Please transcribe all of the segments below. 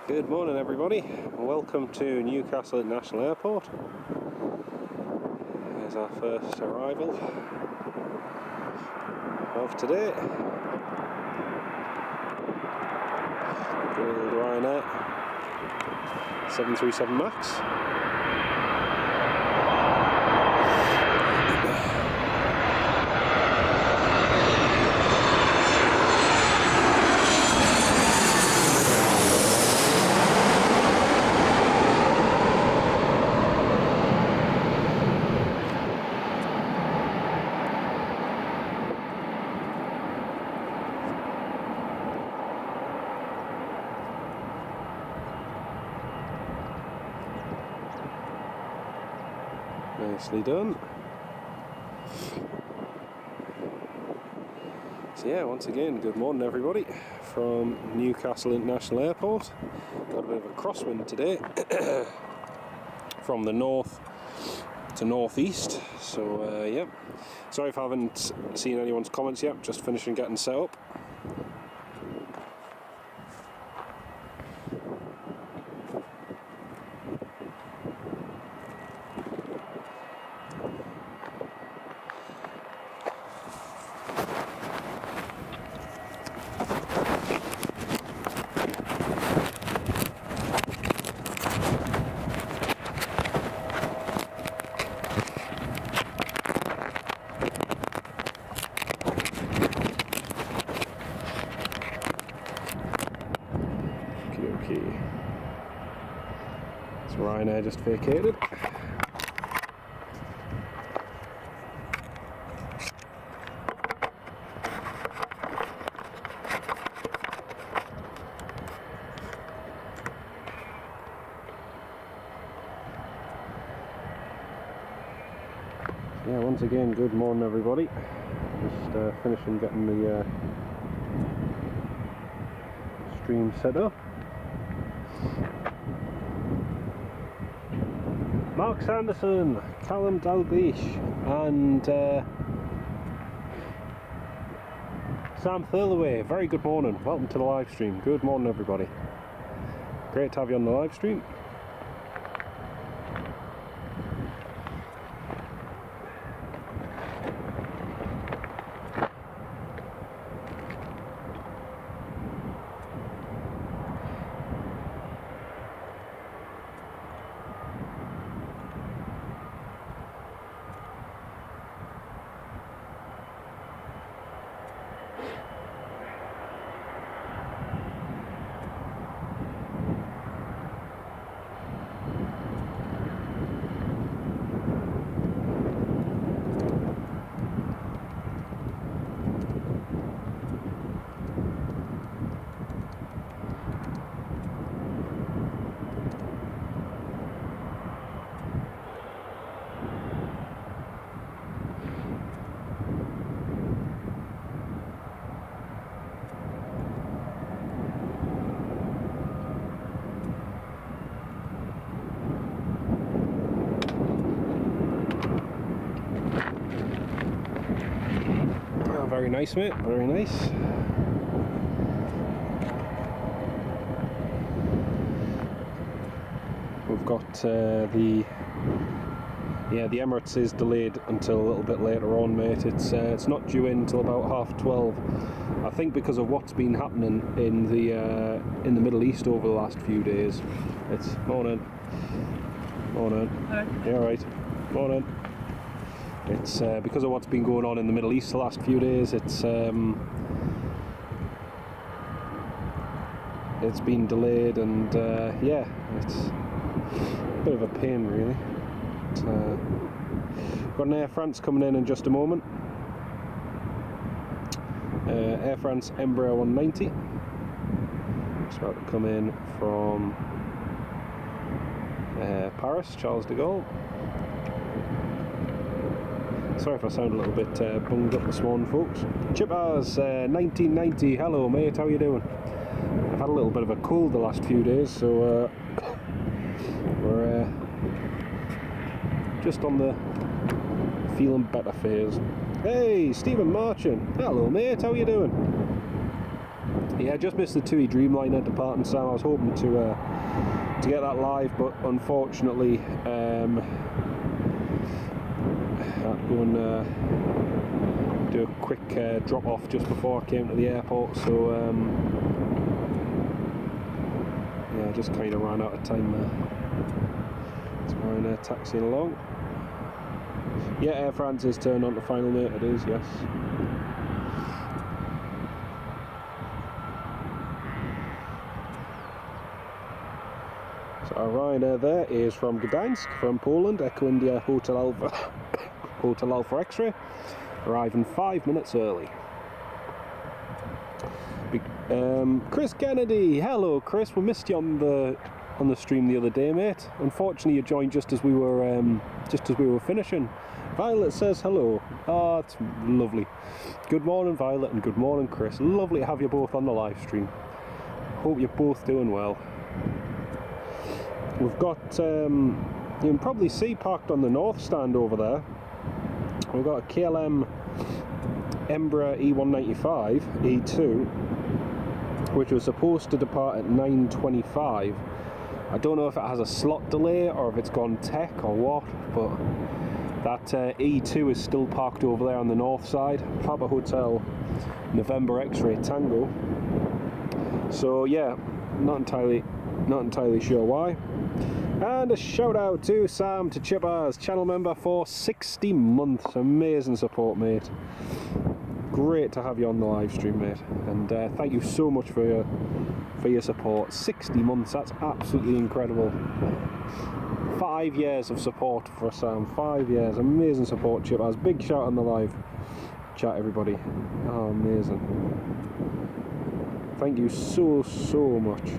Good morning everybody, welcome to Newcastle International Airport. Here's our first arrival of today. Good old Ryanair 737 MAX. Nicely done. So yeah, once again, good morning everybody from Newcastle International Airport. Got a bit of a crosswind today from the north to northeast. So yeah, sorry if I haven't seen anyone's comments yet, just finishing getting set up. Okay. So Ryanair just vacated. Yeah, once again, good morning everybody. Just finishing getting the stream set up. Mark Sanderson, Callum Dalglish and Sam Thurlaway, very good morning. Welcome to the live stream. Good morning everybody. Great to have you on the live stream. Very nice, mate, very nice. We've got the Emirates is delayed until a little bit later on, mate. It's not due in until about 12:30. I think because of what's been happening in the Middle East over the last few days. It's morning. Yeah, right. Morning. It's because of what's been going on in the Middle East the last few days. It's been delayed, and yeah, it's a bit of a pain really. Got an Air France coming in just a moment. Air France Embraer 190. It's about to come in from Paris, Charles de Gaulle. Sorry if I sound a little bit bunged up this morning, folks. Chippers 1990, hello mate, how you doing? I've had a little bit of a cold the last few days, so we're just on the feeling better phase. Hey, Stephen Marchant, hello mate, how you doing? Yeah, just missed the TUI Dreamliner departing, Sam. I was hoping to get that live, but unfortunately, I had to go and do a quick drop off just before I came to the airport. So yeah, I just kind of ran out of time there. So we're taxiing along. Yeah, Air France is turned on to final, mate. It is, yes. So our rider there is from Gdańsk, from Poland, Echo India Hotel Alpha, Hotel Alpha X-ray, arriving 5 minutes early. Chris Kennedy, hello Chris, we missed you on the stream the other day, mate. Unfortunately, you joined just as we were finishing. Violet says hello. Oh, it's lovely. Good morning, Violet, and good morning, Chris. Lovely to have you both on the live stream. Hope you're both doing well. We've got, you can probably see parked on the north stand over there, we've got a KLM Embraer E195 E2, which was supposed to depart at 9:25. I don't know if it has a slot delay or if it's gone tech or what, but that E2 is still parked over there on the north side, Papa Hotel November X-ray Tango. So yeah, not entirely sure why. And a shout out to Sam to Chippers, channel member for 60 months. Amazing support, mate. Great to have you on the live stream, mate. And thank you so much for your support. 60 months, that's absolutely incredible. 5 years of support for Sam. 5 years, amazing support, Chippers. Big shout on the live chat, everybody. Oh, amazing. Thank you so much.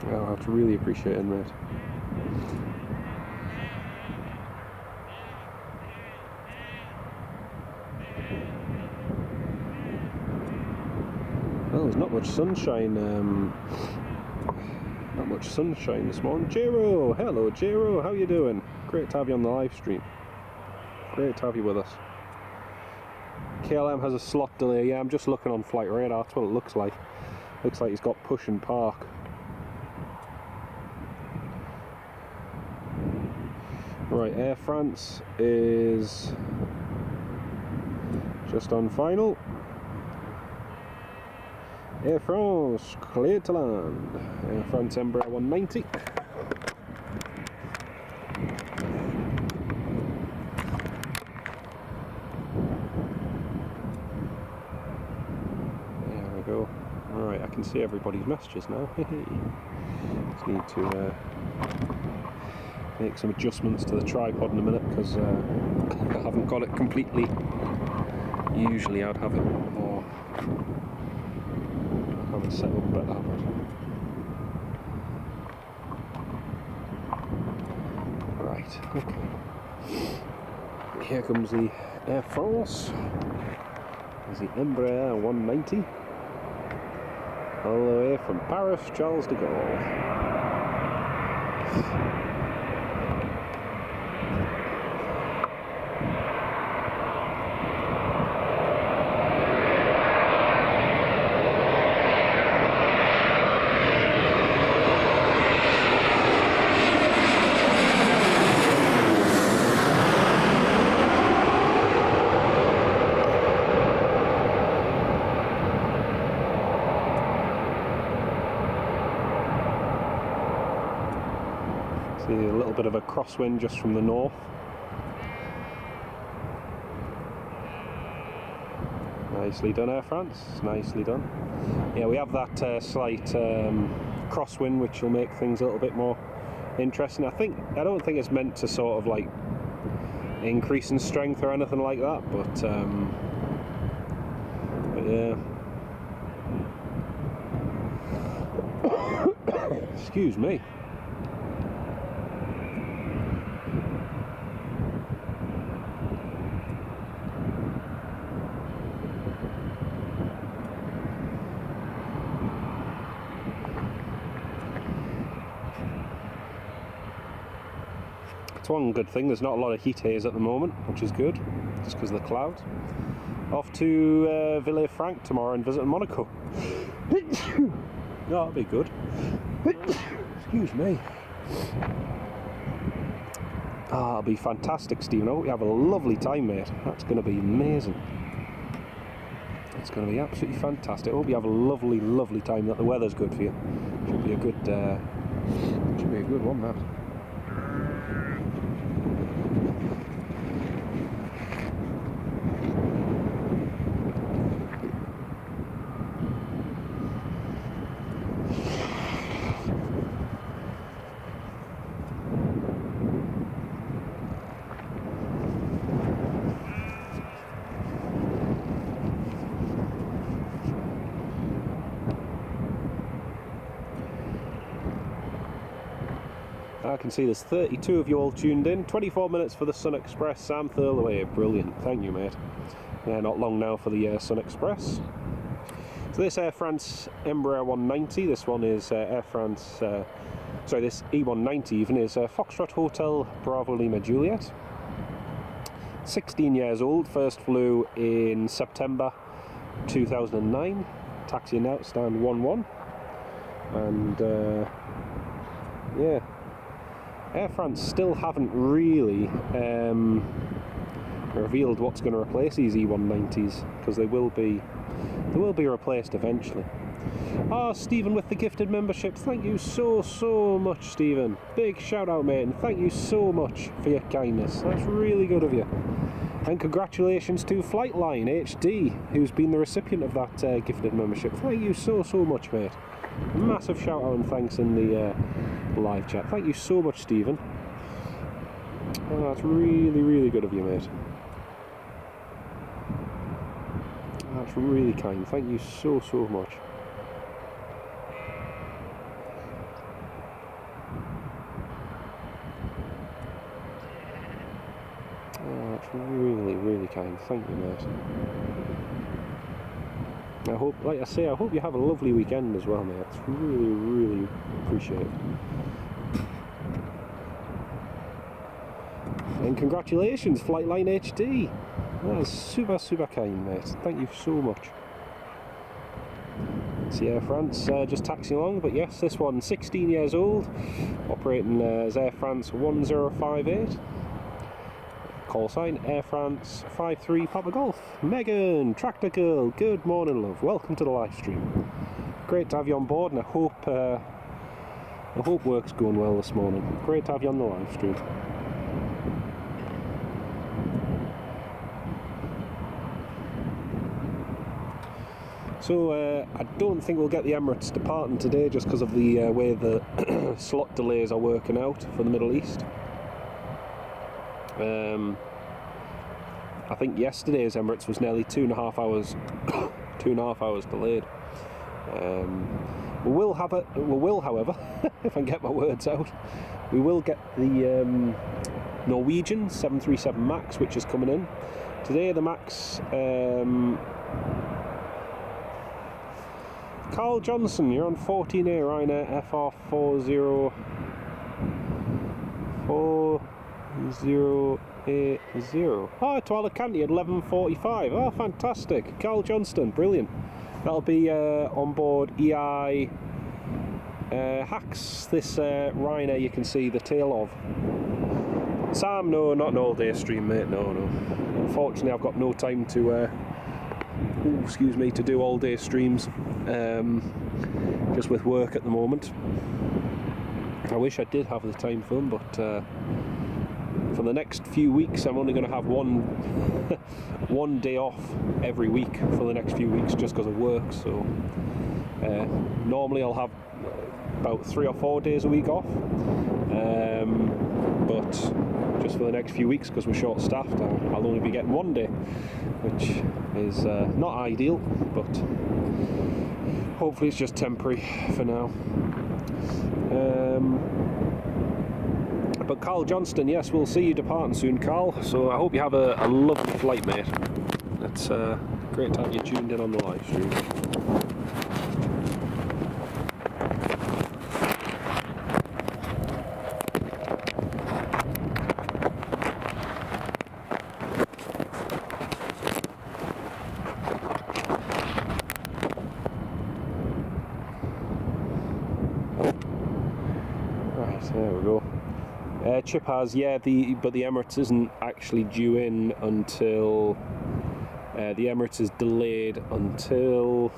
Oh, that's really appreciated, mate. Well, there's not much sunshine. Not much sunshine this morning. Jiro, hello, Jiro. How you doing? Great to have you on the live stream. Great to have you with us. KLM has a slot delay. Yeah, I'm just looking on flight radar. That's what it looks like. Looks like he's got push and park. Right, Air France is just on final. Air France, cleared to land. Air France Embraer 190. There we go. Alright, I can see everybody's messages now. Just need to make some adjustments to the tripod in a minute because I haven't got it completely. Usually I'd have it more, have it set up better. Right, okay. Here comes the Air France. There's the Embraer 190. All the way from Paris, Charles de Gaulle. See a little bit of a crosswind just from the north. Nicely done, Air France, nicely done. Yeah, we have that slight crosswind which will make things a little bit more interesting. I don't think it's meant to sort of like increase in strength or anything like that, but yeah. Excuse me. It's one good thing, there's not a lot of heat haze at the moment, which is good. It's because of the clouds. Off to Villefranche tomorrow and visit Monaco. Oh, that'll be good. Excuse me. Ah, that'll be fantastic, Stephen. I hope you have a lovely time, mate. That's going to be amazing. It's going to be absolutely fantastic. I hope you have a lovely, lovely time. That the weather's good for you. Should be a good one, that. I can see there's 32 of you all tuned in. 24 minutes for the Sun Express. Sam Thurlaway, brilliant. Thank you, mate. Yeah, not long now for the Sun Express. So this Air France Embraer 190. This one is Air France. Sorry, this E190 even is Foxtrot Hotel Bravo Lima Juliet. 16 years old. First flew in September 2009. Taxiing now, stand 11. And yeah. Air France still haven't really revealed what's going to replace these E190s, because they will be replaced eventually. Ah, Stephen with the gifted membership. Thank you so much, Stephen. Big shout out, mate, and thank you so much for your kindness. That's really good of you. And congratulations to Flightline HD, who's been the recipient of that gifted membership. Thank you so much, mate. Massive shout out and thanks in the live chat. Thank you so much, Stephen. Oh, that's really good of you, mate. That's really kind. Thank you so much. Oh, that's really kind. Thank you, mate. I hope, like I say, I hope you have a lovely weekend as well, mate. It's really appreciated. And congratulations, Flightline HD. That is super kind, mate. Thank you so much. See Air France just taxiing along, but yes, this one 16 years old, operating as Air France 1058. Call sign Air France 53 Papa Golf. Megan, Tractor Girl, good morning, love. Welcome to the live stream. Great to have you on board, and I hope work's going well this morning. Great to have you on the live stream. So I don't think we'll get the Emirates departing today, just because of the way the slot delays are working out for the Middle East. I think yesterday's Emirates was nearly 2.5 hours, 2.5 hours delayed. We will, however, if I can get my words out, we will get the Norwegian 737 MAX, which is coming in today. The MAX. Carl Johnson, you're on 14A Ryanair FR40. 4080. Oh, to Alicante at 11:45. Oh, fantastic. Carl Johnston, brilliant. That'll be on board EI Hacks, this Ryanair you can see the tail of. Sam, no, not an all-day stream, mate. No. Unfortunately, I've got no time to to do all-day streams, just with work at the moment. I wish I did have the time for them, but for the next few weeks I'm only going to have one day off every week for the next few weeks, just because of work. So normally I'll have about 3 or 4 days a week off, but just for the next few weeks, because we're short staffed, I'll only be getting 1 day, which is not ideal, but hopefully it's just temporary for now. But Carl Johnston, yes, we'll see you departing soon, Carl, so I hope you have a lovely flight, mate. It's great to have you tuned in on the live stream. Chip has, yeah, but the Emirates isn't actually due in until the Emirates is delayed until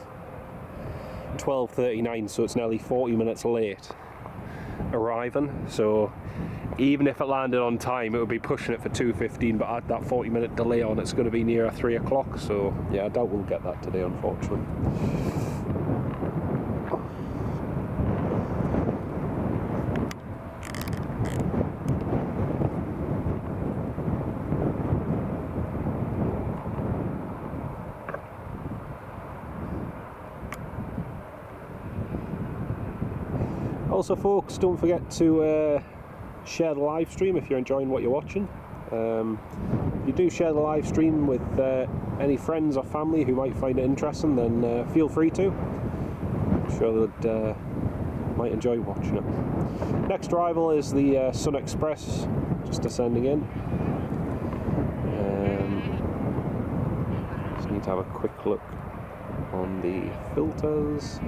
12:39, so it's nearly 40 minutes late arriving. So even if it landed on time, it would be pushing it for 2:15, but add that 40-minute delay on, it's going to be near 3 o'clock. So yeah, I doubt we'll get that today, unfortunately. Also, folks, don't forget to share the live stream if you're enjoying what you're watching. If you do share the live stream with any friends or family who might find it interesting, then feel free to. I'm sure they'd might enjoy watching it. Next arrival is the Sun Express, just descending in. Just need to have a quick look on the filters.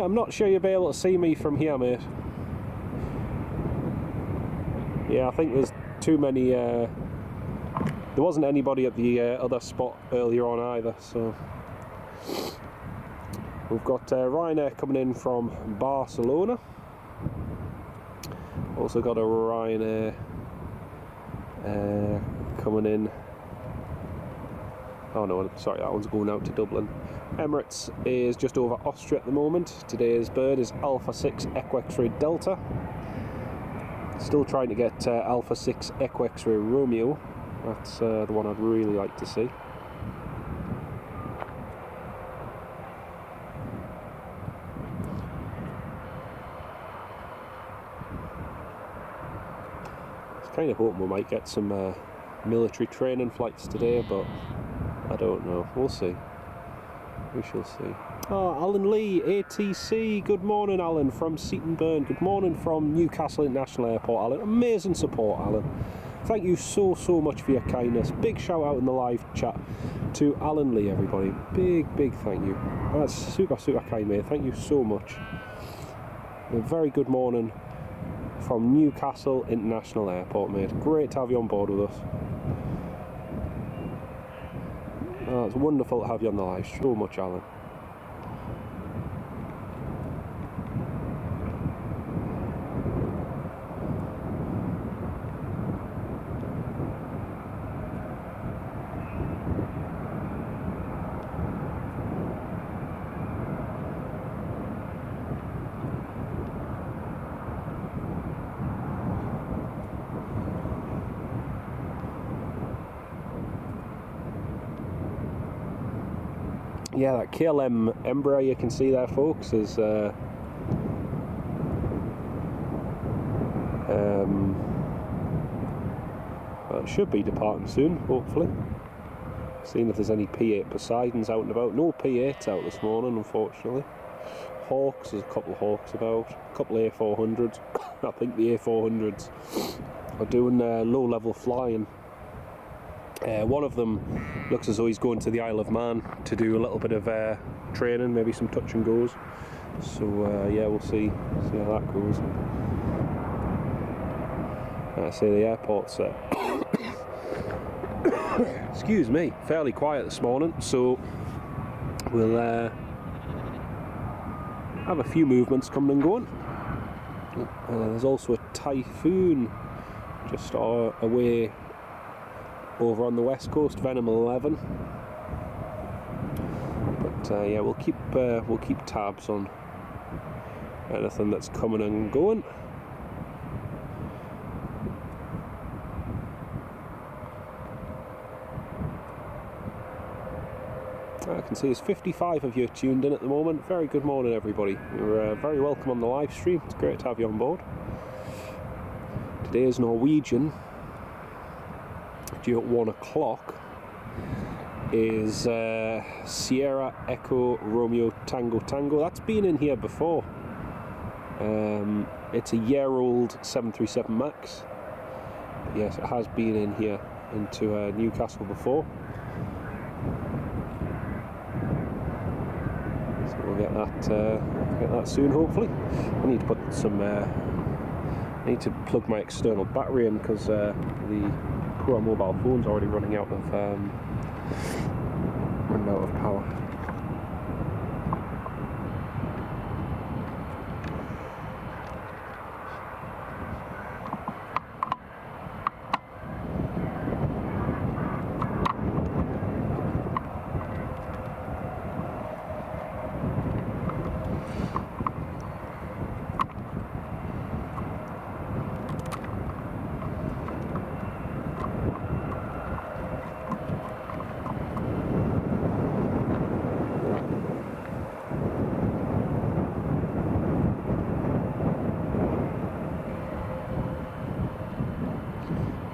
I'm not sure you'll be able to see me from here, mate. Yeah, I think there's too many. There wasn't anybody at the other spot earlier on either, so we've got Ryanair coming in from Barcelona. Also got a Ryanair coming in. Oh no, sorry, that one's going out to Dublin. Emirates is just over Austria at the moment. Today's bird is Alpha 6 Echo X-Ray Delta. Still trying to get Alpha 6 Echo X-Ray Romeo. That's the one I'd really like to see. I was kind of hoping we might get some military training flights today, but I don't know. We'll see. We shall see. Oh, Alan Lee, ATC. Good morning, Alan, from Seaton Burn. Good morning from Newcastle International Airport, Alan. Amazing support, Alan. Thank you so much for your kindness. Big shout out in the live chat to Alan Lee, everybody. Big thank you. That's super kind, mate. Thank you so much. A very good morning from Newcastle International Airport, mate. Great to have you on board with us. Oh, it's wonderful to have you on the live stream. So much, Alan. Yeah, that KLM Embraer you can see there, folks, is well, it should be departing soon, hopefully. Seeing if there's any P8 Poseidons out and about. No P8s out this morning, unfortunately. Hawks, there's a couple of Hawks about. A couple of A400s. I think the A400s are doing low-level flying. One of them looks as though he's going to the Isle of Man to do a little bit of training, maybe some touch and goes. So yeah, we'll see how that goes. I say the airport's excuse me, fairly quiet this morning, so we'll have a few movements coming and going. There's also a typhoon just away over on the west coast, Venom 11. But yeah, we'll keep tabs on anything that's coming and going. I can see there's 55 of you tuned in at the moment. Very good morning, everybody. You're very welcome on the live stream. It's great to have you on board. Today's Norwegian, due at 1 o'clock, is Sierra Echo Romeo Tango Tango. That's been in here before. It's a year-old 737 MAX. Yes, it has been in here into Newcastle before. So we'll get that soon, hopefully. I need to put some. I need to plug my external battery in because the poor mobile phone's already running out of power.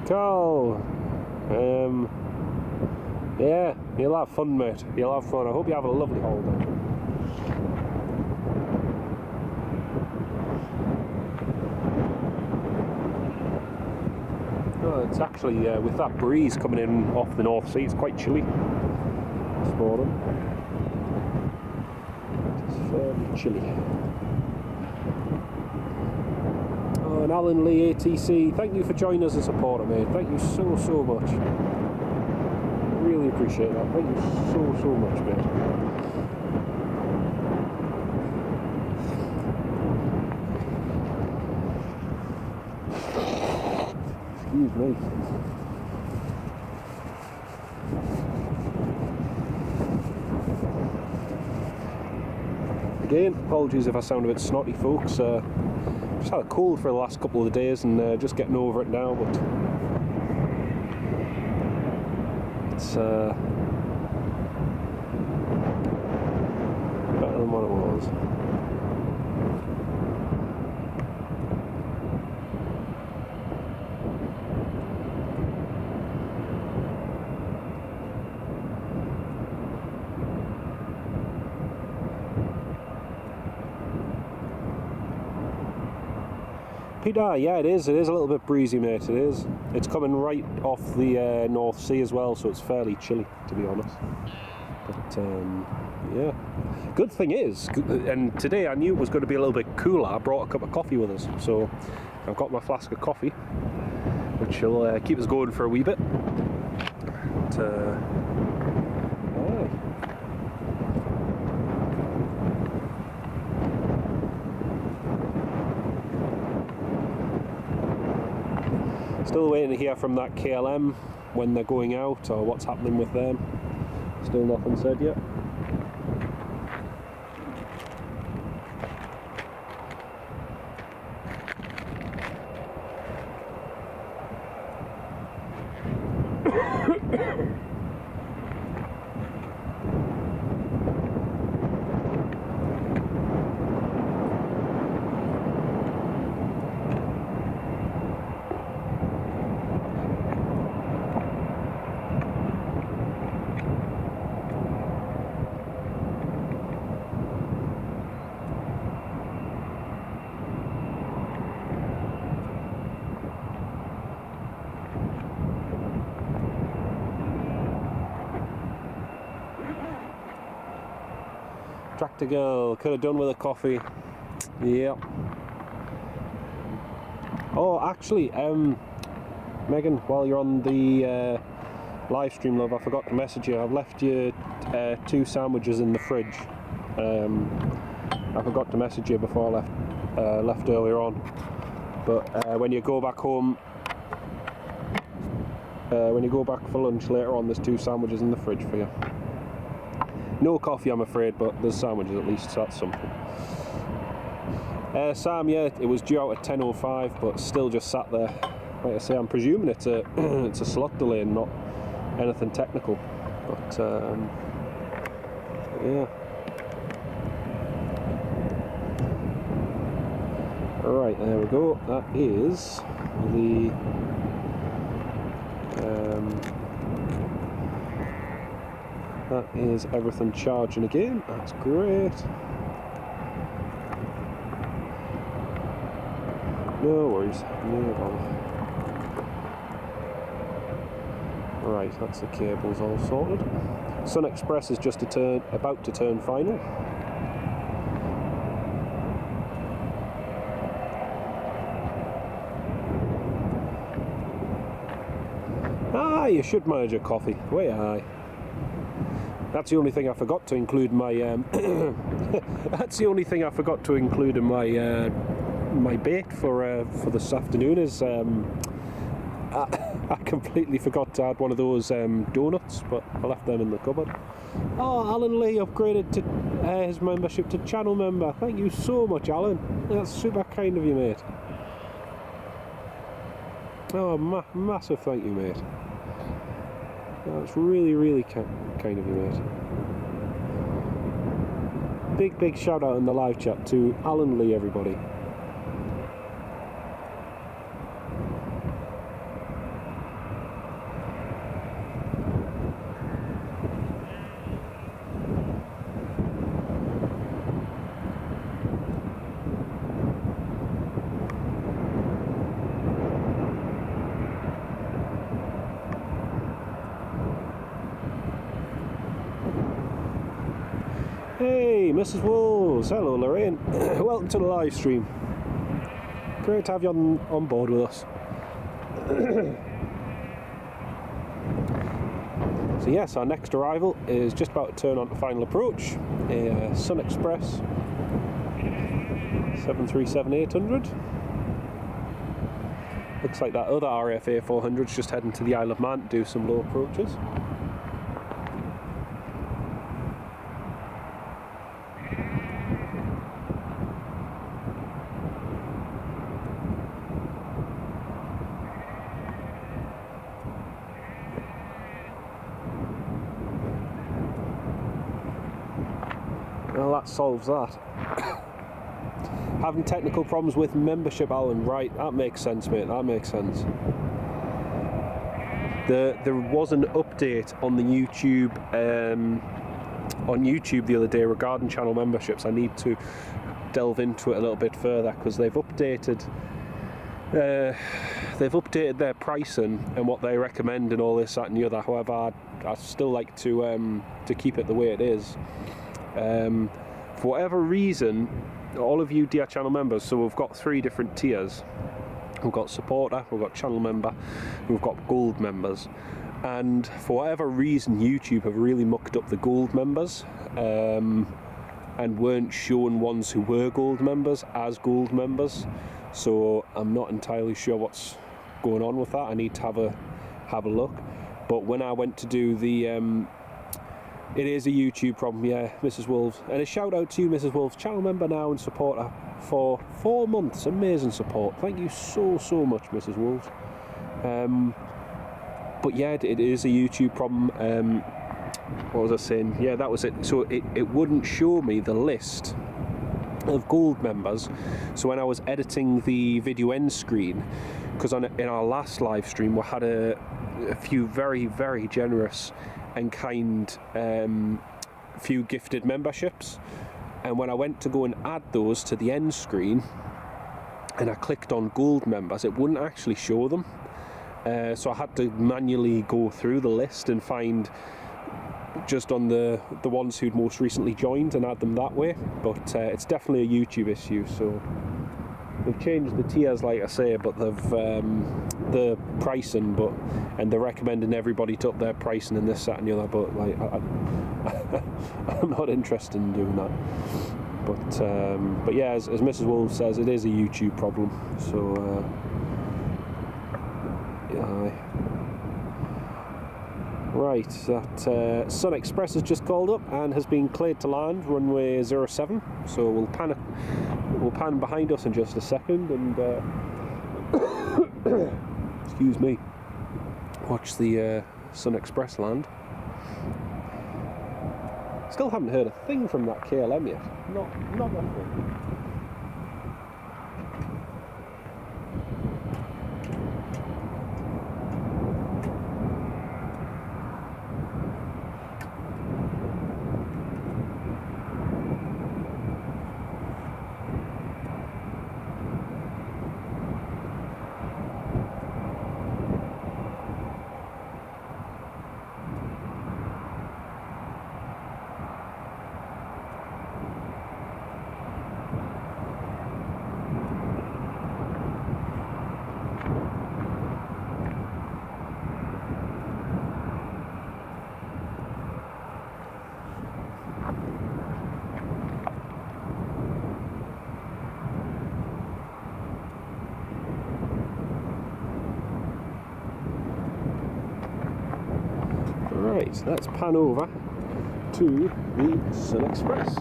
Carl, yeah, you'll have fun, mate. You'll have fun. I hope you have a lovely holiday. Oh, it's actually, with that breeze coming in off the North Sea, it's quite chilly this morning. It's fairly chilly. Oh, and Alan Lee ATC, thank you for joining us as a supporter, mate. Thank you so much. Really appreciate that. Thank you so much, mate. Excuse me. Again, apologies if I sound a bit snotty, folks. Just had a cold for the last couple of days and just getting over it now, but it's better than what it was. Peter, yeah, it is a little bit breezy, mate. It is. It's coming right off the North Sea as well, so it's fairly chilly, to be honest. But yeah, good thing is, and today I knew it was going to be a little bit cooler. I brought a cup of coffee with us, so I've got my flask of coffee, which will keep us going for a wee bit. But, still waiting to hear from that KLM when they're going out or what's happening with them. Still nothing said yet. Tractor girl, could have done with a coffee. Yeah. Oh, actually, Megan, while you're on the live stream, love, I forgot to message you. I've left you 2 sandwiches in the fridge. I forgot to message you before I left earlier on. But when you go back home, when you go back for lunch later on, there's 2 sandwiches in the fridge for you. No coffee, I'm afraid, but there's sandwiches at least, so that's something. Sam, yeah, it was due out at 10:05, but still just sat there. Like I say, I'm presuming it's a it's a slot delay and not anything technical. But yeah. Alright, there we go. That is the that is everything charging again. That's great. No worries. No bother. Right, that's the cables all sorted. Sun Express is just about to turn final. you should manage a coffee. Way aye. That's the only thing I forgot to include in my. That's the only thing I forgot to include in my my bait for this afternoon is I completely forgot to add one of those donuts, but I left them in the cupboard. Oh, Alan Lee upgraded to his membership to channel member. Thank you so much, Alan. That's super kind of you, mate. Oh, massive thank you, mate. That's really, really kind of you, mate. Big shout out in the live chat to Alan Lee, everybody. Hey, Mrs. Wolves. Hello, Lorraine. Welcome to the live stream. Great to have you on board with us. So yes, our next arrival is just about to turn on to final approach. A Sun Express 737-800. Looks like that other RFA 400 is just heading to the Isle of Man to do some low approaches. Well, that solves that. Having technical problems with membership, Alan. Right, that makes sense, mate. That makes sense. There was an update on the YouTube the other day regarding channel memberships. I need to delve into it a little bit further because they've updated their pricing and what they recommend and all this, that, and the other. However, I still like to keep it the way it is. For whatever reason, all of you dear channel members, so we've got 3 different tiers. We've got supporter, we've got channel member, we've got gold members. And for whatever reason, YouTube have really mucked up the gold members and weren't showing ones who were gold members as gold members. So I'm not entirely sure what's going on with that. I need to have a look. But when I went to do the it is a YouTube problem, yeah, Mrs. Wolves. And a shout out to you, Mrs. Wolves, channel member now and supporter for 4 months. Amazing support. Thank you so much, Mrs. Wolves. But yeah, it is a YouTube problem. What was I saying? Yeah, that was it. So it wouldn't show me the list of gold members. So when I was editing the video end screen, because in our last live stream we had a few very, very generous and kind few gifted memberships, and when I went to go and add those to the end screen and I clicked on gold members, it wouldn't actually show them. So I had to manually go through the list and find just on the ones who'd most recently joined and add them that way. But it's definitely a YouTube issue. So they've changed the tiers, like I say, but they've the pricing, and they're recommending everybody to up their pricing and this, that, and the other. But like, I'm not interested in doing that. But yeah, as Mrs. Wolves says, it is a YouTube problem. So yeah. Right, that Sun Express has just called up and has been cleared to land, runway 07. So we'll pan behind us in just a second and excuse me, watch the Sun Express land. Still haven't heard a thing from that KLM yet. Not a thing. Right, let's pan over to the Sun Express.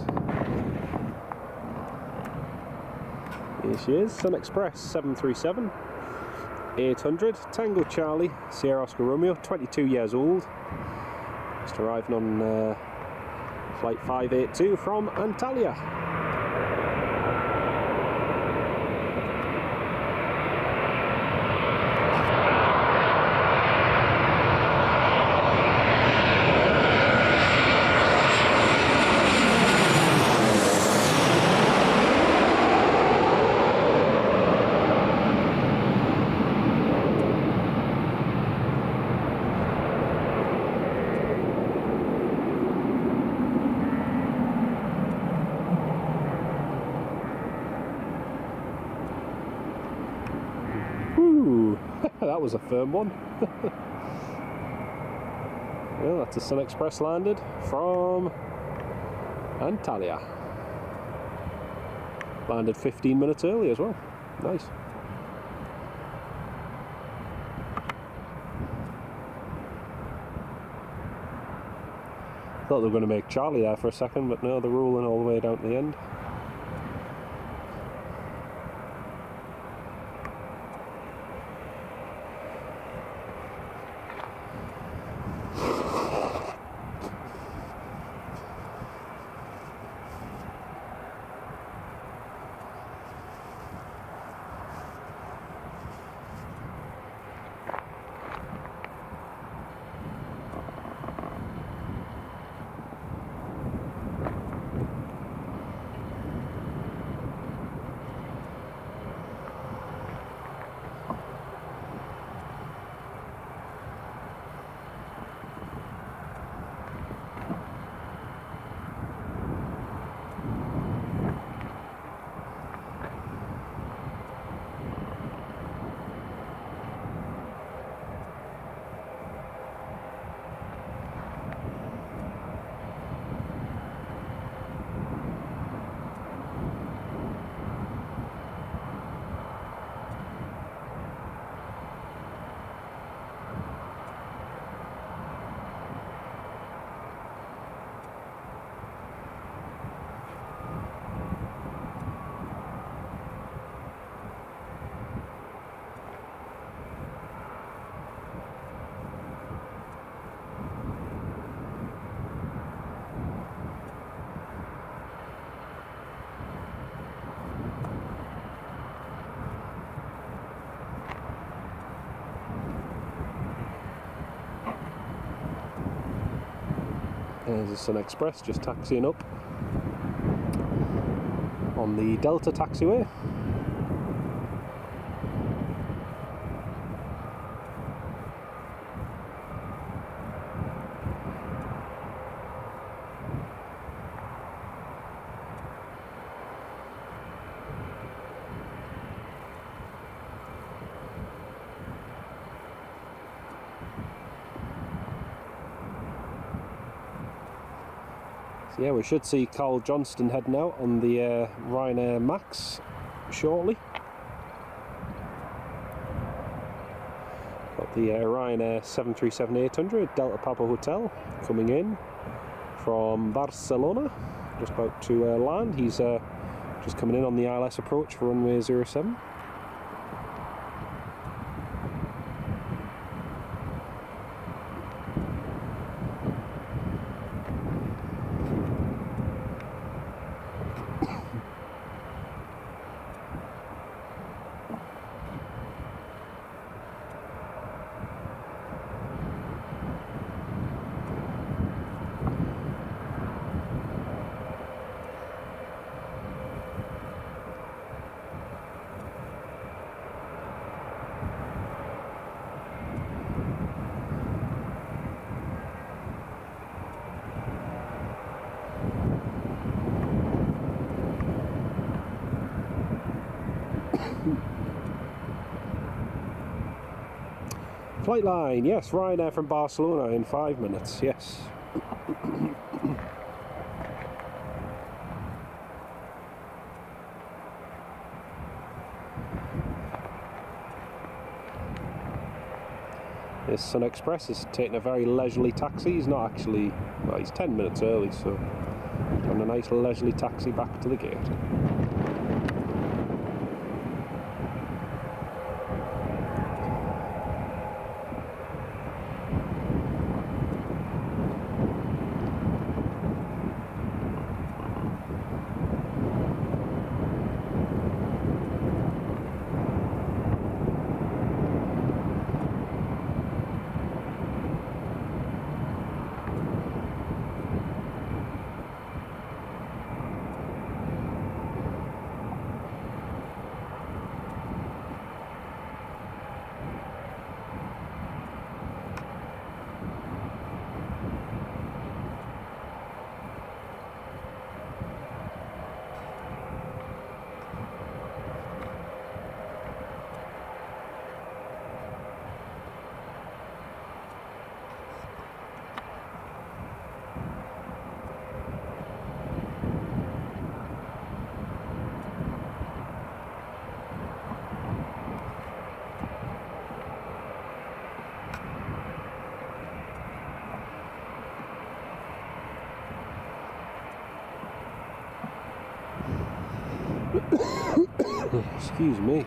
Here she is, Sun Express 737 800 Tango Charlie Sierra Oscar Romeo, 22 years old. Just arriving on flight 582 from Antalya. Ooh, that was a firm one. Well, that's a Sun Express landed from Antalya. Landed 15 minutes early as well. Nice. Thought they were going to make Charlie there for a second, but no, they're rolling all the way down to the end. There's the Sun Express just taxiing up on the Delta taxiway. So yeah, we should see Carl Johnston heading out on the Ryanair Max shortly. Got the Ryanair 737-800 Delta Papa Hotel coming in from Barcelona, just about to land. He's just coming in on the ILS approach for runway 07. Flight line, yes, Ryanair from Barcelona in 5 minutes, yes. This Sun Express is taking a very leisurely taxi. He's not actually, well, he's 10 minutes early, so on a nice leisurely taxi back to the gate. Excuse me.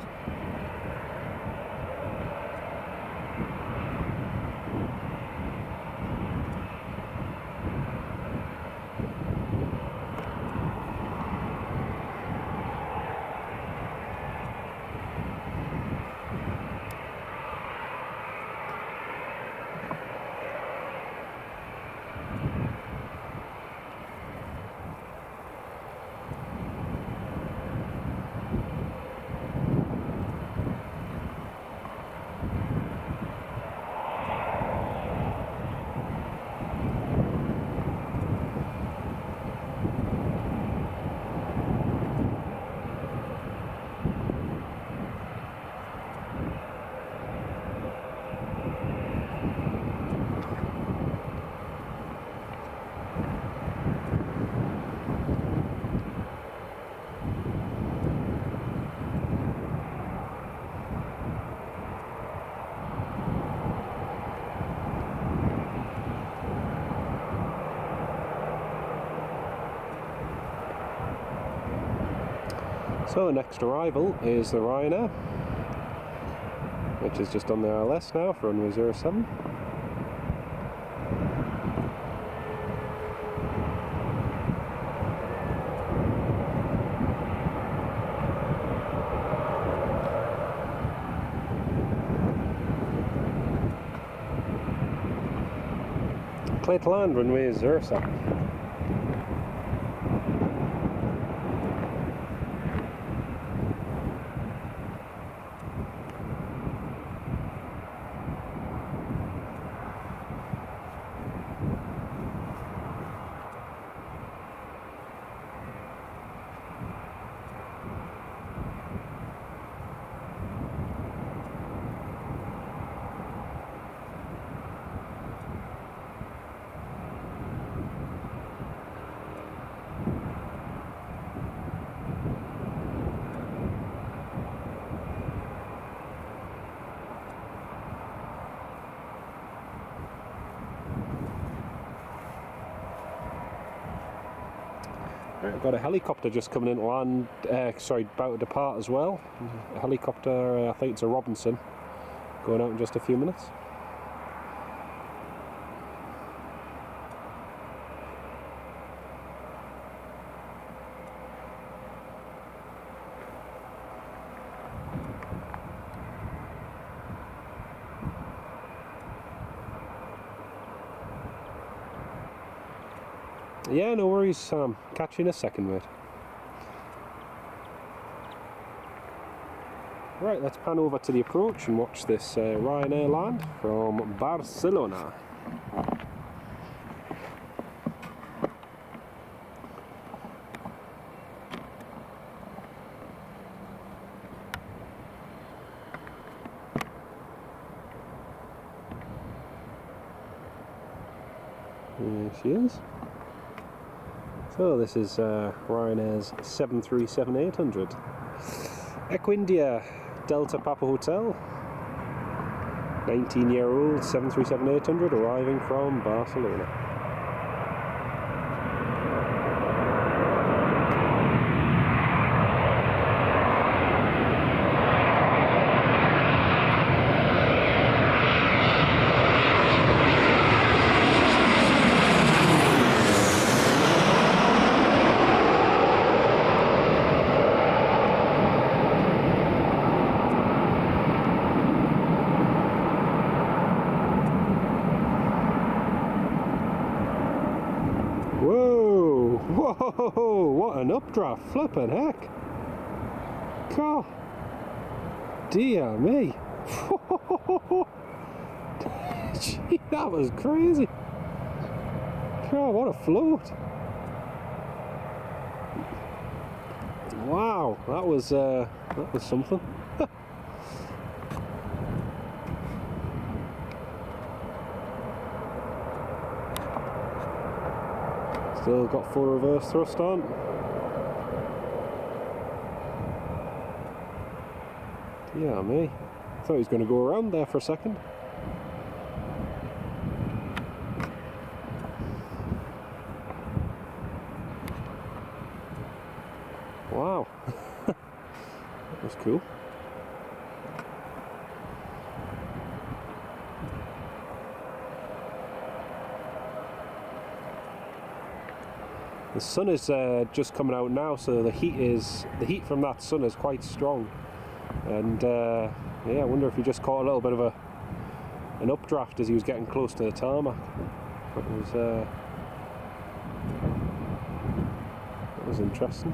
So the next arrival is the Ryanair, which is just on the RLS now for runway 07. Clear to land, runway 07. Right, I've got a helicopter just coming in to land, about to depart as well. A helicopter, I think it's a Robinson, going out in just a few minutes. Yeah, no worries, Sam. Catch you in a second, mate. Right, let's pan over to the approach and watch this Ryanair land from Barcelona. There she is. So this is Ryanair's 737-800. Equindia, Delta Papa Hotel. 19-year-old 737-800 arriving from Barcelona. Whoa! Whoa! What an updraft! Flippin' heck! God! Dear me! Gee, that was crazy! God, what a float! Wow, that was something. Still got full reverse thrust on. Yeah, me. Thought he was going to go around there for a second. Wow. That was cool. The sun is just coming out now, so the heat from that sun is quite strong, and yeah, I wonder if he just caught a little bit of an updraft as he was getting close to the tarmac. That was interesting.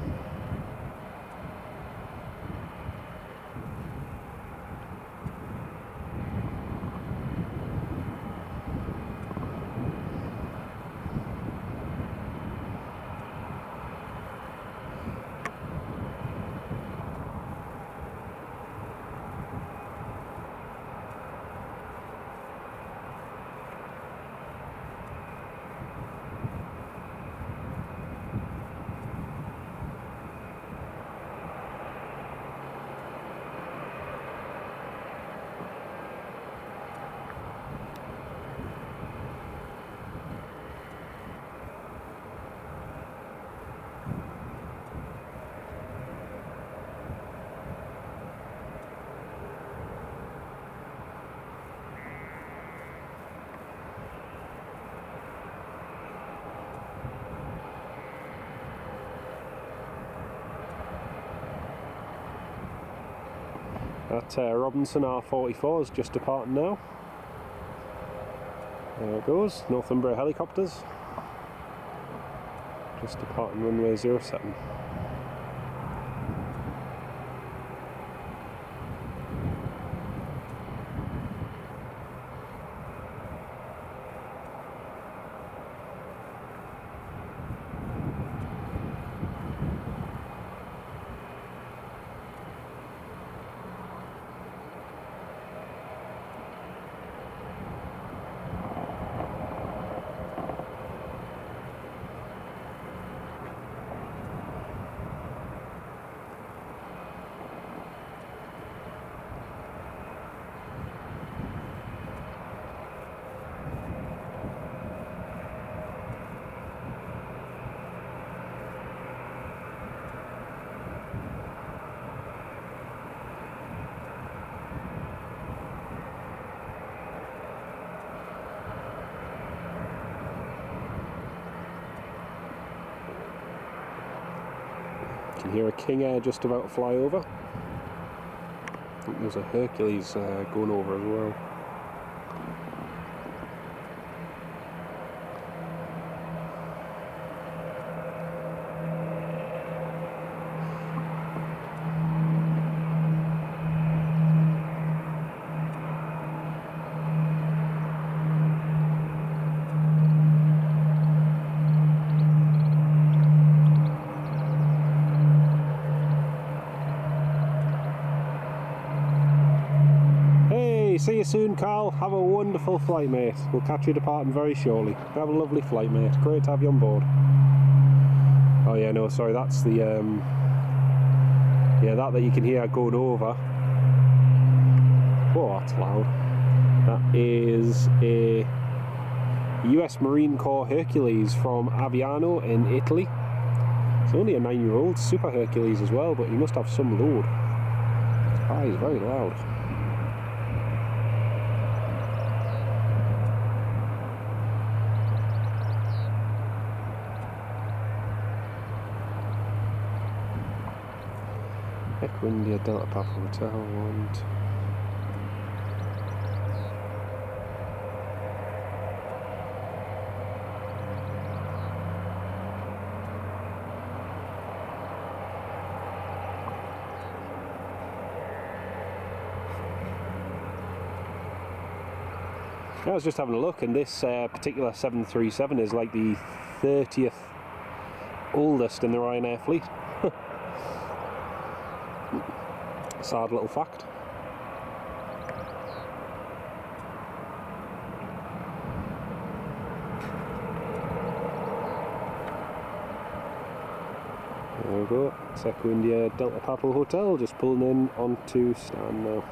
That Robinson R44 is just departing now. There it goes, Northumbria helicopters. Just departing runway 07. You can hear a King Air just about to fly over. I think there's a Hercules going over as well. See you soon, Carl. Have a wonderful flight, mate. We'll catch you departing very shortly. Have a lovely flight, mate. Great to have you on board. Oh yeah, no, sorry, that's the yeah, that you can hear going over. Oh, that's loud. That is a US Marine Corps Hercules from Aviano in Italy. It's only a 9-year-old, Super Hercules as well, but he must have some load. Ah, he's very loud. Echo India Delta Papa Hotel, and I was just having a look, and this particular 737 is like the 30th oldest in the Ryanair fleet. Sad little fact. There we go. It's Echo India Delta Papa Hotel, just pulling in onto stand now.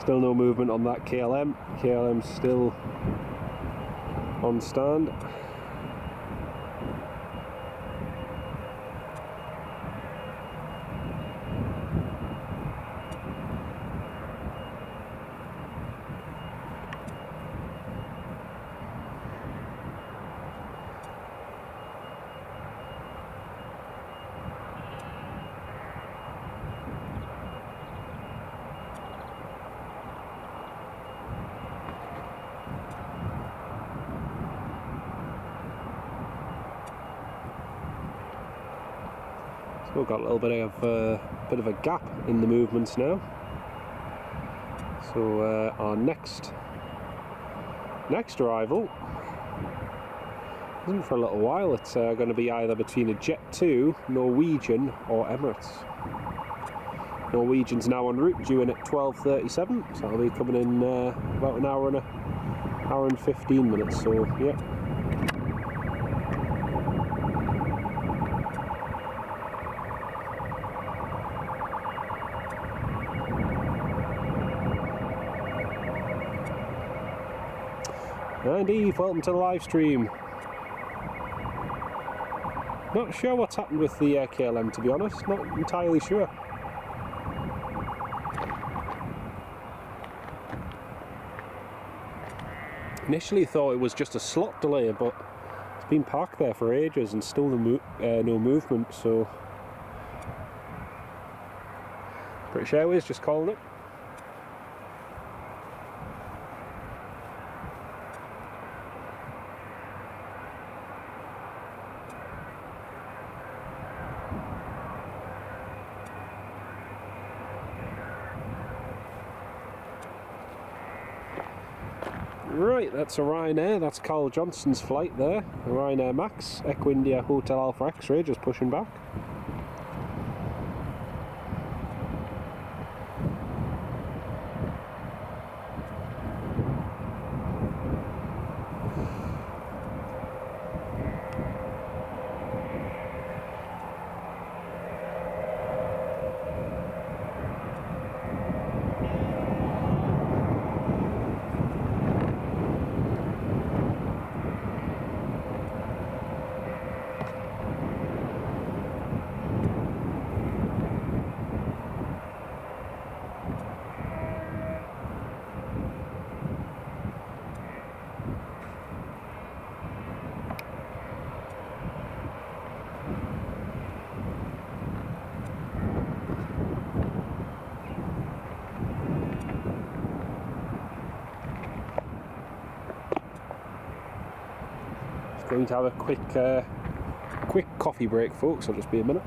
Still no movement on that KLM. KLM's still on stand. We've got a little bit of a gap in the movements now. So our next arrival isn't for a little while. It's going to be either between a Jet 2, Norwegian, or Emirates. Norwegian's now en route, due in at 12:37, so I'll be coming in about an hour and 15 minutes. So yeah. And Eve, welcome to the live stream. Not sure what's happened with the KLM, to be honest, not entirely sure. Initially thought it was just a slot delay, but it's been parked there for ages and still no movement, so British Airways just calling it. Right, that's a Ryanair, that's Carl Johnson's flight there, a Ryanair Max, Echo India Hotel Alpha X-Ray, just pushing back. Going to have a quick coffee break, folks. I'll just be a minute.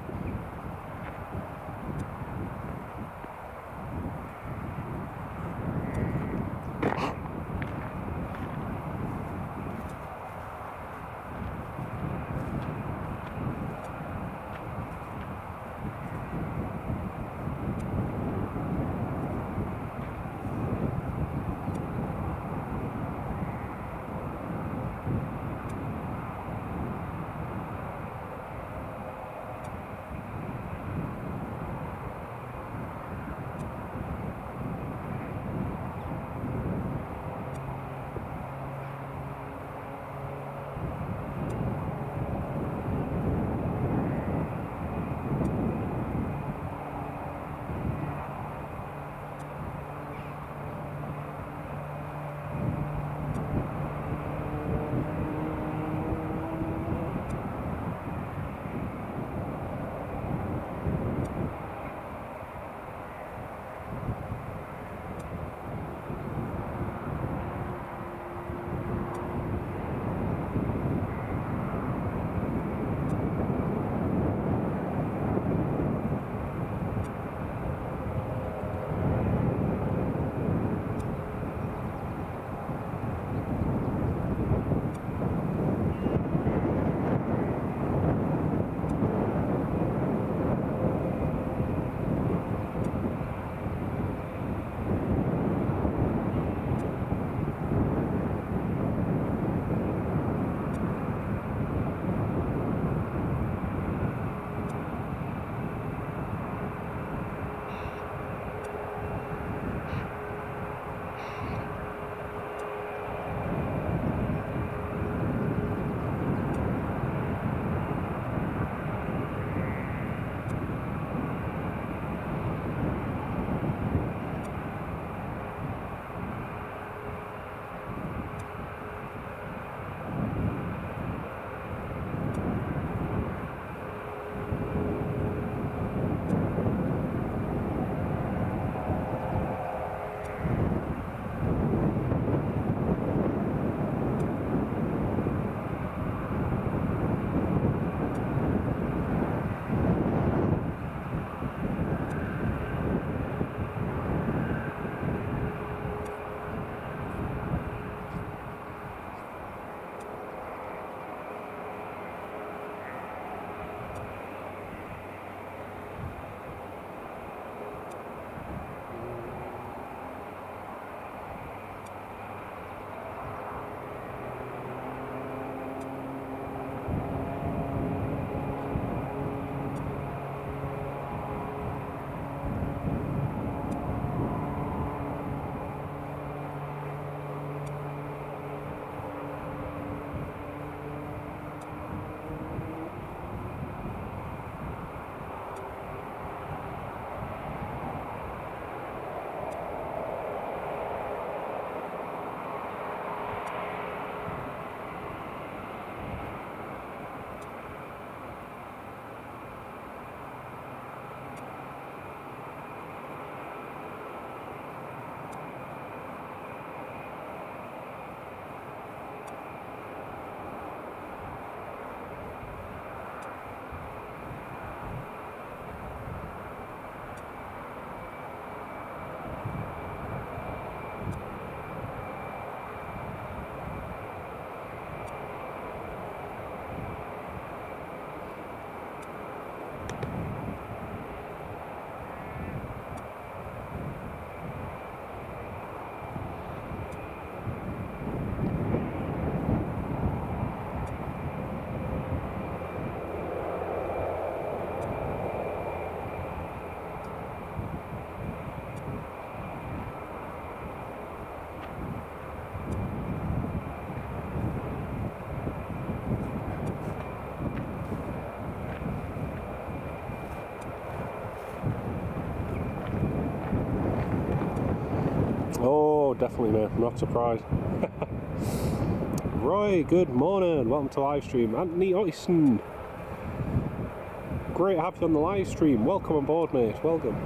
Oh, definitely, mate. I'm not surprised. Roy, good morning. Welcome to live stream. Anthony Oyson. Great to have you on the live stream. Welcome on board, mate. Welcome.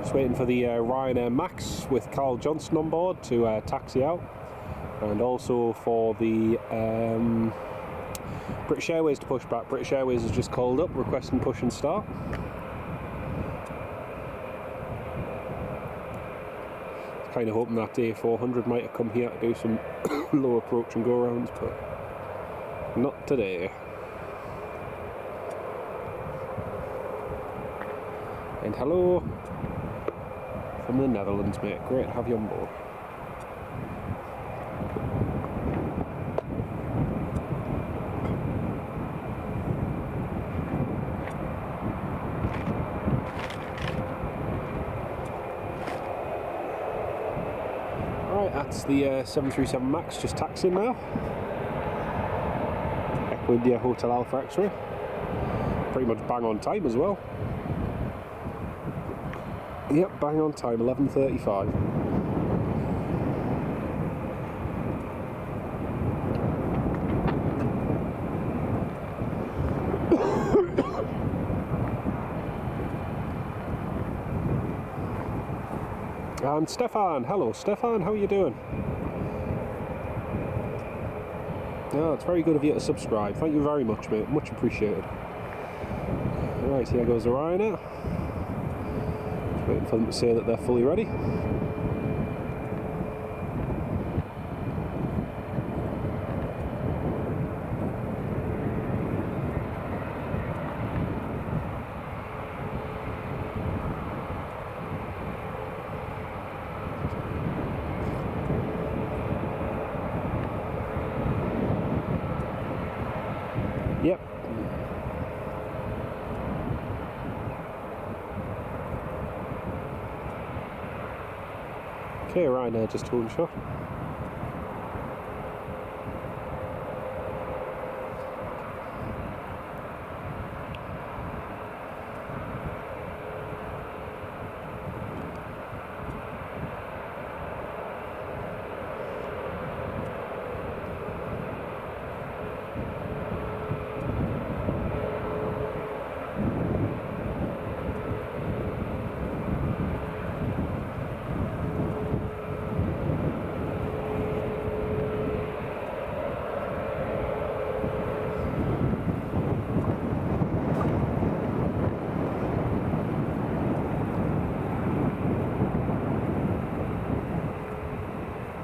Just waiting for the Ryanair Max with Carl Johnson on board to taxi out, and also for the British Airways to push back. British Airways has just called up requesting push and start. Kind of hoping that A400 might have come here to do some low approach and go rounds, but not today. And hello from the Netherlands, mate. Great to have you on board. That's the 737 MAX just taxiing now. Echo India Hotel Alpha X-ray. Pretty much bang on time as well. Yep, bang on time, 11:35. And Stefan, hello Stefan, how are you doing? Oh, it's very good of you to subscribe. Thank you very much, mate. Much appreciated. Alright, here goes the Ryanair. Just waiting for them to say that they're fully ready. Yep. Okay, right now, just holding shot.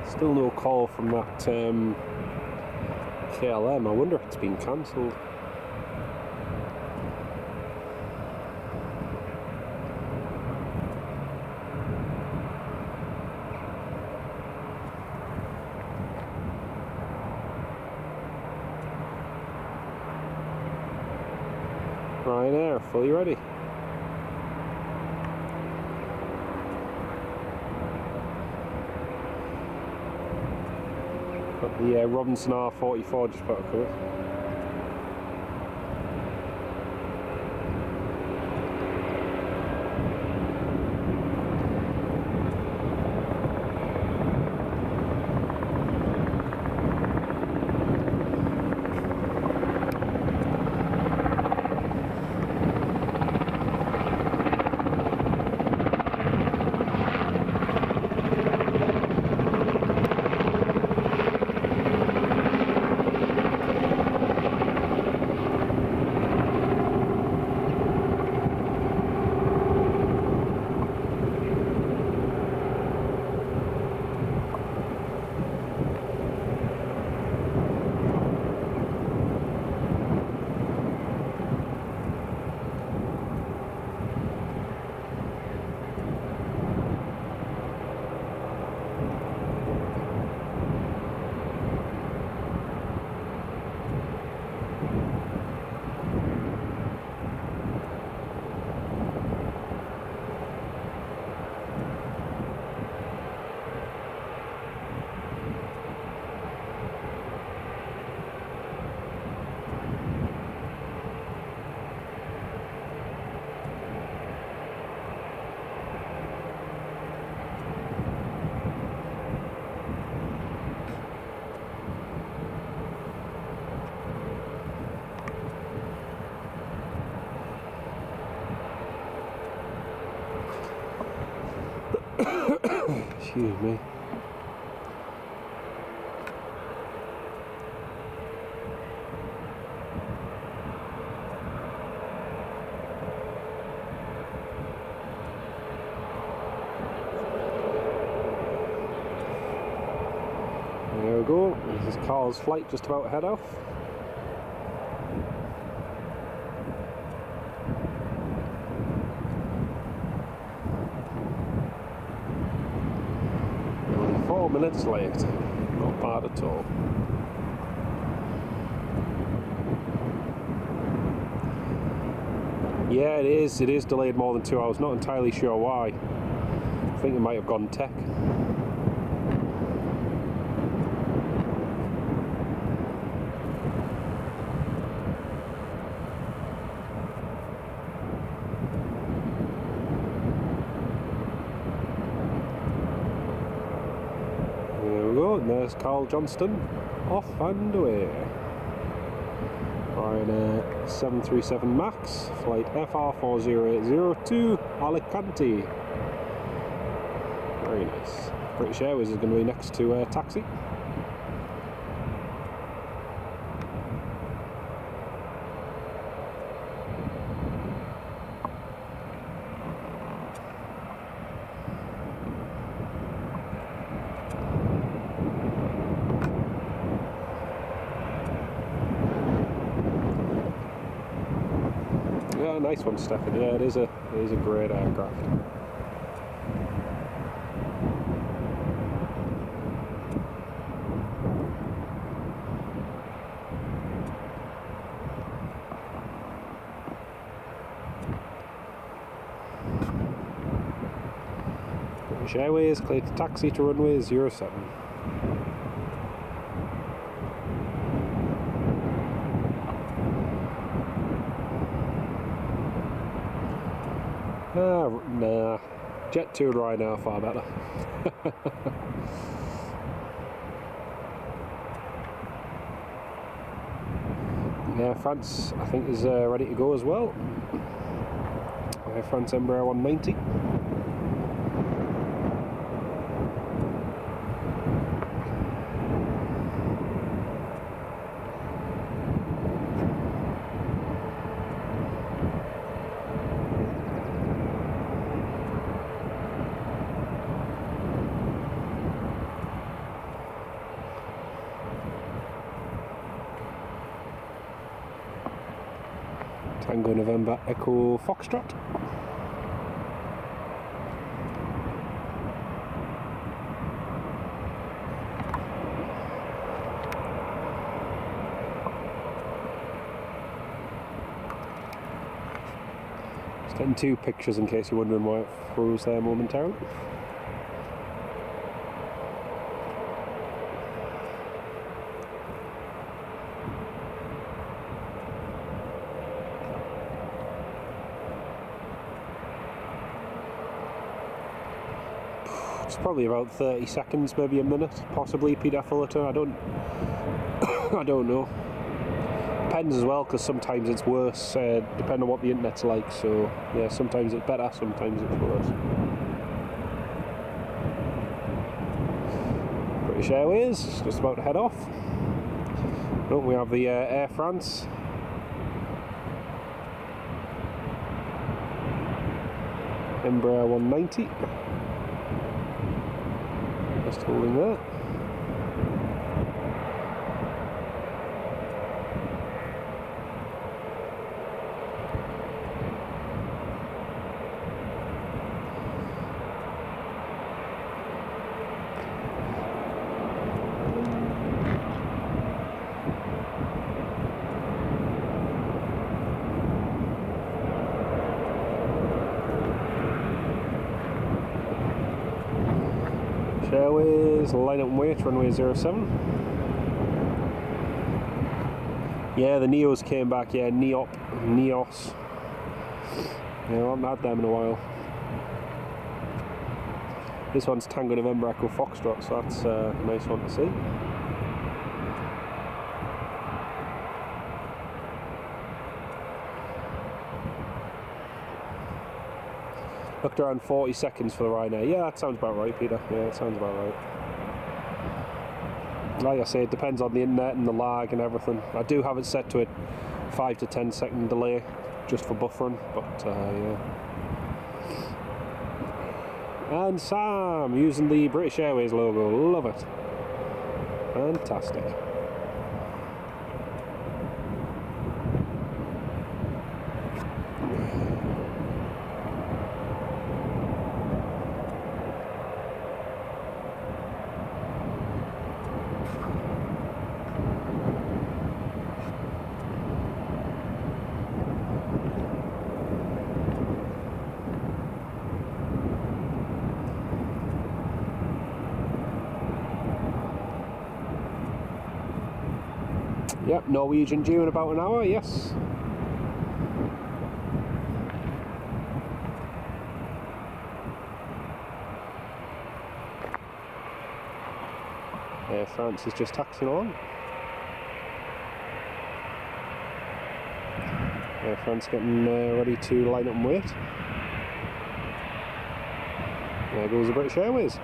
Still no call from that KLM. I wonder if it's been cancelled. Ryanair, fully ready. Got the Robinson R44 just put a cover. Excuse me. There we go. This is Carl's flight just about to head off. Only 4 minutes late. Not bad at all. Yeah, it is. It is delayed more than 2 hours. Not entirely sure why. I think it might have gone tech. And there's Carl Johnston off and away. Flying a 737 MAX, flight FR4080 to Alicante. Very nice. British Airways is going to be next to taxi. Yeah, nice one, Stefan. Yeah, it is a great aircraft. British Airways cleared to taxi to runway 07. Nah, Jet 2 and Ryanair are far better. Air France, I think, is ready to go as well. Air France Embraer 190. Tango November Echo Foxtrot. Just getting 2 pictures in case you're wondering why it froze there momentarily. It's probably about 30 seconds, maybe a minute, possibly Peter Fullerton. I don't know. Depends as well, because sometimes it's worse, depending on what the internet's like. So yeah, sometimes it's better, sometimes it's worse. British Airways just about to head off. Oh, we have the Air France. Embraer 190. Just holding that. Airways, line up and wait, runway 07. Yeah, the Neos came back, yeah, Neos. Yeah, I haven't had them in a while. This one's Tango November Echo Foxtrot, so that's a nice one to see. Looked around 40 seconds for the Ryanair. Yeah, that sounds about right, Peter. Yeah, that sounds about right. Like I say, it depends on the internet and the lag and everything. I do have it set to a 5 to 10 second delay just for buffering, but yeah. And Sam using the British Airways logo. Love it. Fantastic. Yep, Norwegian due in about an hour, yes. France is just taxiing along. France getting ready to line up and wait. There goes the British Airways.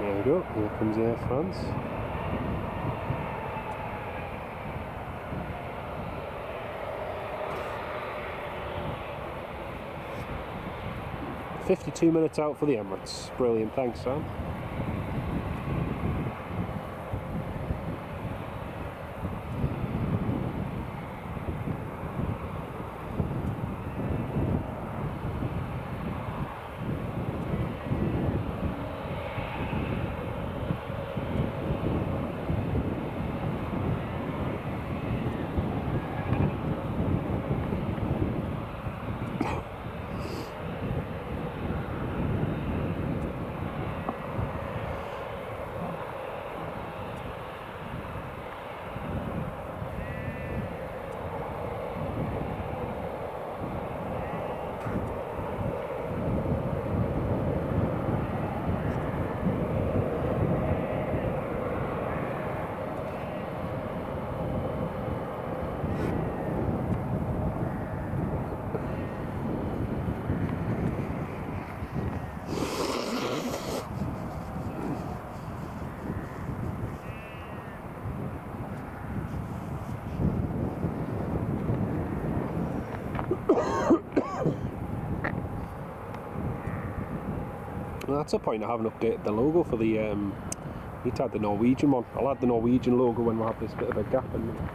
There we go, here comes Air France. "52 minutes out for the Emirates." Brilliant, thanks Sam. That's a point I haven't updated the logo for the need to add the Norwegian one. I'll add the Norwegian logo when we have this bit of a gap in them.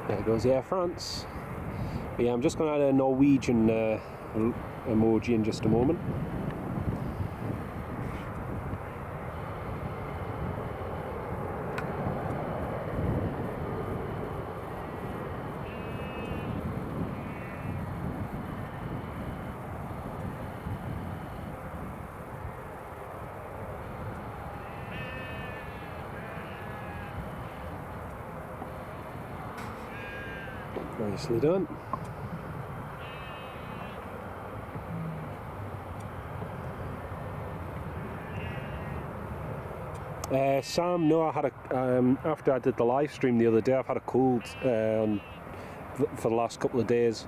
There goes Air France. But yeah, I'm just going to add a Norwegian emoji in just a moment. Nicely done. Sam, no, I had a after I did the live stream the other day, I've had a cold on for the last couple of days.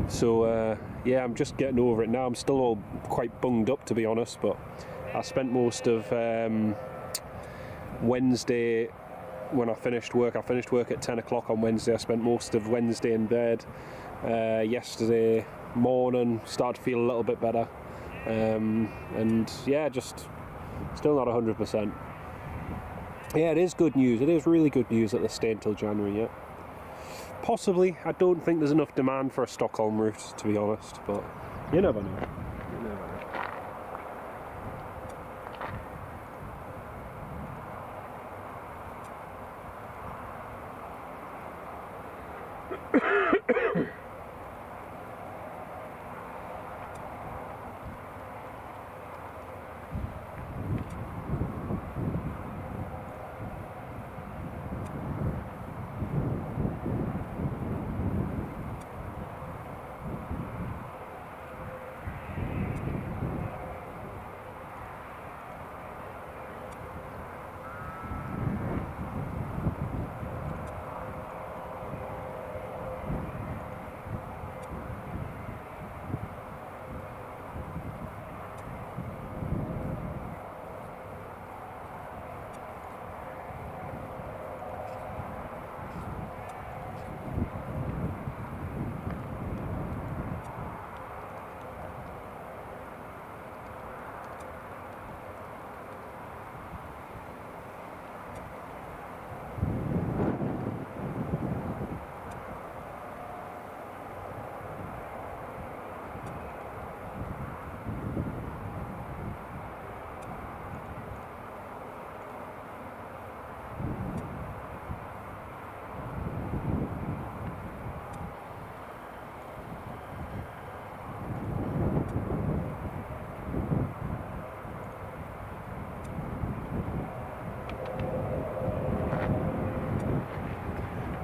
So yeah, I'm just getting over it now. I'm still all quite bunged up, to be honest, but I spent most of Wednesday when I finished work. I finished work at 10 o'clock on Wednesday. I spent most of Wednesday in bed. Yesterday morning started to feel a little bit better, and yeah, just still not 100%. Yeah, it is good news. It is really good news that they're staying till January. Yeah, possibly. I don't think there's enough demand for a Stockholm route, to be honest, but you never know. You never know.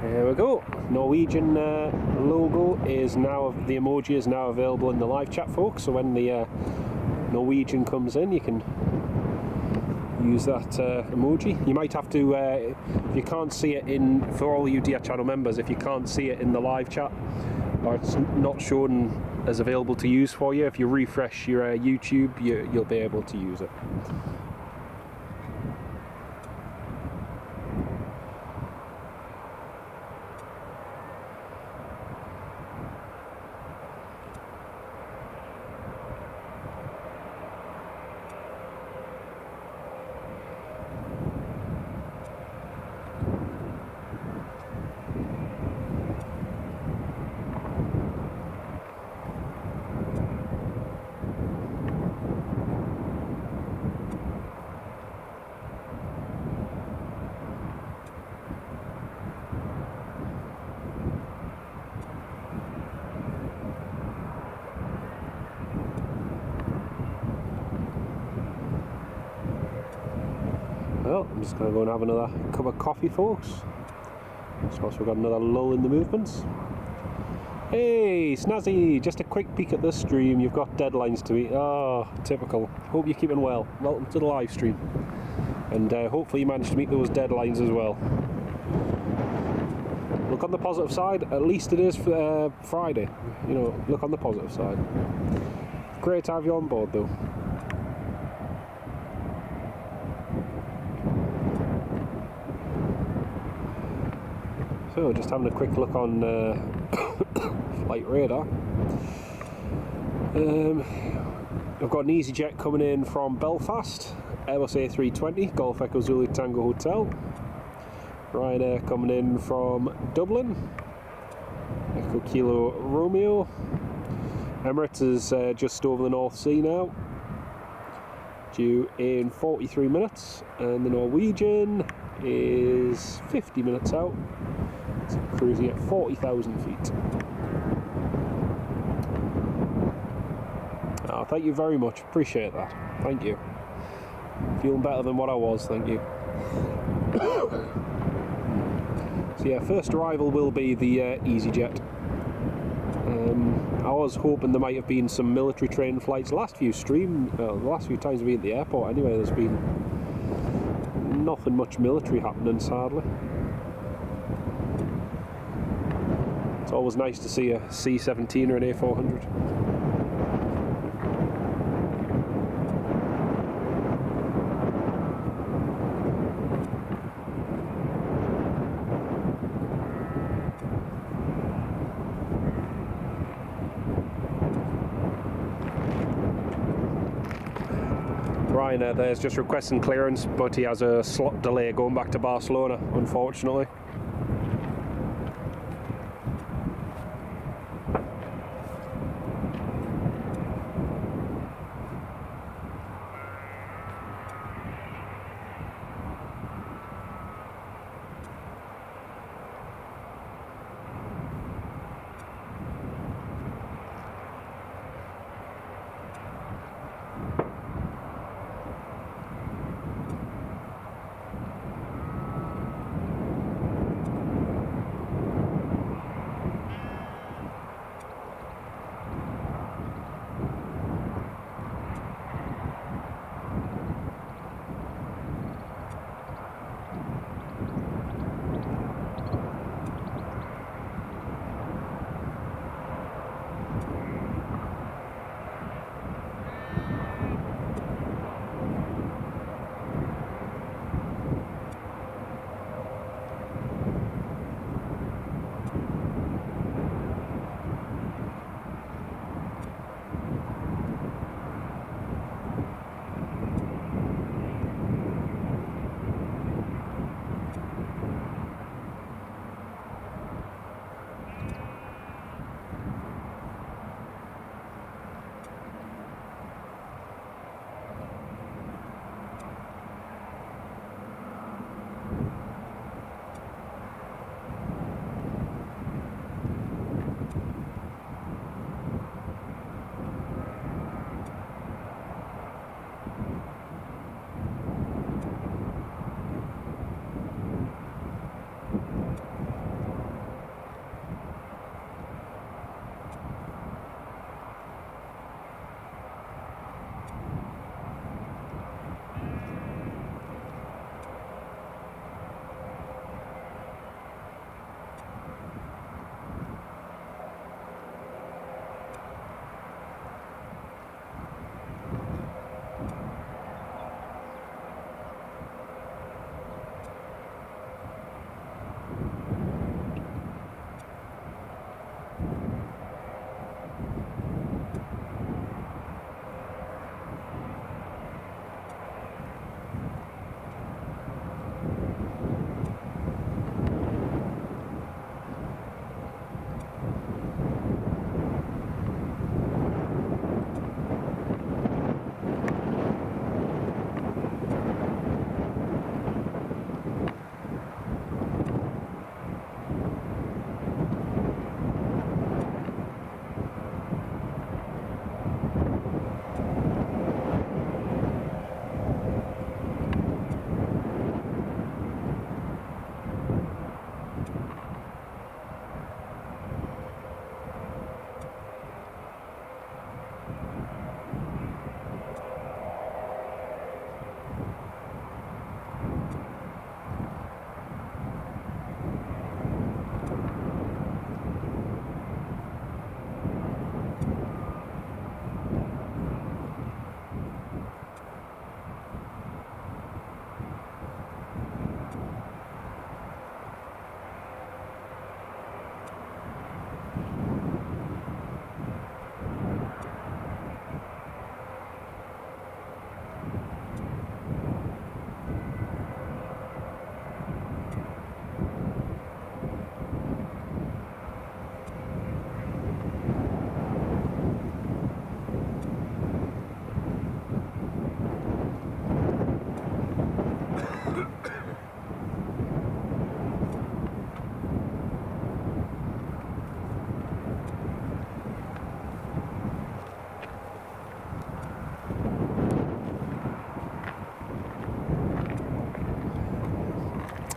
There we go. Norwegian logo is now, the emoji is now available in the live chat, folks. So when the Norwegian comes in, you can use that emoji. You might have to, if you can't see it in, for all you Dear Channel members, if you can't see it in the live chat, or it's not shown as available to use for you, if you refresh your YouTube, you'll be able to use it. Well, I'm just going to go and have another cup of coffee, folks. I suppose we've got another lull in the movements. Hey, Snazzy! Just a quick peek at this stream. You've got deadlines to meet. Oh, typical. Hope you're keeping well. Welcome to the live stream. And hopefully you managed to meet those deadlines as well. Look on the positive side. At least it is Friday. You know, look on the positive side. Great to have you on board, though. So, just having a quick look on flight radar. I've got an EasyJet coming in from Belfast, Airbus A320, Golf Echo Zulu Tango Hotel. Ryanair coming in from Dublin, Echo Kilo Romeo. Emirates is just over the North Sea now, due in 43 minutes, and the Norwegian is 50 minutes out. Cruising at 40,000 feet. Oh, thank you very much. Appreciate that. Thank you. Feeling better than what I was. Thank you. So yeah, first arrival will be the EasyJet. I was hoping there might have been some military training flights. The last few times I've been at the airport anyway, there's been nothing much military happening, sadly. It's always nice to see a C17 or an A400. Ryan there's just requesting clearance, but he has a slot delay going back to Barcelona, unfortunately.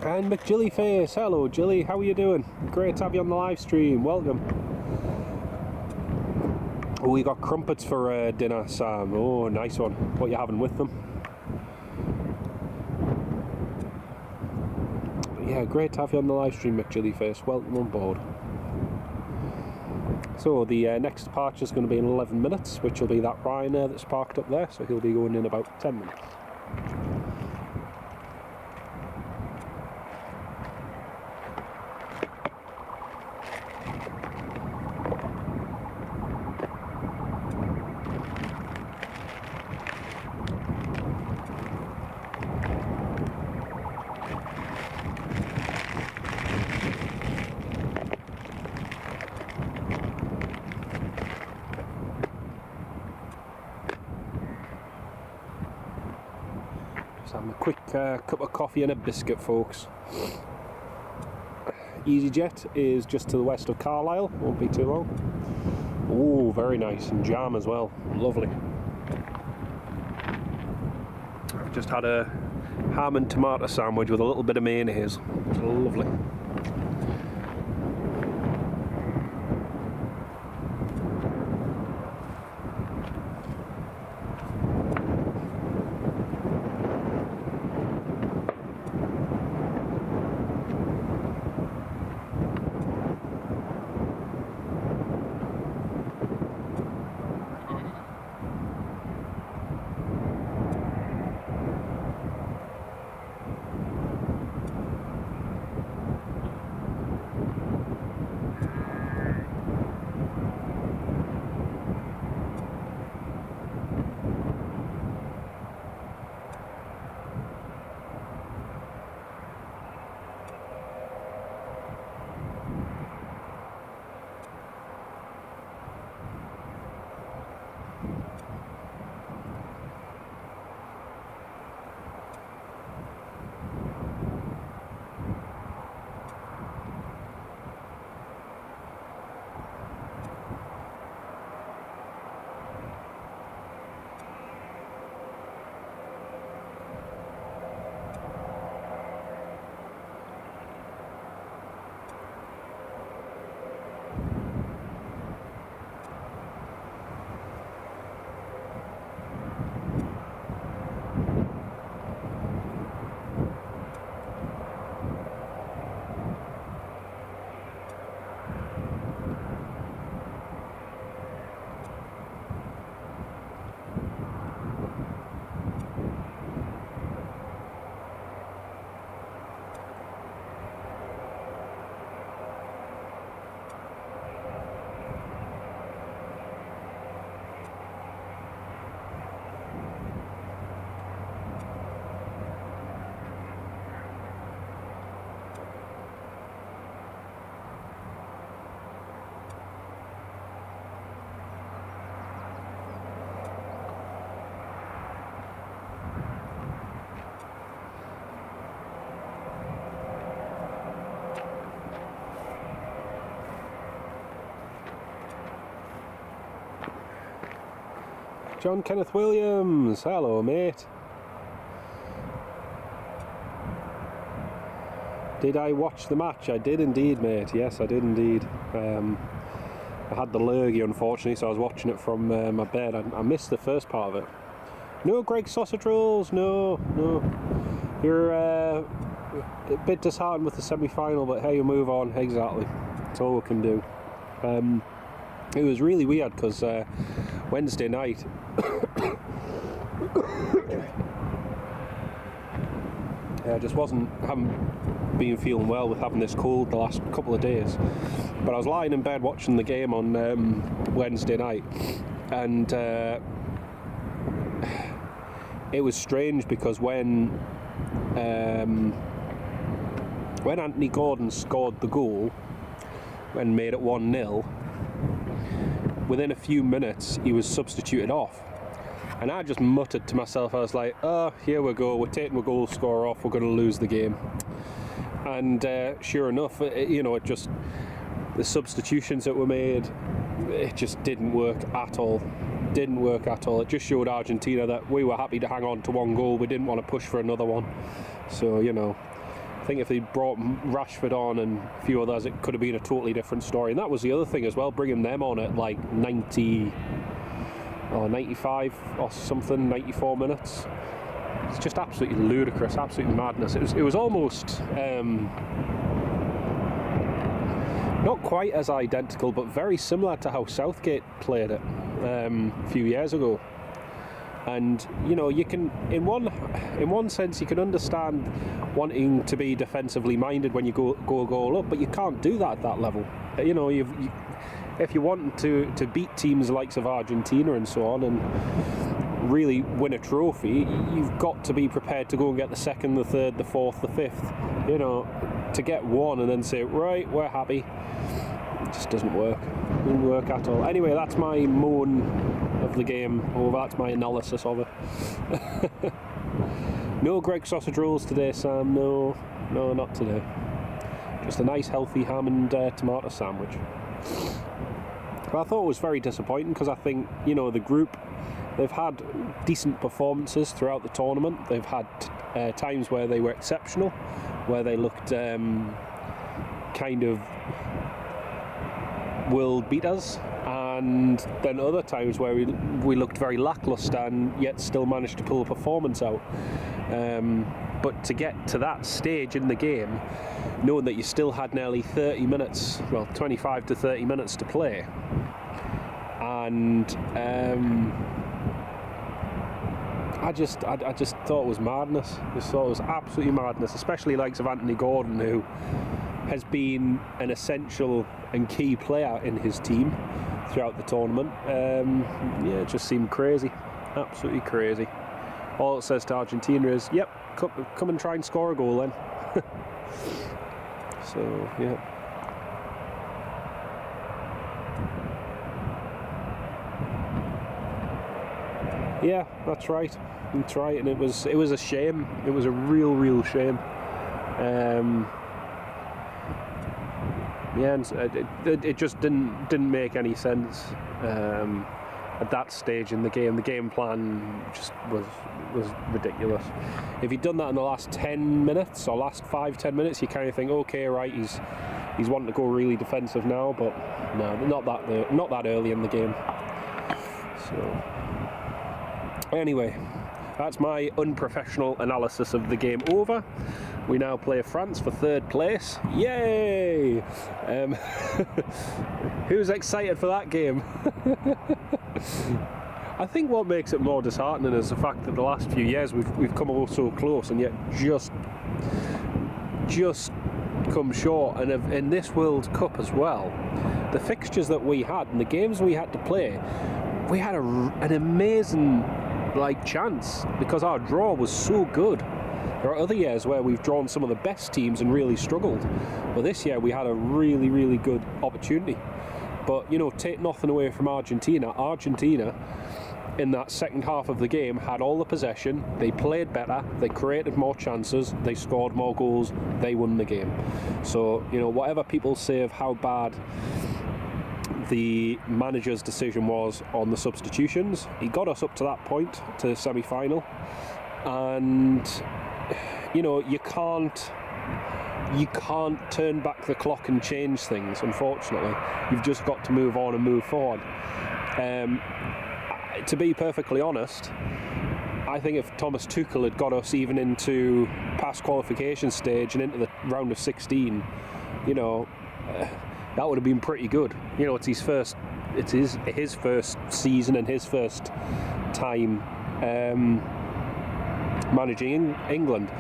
And McJillyface, hello Jilly, how are you doing? Great to have you on the live stream, welcome. Oh, we got crumpets for dinner, Sam. Oh, nice one. What are you having with them? Yeah, great to have you on the live stream, McJillyface. Welcome on board. So the next departure is going to be in 11 minutes, which will be that Ryanair that's parked up there, so he'll be going in about 10 minutes. Having a quick cup of coffee and a biscuit, folks. EasyJet is just to the west of Carlisle, won't be too long. Oh, very nice, and jam as well, lovely. I've just had a ham and tomato sandwich with a little bit of mayonnaise, it's lovely. John Kenneth Williams, hello mate. Did I watch the match? I did indeed, mate. Yes, I did indeed. I had the lurgy, unfortunately, so I was watching it from my bed. I missed the first part of it. No Greg sausage rolls, no. You're a bit disheartened with the semi-final, but hey, you move on. Exactly. That's all we can do. It was really weird because Wednesday night I just haven't been feeling well with having this cold the last couple of days, but I was lying in bed watching the game on Wednesday night, and it was strange because when Anthony Gordon scored the goal and made it 1-0, within a few minutes he was substituted off, and I just muttered to myself, I was like, oh, here we go, we're taking a goal scorer off, we're going to lose the game. And sure enough, it just, the substitutions that were made, it just didn't work at all. It just showed Argentina that we were happy to hang on to one goal, we didn't want to push for another one. So, I think if they brought Rashford on and a few others, it could have been a totally different story. And that was the other thing as well, bringing them on at like 90 or 95 or something, 94 minutes. It's just absolutely ludicrous, absolute madness. It was almost not quite as identical, but very similar to how Southgate played it a few years ago. And you know, you can, in one sense, you can understand wanting to be defensively minded when you go a goal up, but you can't do that at that level. You know, if you want to beat teams likes of Argentina and so on, and really win a trophy, you've got to be prepared to go and get the second, the third, the fourth, the fifth. You know, to get one and then say, right, we're happy, it just doesn't work. It doesn't work at all. Anyway, that's my moan of the game, or that's my analysis of it. No Greg sausage rolls today, Sam. No, not today. Just a nice healthy ham and tomato sandwich. But I thought it was very disappointing because I think, you know, the group, they've had decent performances throughout the tournament. They've had times where they were exceptional, where they looked kind of world beaters, and then other times where we looked very lacklustre and yet still managed to pull a performance out. But to get to that stage in the game, knowing that you still had nearly 30 minutes, well, 25 to 30 minutes to play, and I just thought it was madness. I just thought it was absolutely madness, especially likes of Anthony Gordon, who has been an essential and key player in his team throughout the tournament. Yeah, it just seemed crazy, absolutely crazy. All it says to Argentina is, yep, come and try and score a goal then. So, yeah. Yeah, that's right. That's right, and it was a shame. It was a real shame. Yeah, and it just didn't make any sense at that stage in the game. The game plan just was ridiculous. If he'd done that in the last 10 minutes or last 5-10 minutes, you kind of think, okay, right, he's wanting to go really defensive now, but no, not that early in the game. So anyway, that's my unprofessional analysis of the game over. We now play France for third place. Yay! Who's excited for that game? I think what makes it more disheartening is the fact that the last few years we've come all so close and yet just come short. And in this World Cup as well, the fixtures that we had and the games we had to play, we had an amazing chance because our draw was so good. There are other years where we've drawn some of the best teams and really struggled, but this year we had a really good opportunity. But you know, take nothing away from Argentina in that second half of the game had all the possession, they played better, they created more chances, they scored more goals, they won the game. So you know, whatever people say of how bad the manager's decision was on the substitutions, he got us up to that point, to the semi-final, and you know, you can't turn back the clock and change things, unfortunately. You've just got to move on and move forward. To be perfectly honest, I think if Thomas Tuchel had got us even into past qualification stage and into the round of 16, you know, that would have been pretty good. You know, it's his first season and his first time managing England.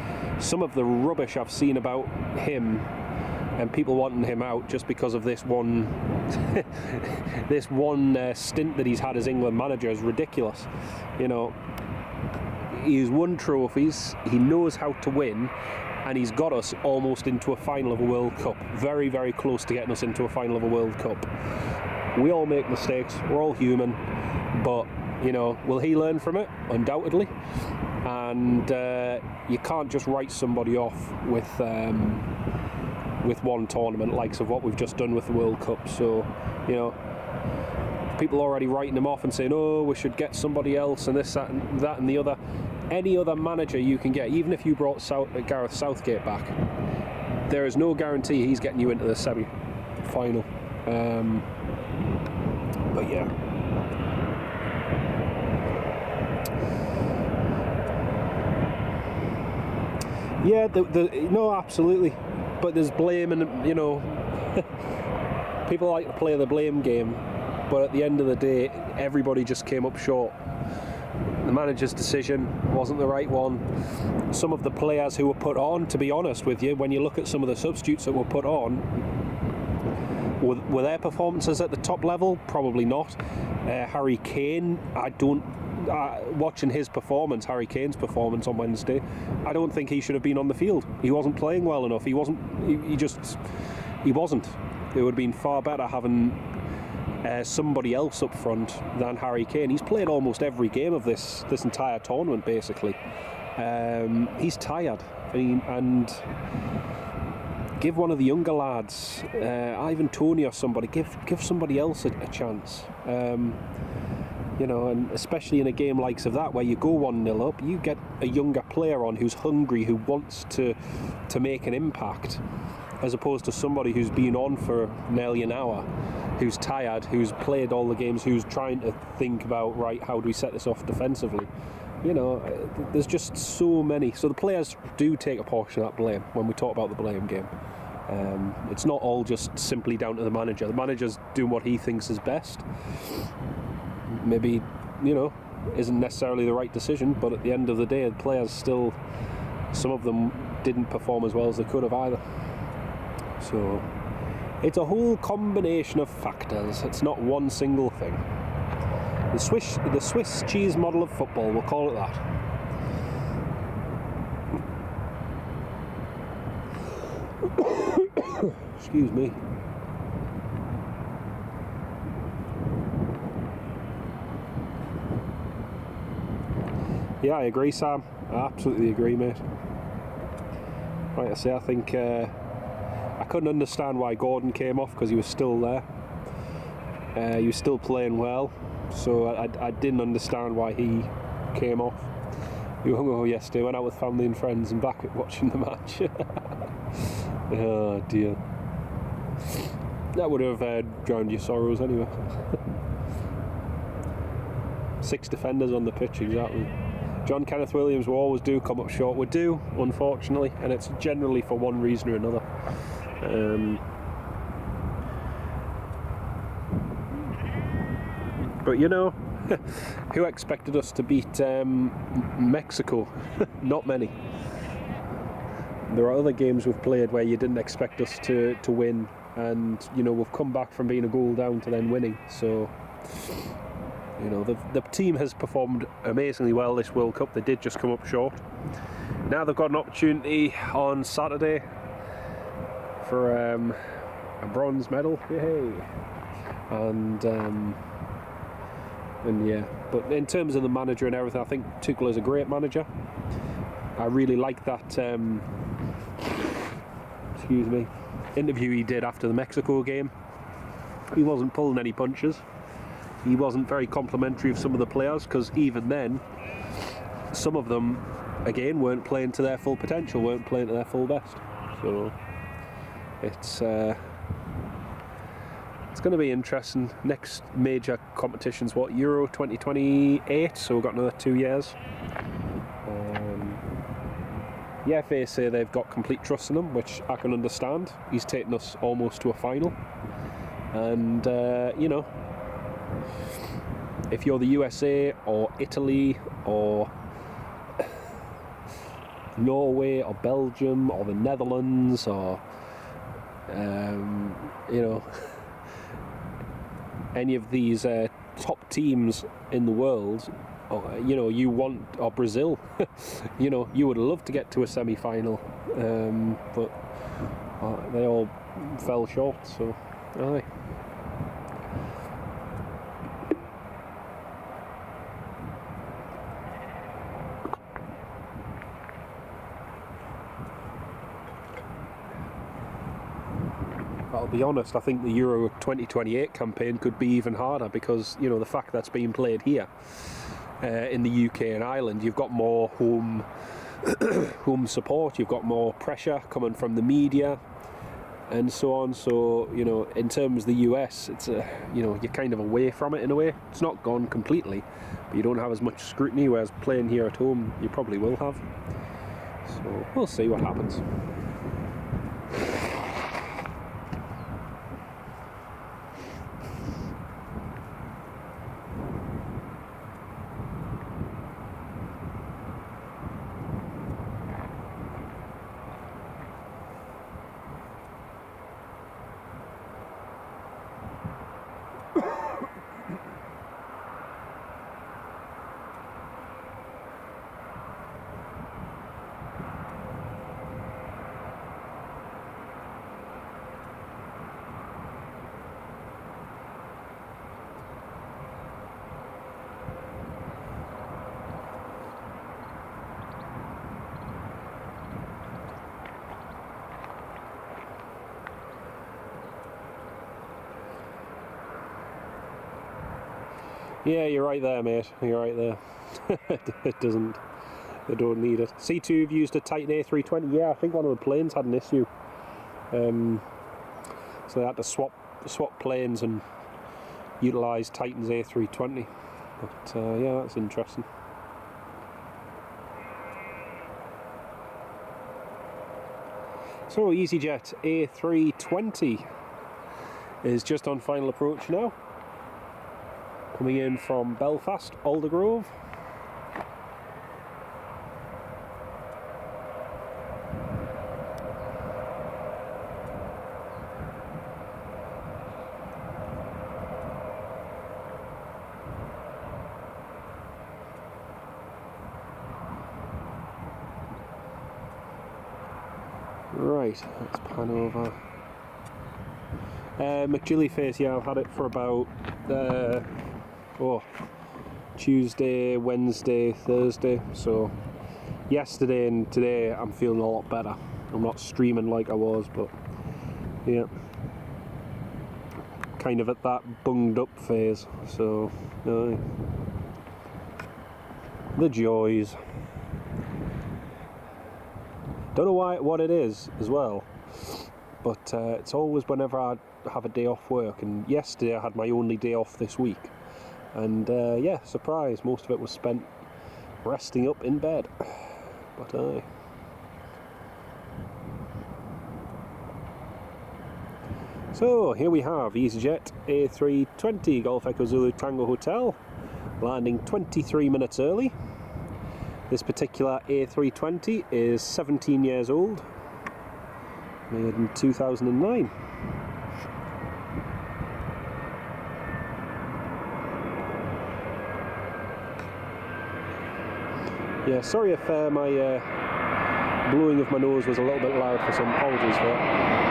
Some of the rubbish I've seen about him and people wanting him out just because of this one stint that he's had as England manager is ridiculous. You know, he's won trophies, he knows how to win, and he's got us almost into a final of a World Cup. Very close to getting us into a final of a World Cup. We all make mistakes, we're all human, but you know, will he learn from it? Undoubtedly. And you can't just write somebody off with one tournament, likes of what we've just done with the World Cup. So, you know, people already writing him off and saying, oh, we should get somebody else and this, that and the other. Any other manager you can get, even if you brought Gareth Southgate back, there is no guarantee he's getting you into the semi-final. But yeah. Yeah, no, absolutely. But there's blame, and you know, people like to play the blame game, but at the end of the day, everybody just came up short. The manager's decision wasn't the right one. Some of the players who were put on, to be honest with you, when you look at some of the substitutes that were put on, were their performances at the top level? Probably not. Harry Kane, watching his performance, Harry Kane's performance on Wednesday, I don't think he should have been on the field. He wasn't playing well enough. He wasn't. It would have been far better having somebody else up front than Harry Kane. He's played almost every game of this entire tournament, basically. He's tired, and give one of the younger lads, Ivan Toney or somebody, give somebody else a chance. And especially in a game like that where you go 1-0 up, you get a younger player on who's hungry, who wants to make an impact, as opposed to somebody who's been on for nearly an hour, who's tired, who's played all the games, who's trying to think about, right, how do we set this off defensively? There's just so many. So the players do take a portion of that blame when we talk about the blame game. It's not all just simply down to the manager. The manager's doing what he thinks is best. Maybe, isn't necessarily the right decision, but at the end of the day, the players still, some of them didn't perform as well as they could have either. So it's a whole combination of factors. It's not one single thing. The Swiss cheese model of football, we'll call it that. Excuse me. Yeah, I agree, Sam. I absolutely agree, mate. Like I say, I think I couldn't understand why Gordon came off, because he was still there. He was still playing well, so I didn't understand why he came off. We were hungover yesterday, went out with family and friends, and back at watching the match. Oh dear. That would have drowned your sorrows anyway. 6 defenders on the pitch, exactly. John Kenneth Williams will always come up short. We do, unfortunately, and it's generally for one reason or another. But who expected us to beat Mexico? Not many. There are other games we've played where you didn't expect us to win, and we've come back from being a goal down to then winning. So the team has performed amazingly well this World Cup. They did just come up short. Now they've got an opportunity on Saturday for a bronze medal. Yay! And yeah, but in terms of the manager and everything, I think Tuchel is a great manager. I really like that interview he did after the Mexico game. He wasn't pulling any punches. He wasn't very complimentary of some of the players, because even then, some of them, again, weren't playing to their full potential, weren't playing to their full best. So it's going to be interesting. Next major competition's Euro 2028, so we've got another 2 years. The FA say they've got complete trust in him, which I can understand. He's taken us almost to a final, and if you're the USA or Italy or Norway or Belgium or the Netherlands or any of these top teams in the world, you want, or Brazil, you would love to get to a semi-final, but they all fell short. So aye. I'll be honest, I think the Euro 2028 campaign could be even harder, because the fact that's being played here in the UK and Ireland, you've got more home support, you've got more pressure coming from the media and so on. So in terms of the US, it's you're kind of away from it in a way. It's not gone completely, but you don't have as much scrutiny, whereas playing here at home you probably will have. So we'll see what happens. Yeah, you're right there, mate. You're right there. It doesn't. They don't need it. C2 have used a Titan A320. Yeah, I think one of the planes had an issue. So they had to swap planes and utilise Titan's A320. But yeah, that's interesting. So EasyJet A320 is just on final approach now. Coming in from Belfast, Aldergrove. Right, let's pan over. McGillyface, yeah, I've had it for about Tuesday, Wednesday, Thursday. So yesterday and today I'm feeling a lot better. I'm not streaming like I was, but yeah, kind of at that bunged up phase. So the joys. Don't know what it is as well, but it's always whenever I have a day off work, and yesterday I had my only day off this week, and yeah, surprise, most of it was spent resting up in bed, but So here we have EasyJet A320 Golf Echo Zulu Tango Hotel, landing 23 minutes early. This particular A320 is 17 years old, made in 2009. Yeah, sorry if my blowing of my nose was a little bit loud for some apologies for that.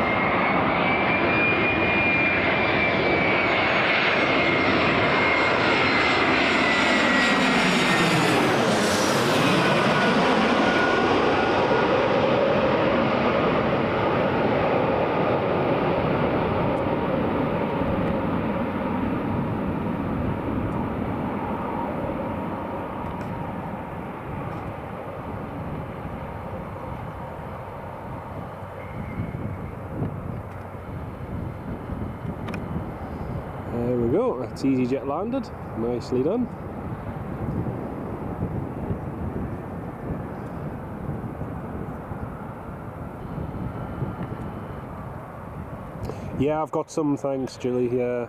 There we go, that's EasyJet landed, nicely done. Yeah, I've got some, thanks Julie, yeah.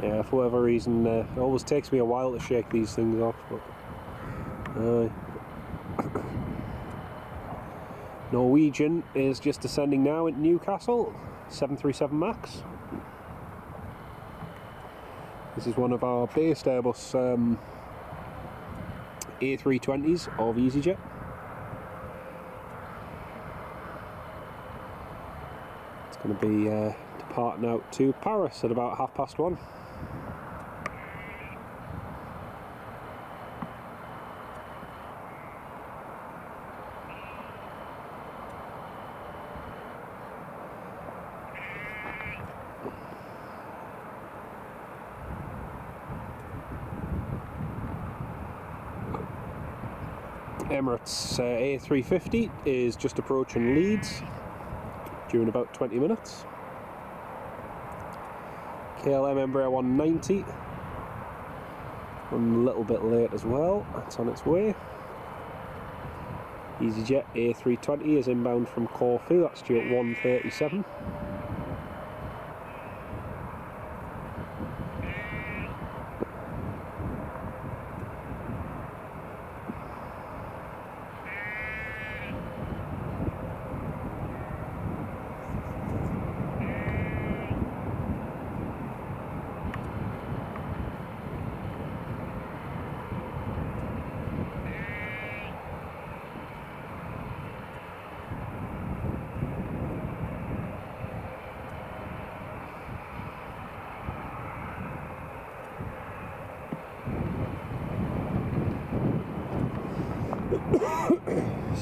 Yeah, for whatever reason, it always takes me a while to shake these things off, but Norwegian is just descending now at Newcastle, 737 MAX. This is one of our based Airbus A320s of EasyJet. It's going to be departing out to Paris at about 1:30. Emirates A350 is just approaching Leeds, due in about 20 minutes. KLM Embraer 190, running a little bit late as well, that's on its way. EasyJet A320 is inbound from Corfu, that's due at 1:37.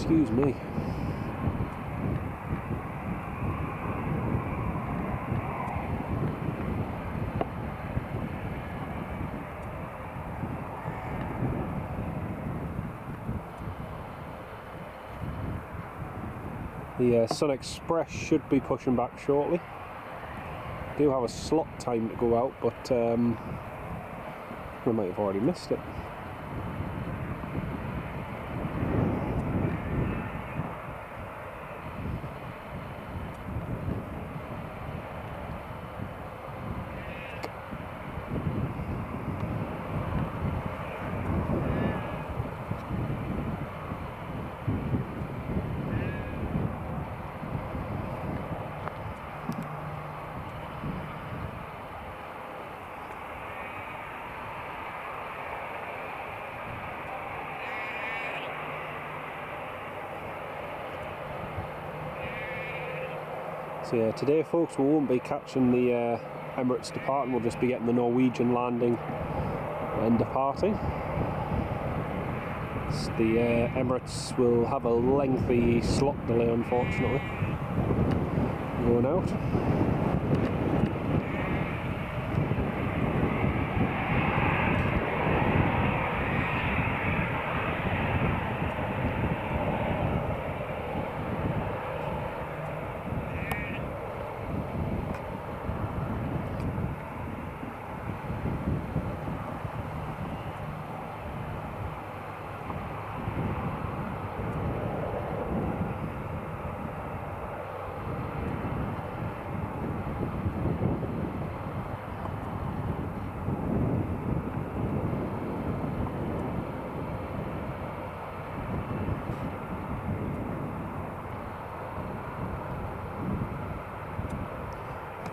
Excuse me. The Sun Express should be pushing back shortly. Do have a slot time to go out, but we might have already missed it. So yeah, today folks, we won't be catching the Emirates departing, we'll just be getting the Norwegian landing and departing. So the Emirates will have a lengthy slot delay, unfortunately, going out.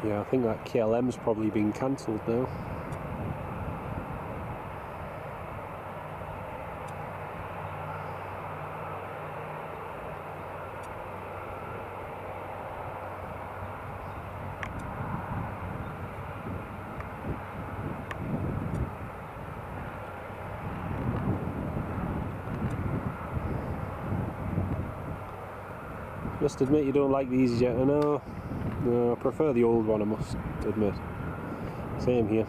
Yeah, I think that KLM's probably been cancelled now. Must admit you don't like the EasyJet, I know. No, I prefer the old one, I must admit. Same here.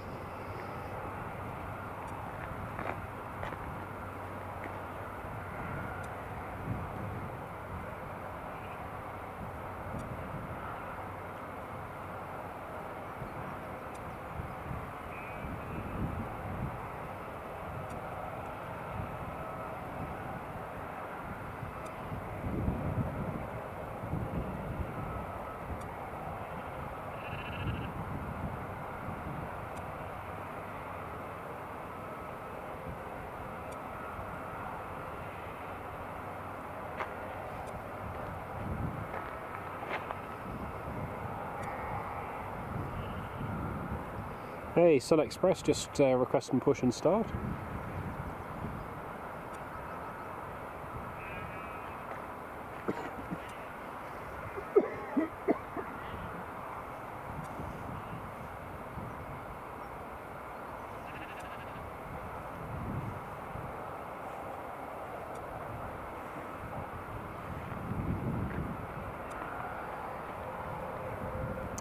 Hey, Sun Express just requesting push and start.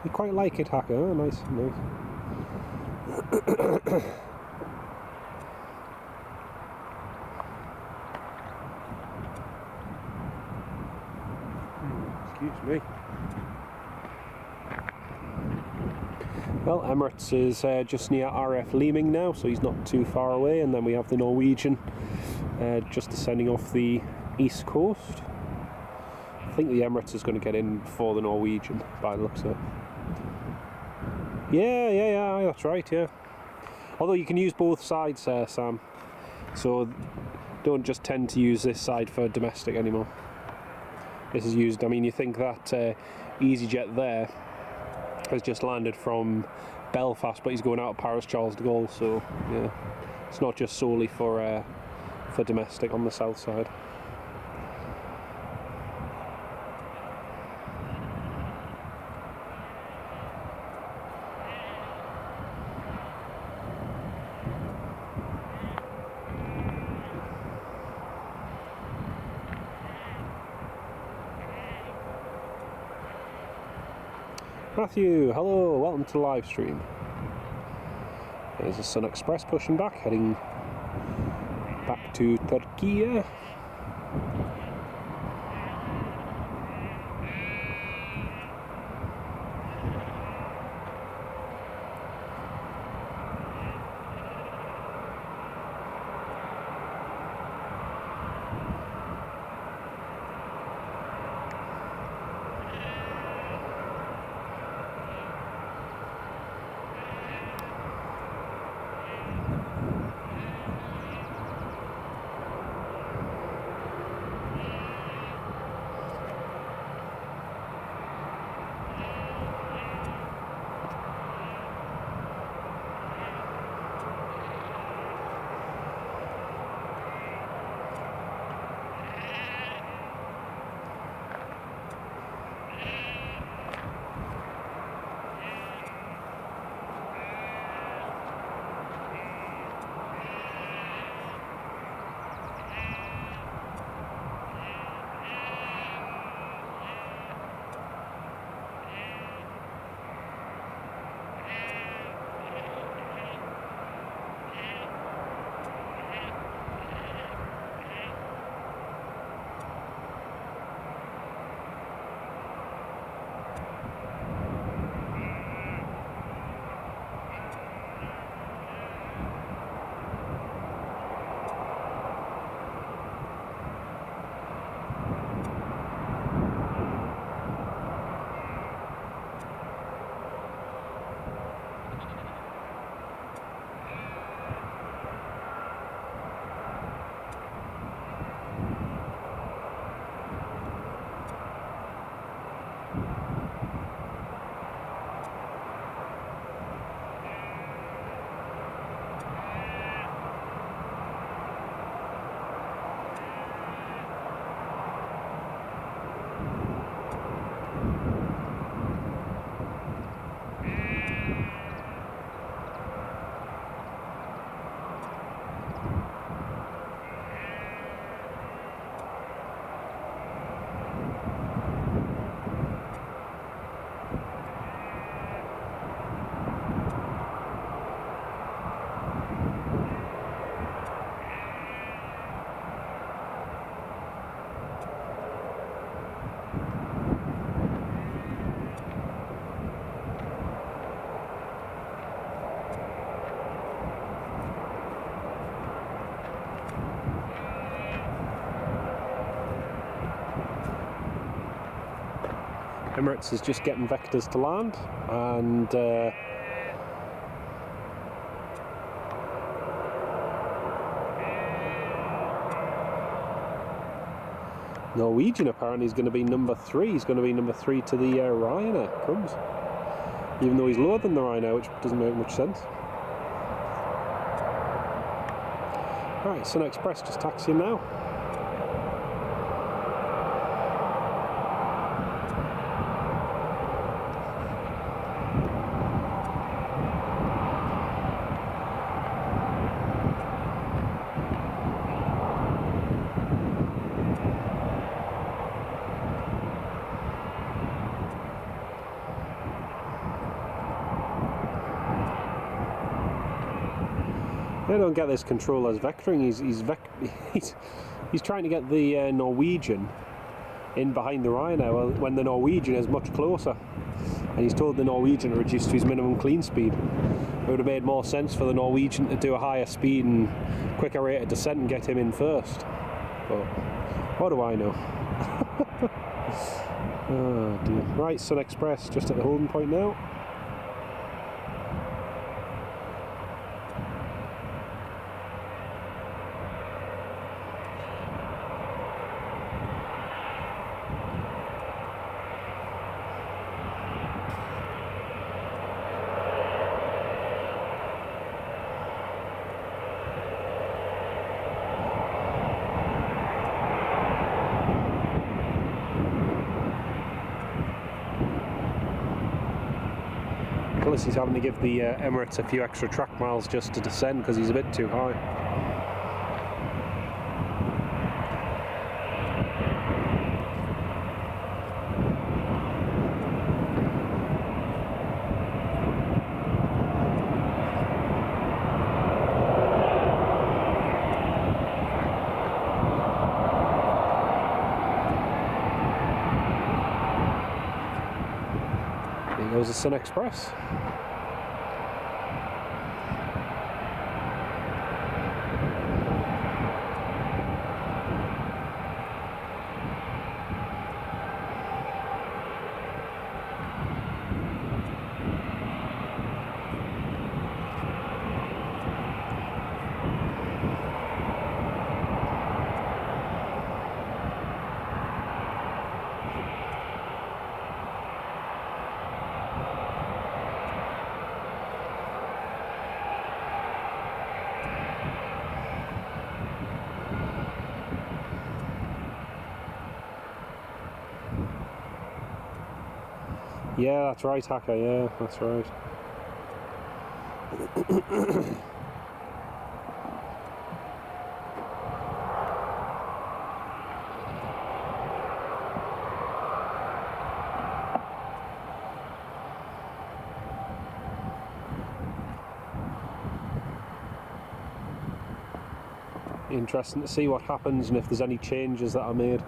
You quite like it, Hacker. Oh, nice, nice. Excuse me. Well, Emirates is just near RF Leeming now, so he's not too far away, and then we have the Norwegian just descending off the east coast. I think the Emirates is going to get in before the Norwegian, by the looks of it. Yeah, that's right, yeah. Although you can use both sides, Sam. So don't just tend to use this side for domestic anymore. This is used, I mean, you think that EasyJet there has just landed from Belfast, but he's going out of Paris Charles de Gaulle, so yeah. It's not just solely for domestic on the south side. Matthew, hello, welcome to the live stream. There's the Sun Express pushing back, heading back to Turkey. Emirates is just getting vectors to land, and Norwegian apparently is going to be number 3. He's going to be number 3 to the Ryanair comes, even though he's lower than the Ryanair, which doesn't make much sense. Right, Sun Express just taxiing now. I don't get this controller's vectoring. He's trying to get the Norwegian in behind the Ryanair when the Norwegian is much closer, and he's told the Norwegian to reduce to his minimum clean speed. It would have made more sense for the Norwegian to do a higher speed and quicker rate of descent and get him in first. But what do I know? Oh dear. Right, Sun Express just at the holding point now. He's having to give the Emirates a few extra track miles just to descend because he's a bit too high. there was a Sun Express. Yeah, that's right, Hacker, yeah, that's right. Interesting to see what happens and if there's any changes that are made.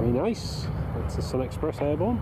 Very nice. That's the Sun Express Airborne.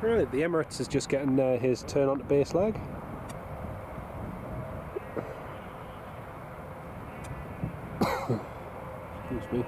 Right, the Emirates is just getting his turn onto base leg. Excuse me.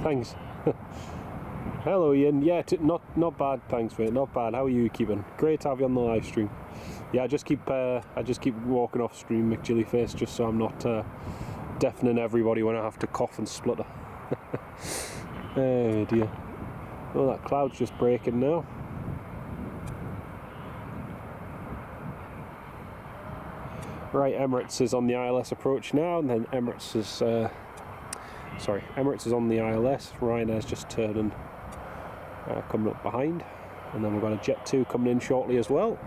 Thanks. Hello Ian. Yeah, not bad. Thanks mate. Not bad. How are you keeping? Great to have you on the live stream. Yeah, I just keep walking off stream, McJillyface, just so I'm not deafening everybody when I have to cough and splutter. Oh dear. Oh, that cloud's just breaking now. Right, Emirates is on the ILS approach now, and then Emirates is on the ILS. Ryanair's just turning, coming up behind, and then we've got a Jet 2 coming in shortly as well.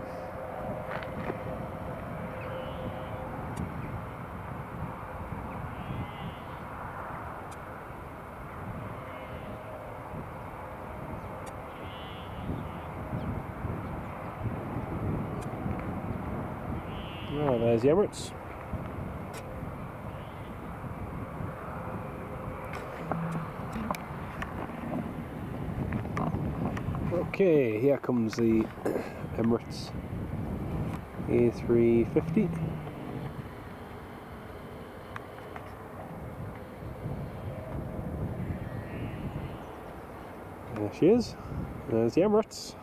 Oh, there's the Emirates. Okay, here comes the Emirates A350. There she is. There's the Emirates.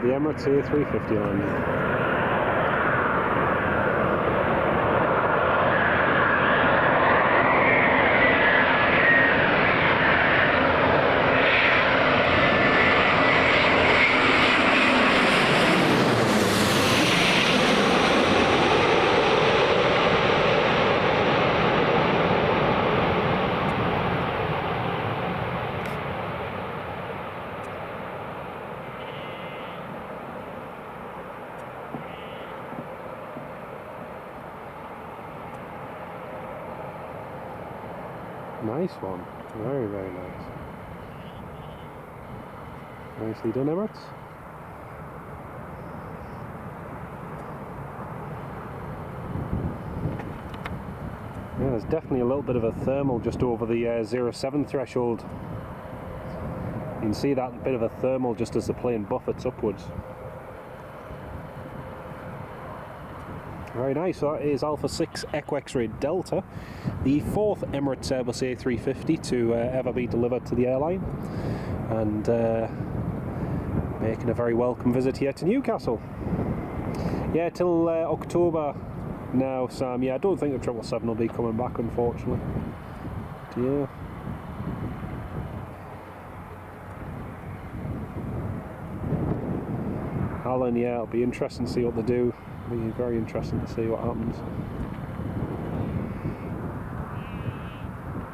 The Emirates A350 landing. Nice one. Very, very nice. Nicely done, Emirates. Yeah, there's definitely a little bit of a thermal just over the 07 threshold. You can see that bit of a thermal just as the plane buffets upwards. Very nice. So that is Alpha 6 Echo X-Ray Delta, the fourth Emirates Airbus A350 to ever be delivered to the airline, and making a very welcome visit here to Newcastle. Yeah, till October now, Sam. Yeah, I don't think the 777 will be coming back, unfortunately. Yeah. Alan, yeah, it'll be interesting to see what they do It'll be very interesting to see what happens.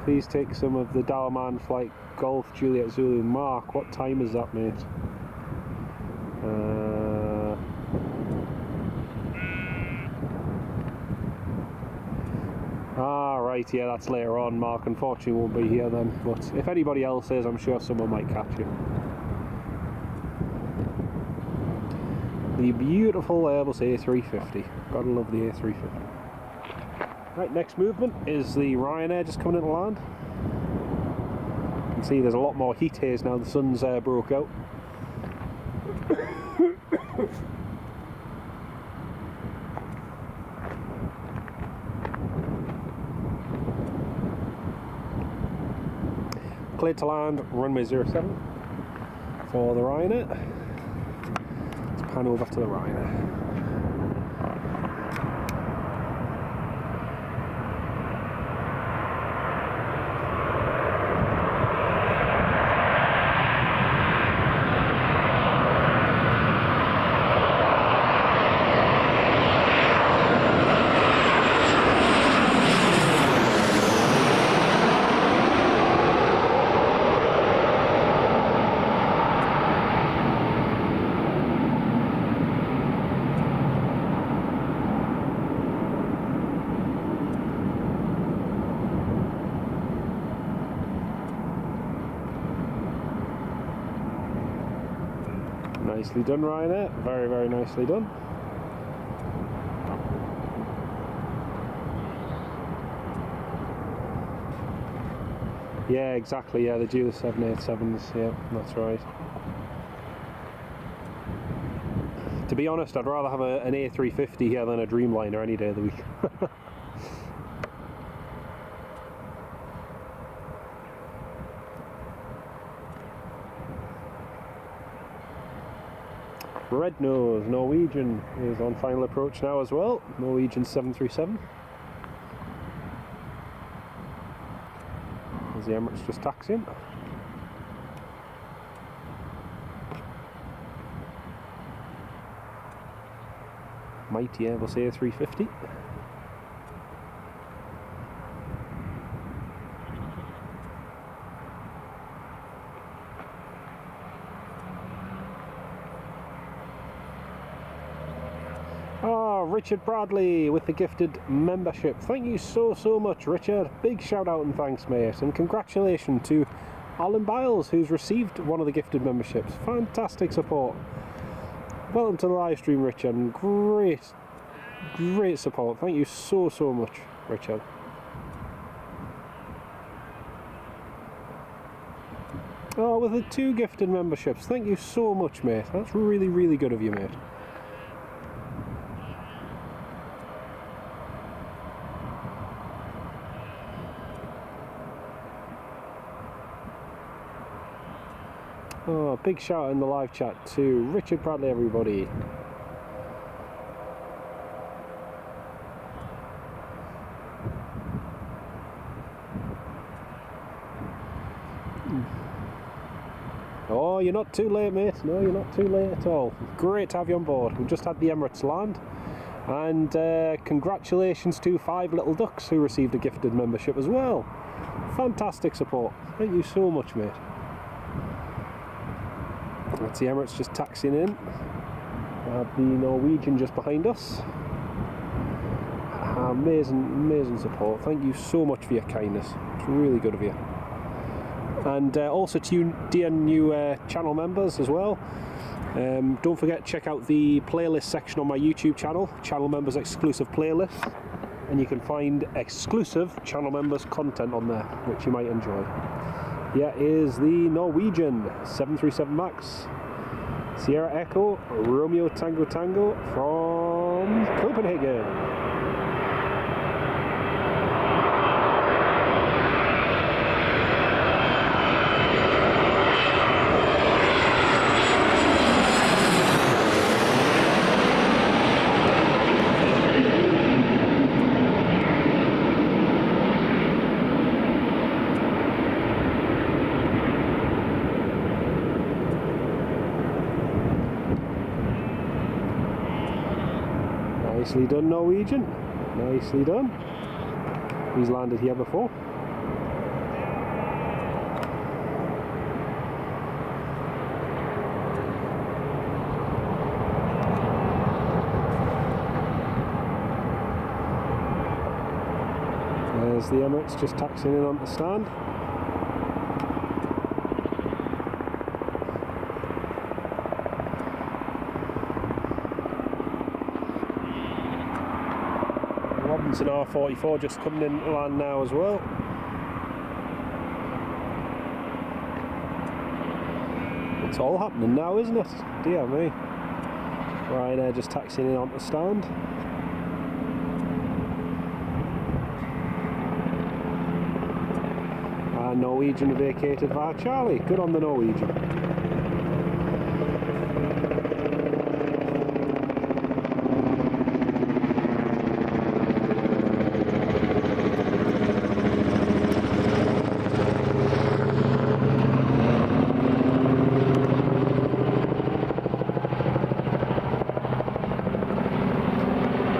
Please take some of the Dalman Flight Golf Juliet Zulu Mark. What time is that, mate? Right, yeah, that's later on. Mark unfortunately won't be here then, but if anybody else is, I'm sure someone might catch you. The beautiful Airbus A350. Gotta love the A350. Right, next movement is the Ryanair just coming into land. You can see there's a lot more heat haze now the sun's broke out. Cleared to land, runway 07 for the Ryanair. Let's pan over to the Ryanair. Nicely done, Ryanair. Very, very nicely done. Yeah, exactly. Yeah, the Julia 787s. Yeah, that's right. To be honest, I'd rather have an A350 here than a Dreamliner any day of the week. Red Nose Norwegian is on final approach now as well. Norwegian 737. As the Emirates just taxiing. Mighty Airbus A350. Richard Bradley with the gifted membership. Thank you so much, Richard. Big shout out and thanks, mate, and congratulations to Alan Biles, who's received one of the gifted memberships. Fantastic support. Welcome to the live stream, Richard, and great support. Thank you so much, Richard. Oh, with the 2 gifted memberships. Thank you so much, mate. That's really good of you, mate. Oh, big shout out in the live chat to Richard Bradley, everybody. Oh, you're not too late, mate. No, you're not too late at all. Great to have you on board. We've just had the Emirates land. And congratulations to 5 Little Ducks who received a gifted membership as well. Fantastic support. Thank you so much, mate. That's the Emirates just taxiing in. We have the Norwegian just behind us. Amazing support. Thank you so much for your kindness. It's really good of you. And also to you dear new channel members as well. Don't forget to check out the playlist section on my YouTube channel, channel members exclusive playlist, and you can find exclusive channel members content on there which you might enjoy. Here is the Norwegian 737 MAX Sierra Echo Romeo Tango Tango from Copenhagen. Nicely done, Norwegian. Nicely done. He's landed here before. There's the Emirates just taxiing in on the stand. Robinson R44 just coming in to land now as well. It's all happening now, isn't it? Dear me. Ryanair just taxiing in on the stand. And Norwegian vacated via Charlie. Good on the Norwegian.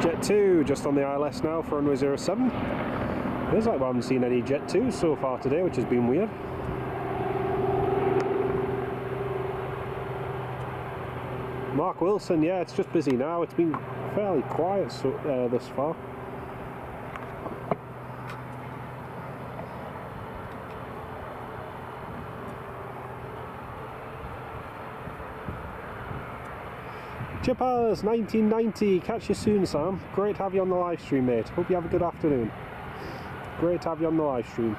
Jet 2 just on the ILS now for runway 07. Feels like we haven't seen any Jet 2s so far today, which has been weird. Mark Wilson, yeah, it's just busy now. It's been fairly quiet thus far. Chippers 1990, catch you soon, Sam. Great to have you on the live stream, mate. Hope you have a good afternoon. Great to have you on the live stream.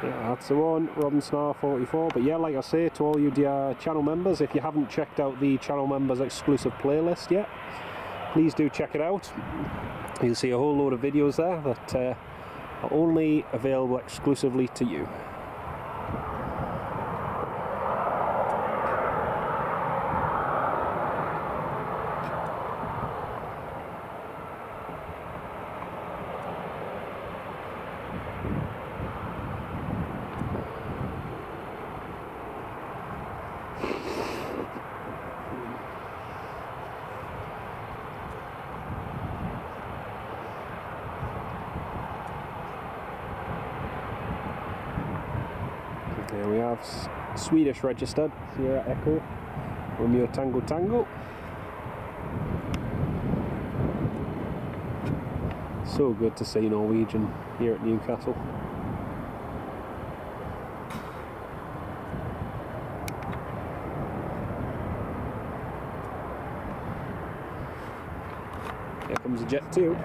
Yeah, that's the one, Robinson R44. But yeah, like I say, to all you dear channel members, if you haven't checked out the channel members exclusive playlist yet, please do check it out. You'll see a whole load of videos there that are only available exclusively to you. There we have Swedish registered, Sierra Echo, Romeo Tango Tango. So good to see Norwegian here at Newcastle. Here comes a Jet 2.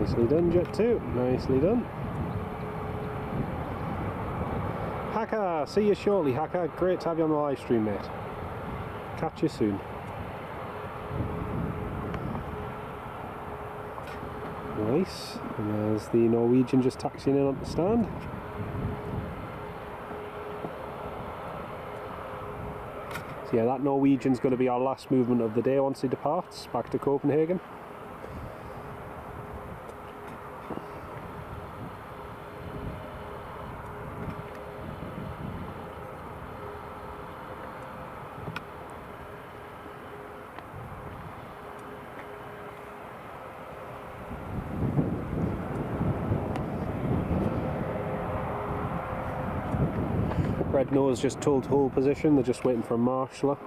Nicely done, Jet 2. Nicely done. Haka, see you shortly, Haka. Great to have you on the live stream, mate. Catch you soon. Nice. And there's the Norwegian just taxiing in on the stand. So yeah, that Norwegian's going to be our last movement of the day once he departs back to Copenhagen. Red Nose just told hold position, they're just waiting for a marshaller.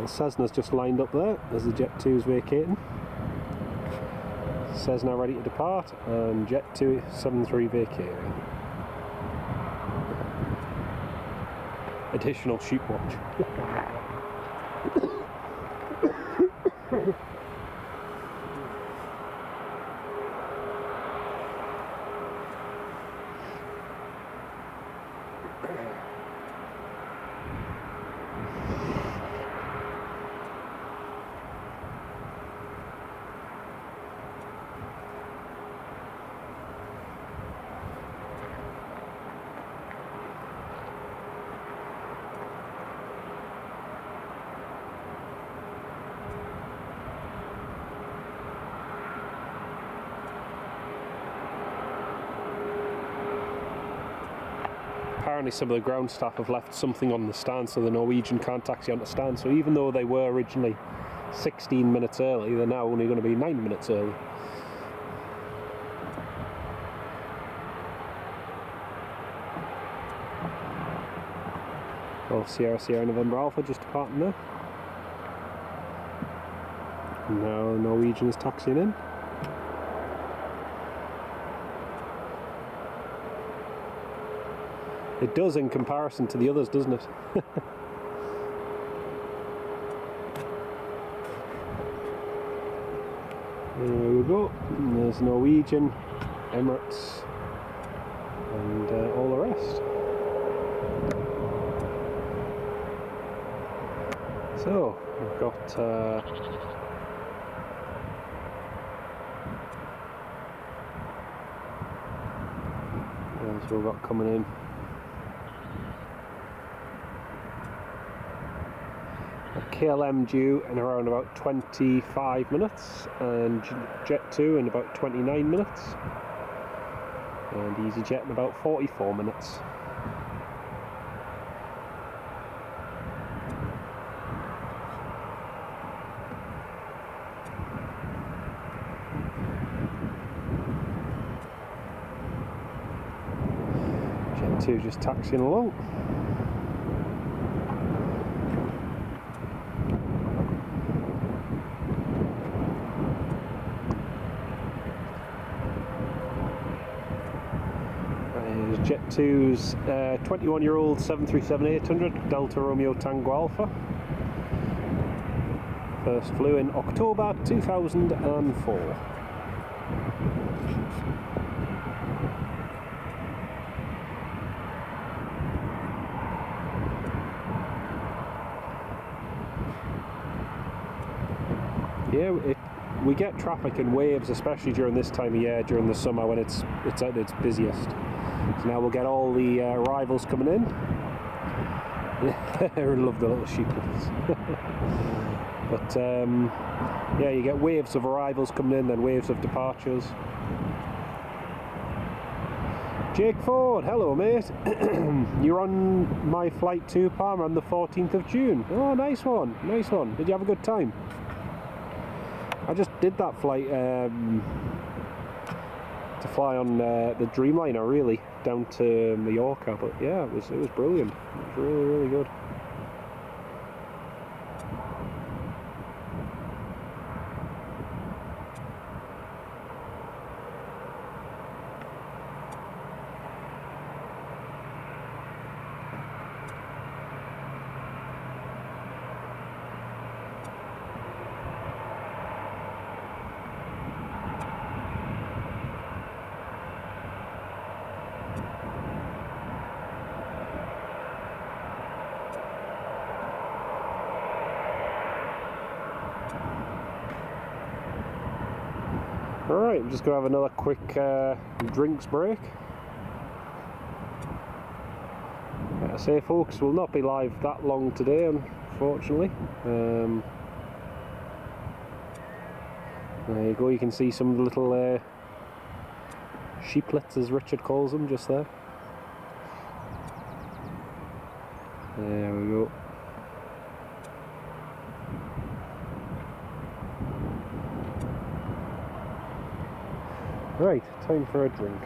Cessna's just lined up there as the Jet 2 is vacating. Cessna ready to depart and Jet 273 vacating. Additional shoot watch. Apparently some of the ground staff have left something on the stand so the Norwegian can't taxi on the stand, so even though they were originally 16 minutes early, they're now only going to be 9 minutes early. Well, Sierra Sierra November Alpha just departing there. Now the Norwegian is taxiing in. It does in comparison to the others, doesn't it? There we go. And there's Norwegian, Emirates, and all the rest. So we've got so we've got coming in. KLM due in around about 25 minutes, and Jet 2 in about 29 minutes, and EasyJet in about 44 minutes. Jet 2 just taxiing along. Jet 2's 21-year-old 737-800 Delta Romeo Tango Alpha. First flew in October 2004. Yeah, we get traffic in waves, especially during this time of year, during the summer when it's at its busiest. So now we'll get all the arrivals coming in. I love the little sheeplets. But yeah, you get waves of arrivals coming in, then waves of departures. Jake Ford, hello mate. You're on my flight to Palma on the 14th of June. Oh, nice one, nice one. Did you have a good time? I just did that flight to fly on the Dreamliner, really, down to Mallorca. But yeah, it was brilliant. It was really, really good. Alright, I'm just going to have another quick drinks break. Like I say, folks, we'll not be live that long today, unfortunately. There you go, you can see some of the little sheeplets, as Richard calls them, just there. There we go. Right, time for a drink.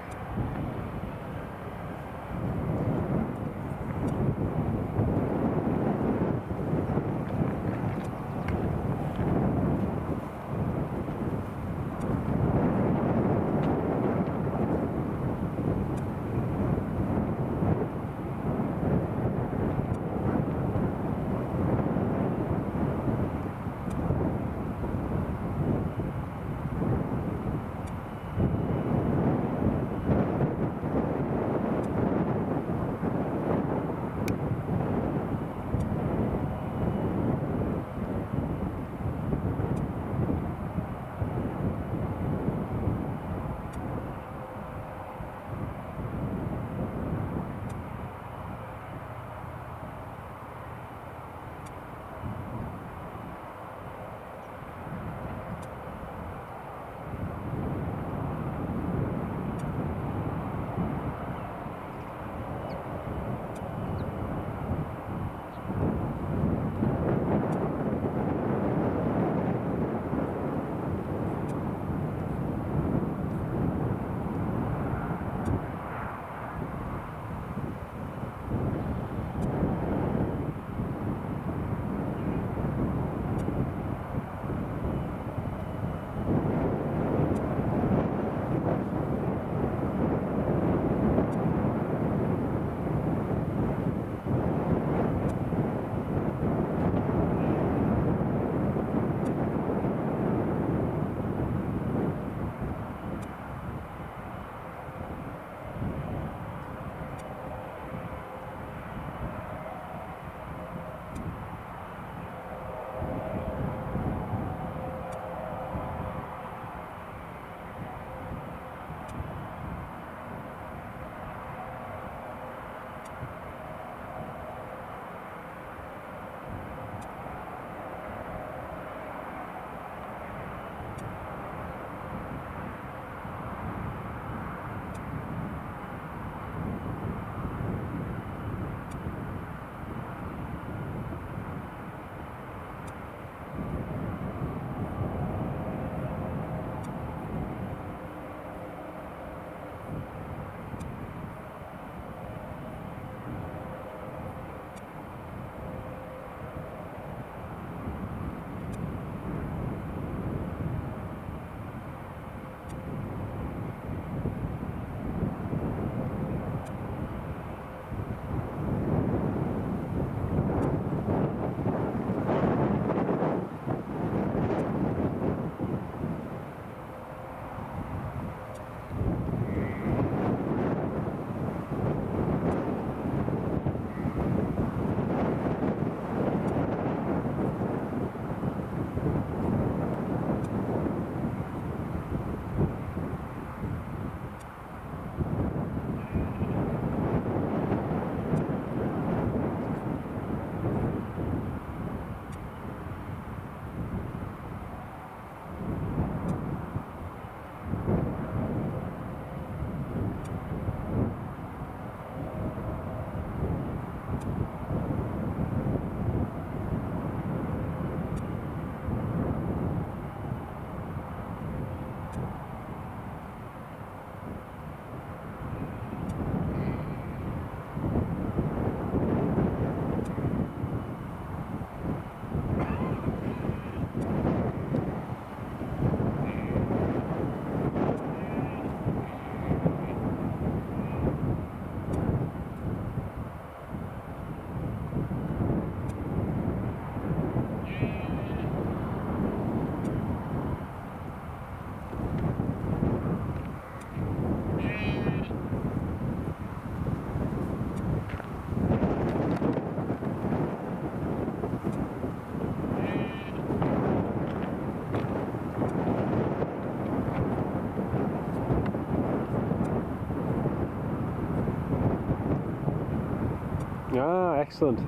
Ah, excellent.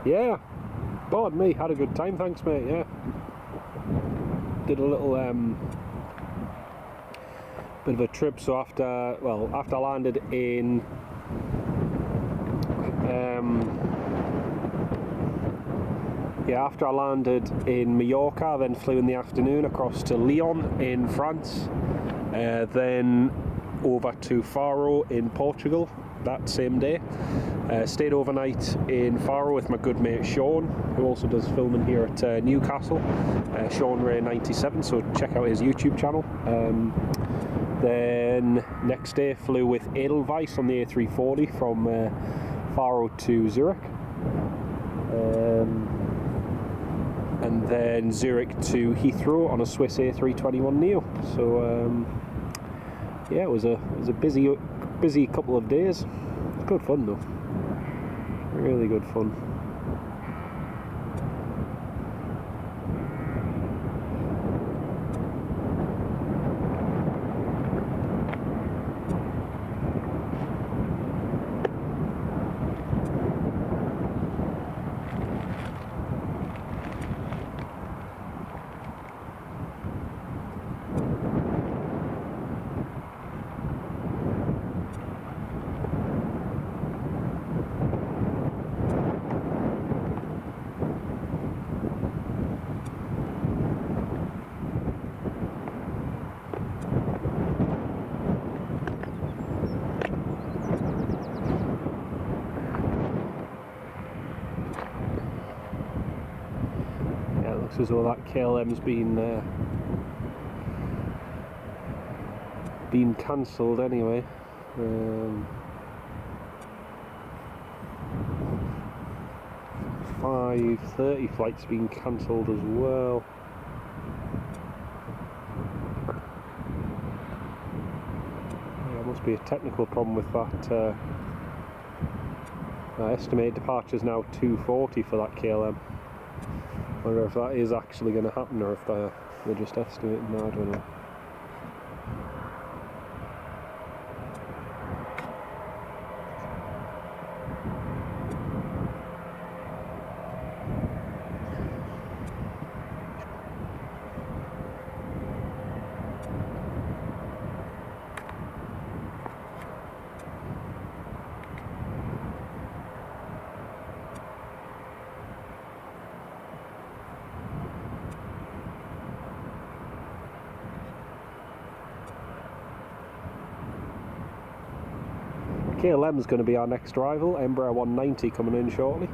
Yeah, pardon me, had a good time, thanks mate, yeah. Did a little bit of a trip, so after I landed in after I landed in Mallorca, I then flew in the afternoon across to Lyon in France, then over to Faro in Portugal that same day. Stayed overnight in Faro with my good mate Sean, who also does filming here at Newcastle, Sean Ray 97, so check out his YouTube channel. Then next day flew with Edelweiss on the A340 from Faro to Zurich, and then Zurich to Heathrow on a Swiss A321neo. So yeah, it was a busy couple of days. Good fun though, really good fun. Looks as though that KLM's been cancelled anyway. 5:30 flight's been cancelled as well. Yeah, there must be a technical problem with that. Estimated departure's now 2:40 for that KLM. I wonder if that is actually going to happen or if they're just estimating. I don't know. KLM is going to be our next rival, Embraer 190 coming in shortly.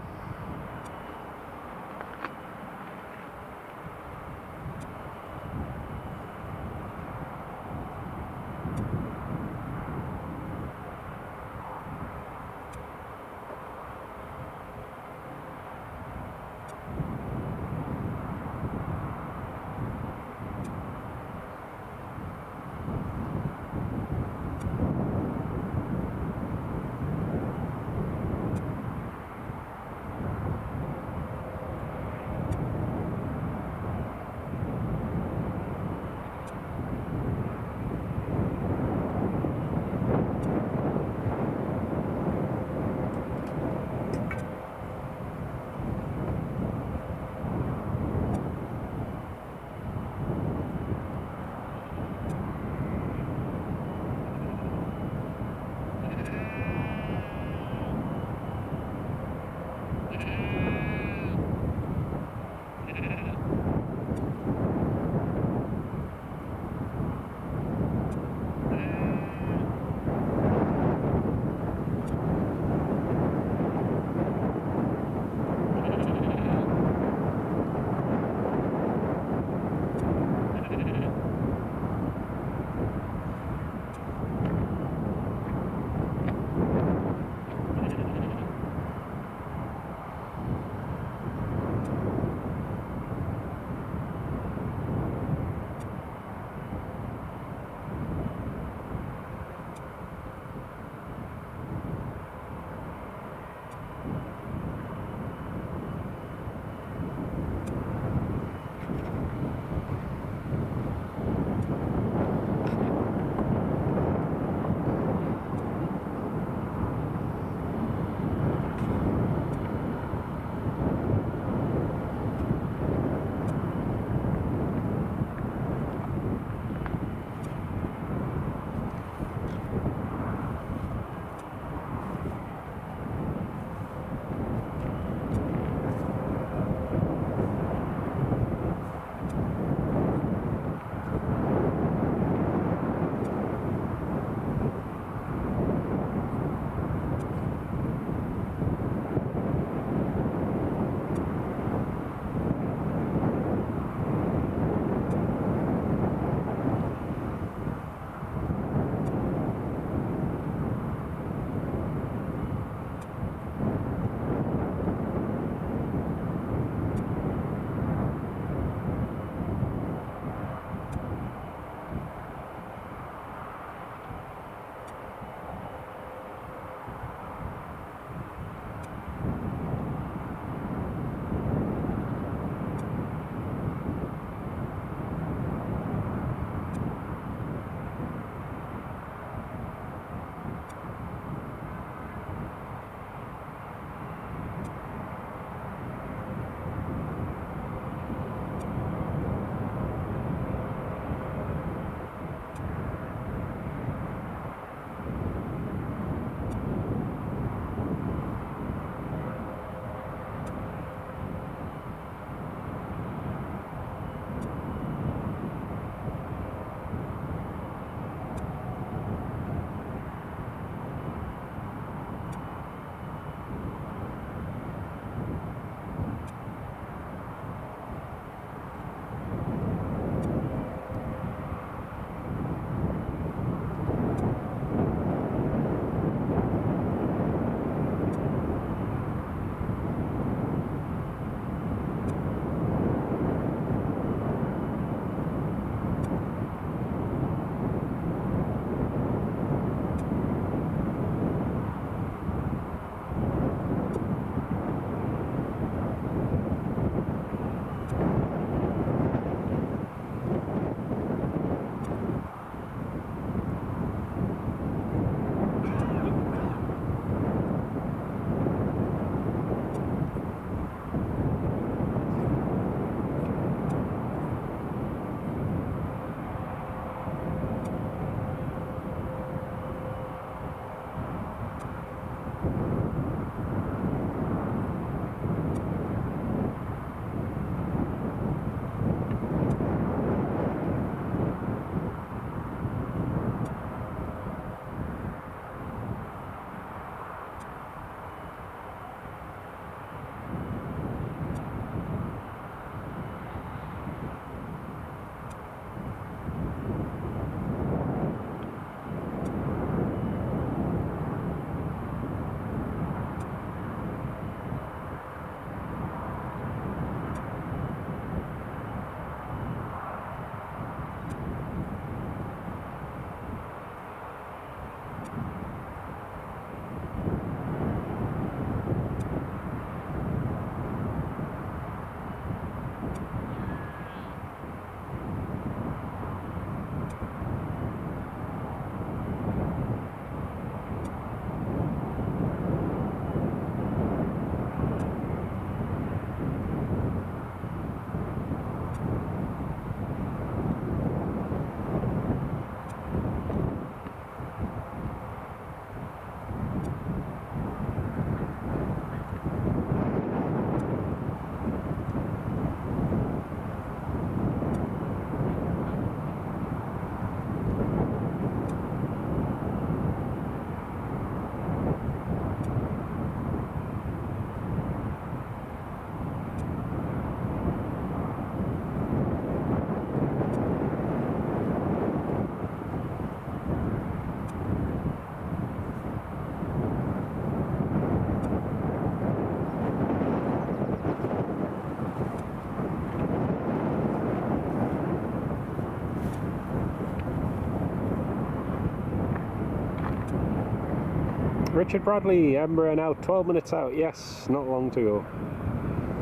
Richard Bradley, Edinburgh now 12 minutes out. Yes, not long to go.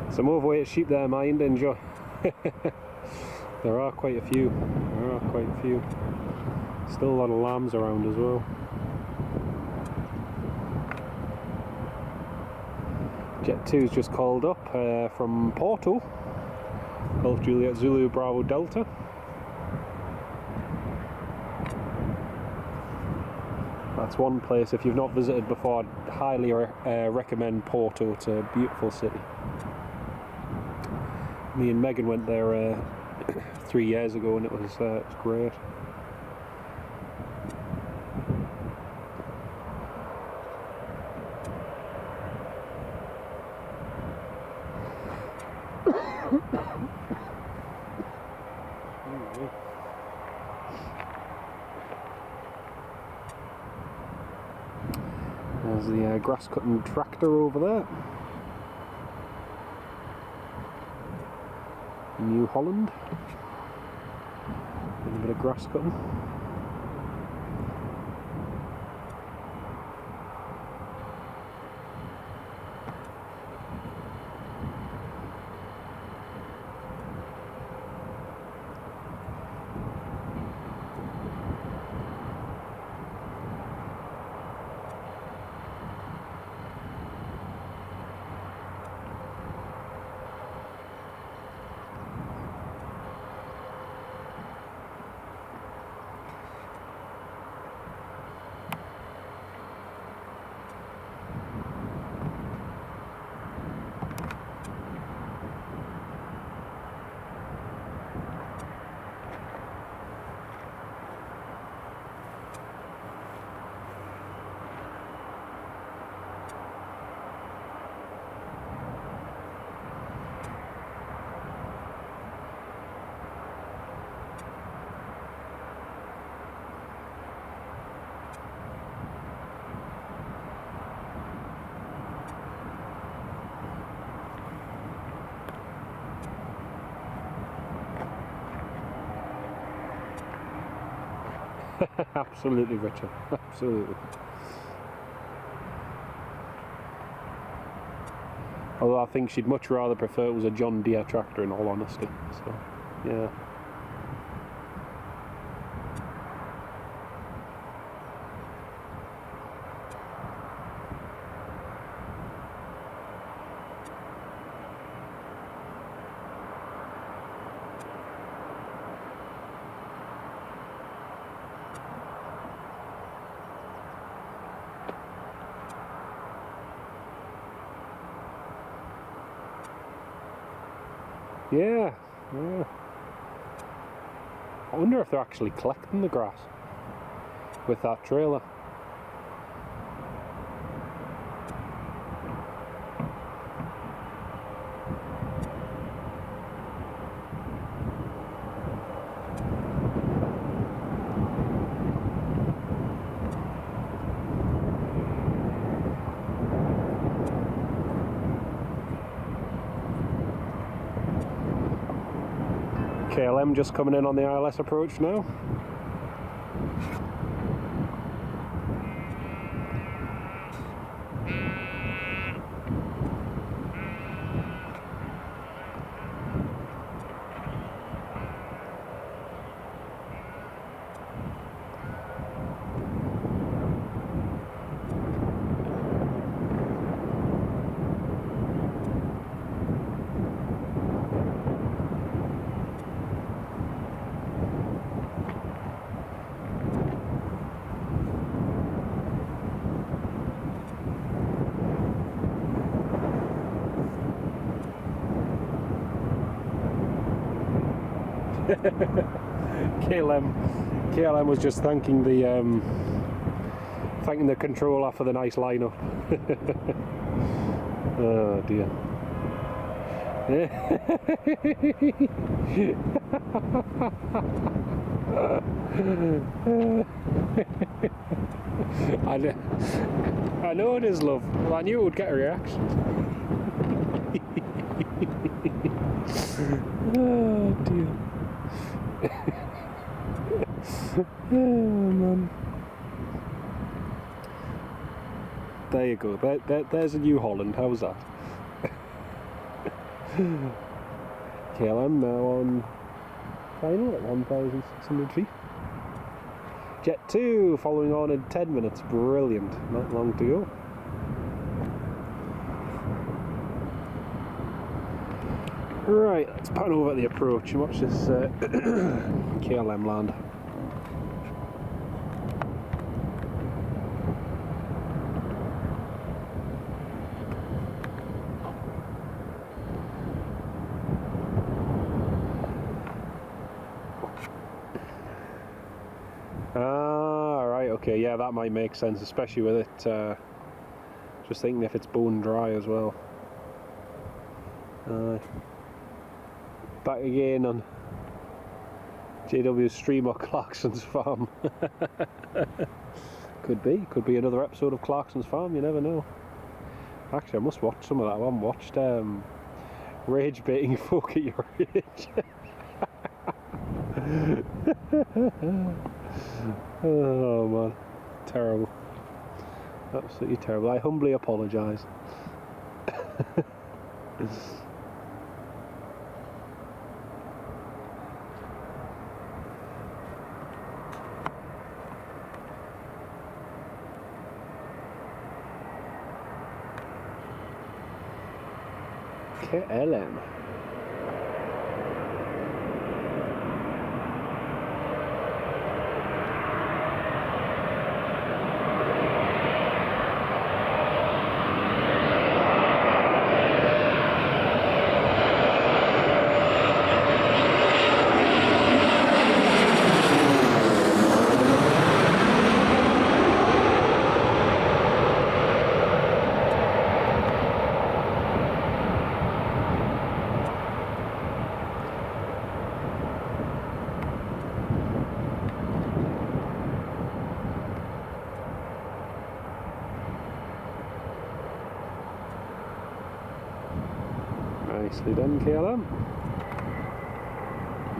Some overweight sheep there, mind. Enjoy. There are quite a few. There are quite a few. Still a lot of lambs around as well. Jet 2's just called up from Porto. Golf Juliet Zulu Bravo Delta. That's one place, if you've not visited before, I'd highly recommend Porto. It's a beautiful city. Me and Megan went there 3 years ago and it was great. There's the grass cutting tractor over there. New Holland. And a bit of grass cutting. Absolutely, Richard. Absolutely. Although I think she'd much rather prefer it was a John Deere tractor, in all honesty. So, yeah. Yeah, yeah. I wonder if they're actually collecting the grass with that trailer. KLM just coming in on the ILS approach now. KLM was just thanking the controller for the nice lineup. Oh dear. I know it is, love. Well, I knew it would get a reaction. Oh dear. Oh man. There you go. There's a New Holland. How's that? KLM now on final at 1,600 feet. Jet 2 following on in 10 minutes. Brilliant. Not long to go. Right, let's pan over the approach and watch this KLM land. Ah, right, okay, yeah, that might make sense, especially with it, just thinking if it's bone dry as well. Back again on JW's streamer Clarkson's Farm. Could be another episode of Clarkson's Farm, you never know. Actually, I must watch some of that. I haven't watched Rage Baiting Folk at Your Age. Oh man, terrible. Absolutely terrible. I humbly apologise. KLM. Nicely done, KLM.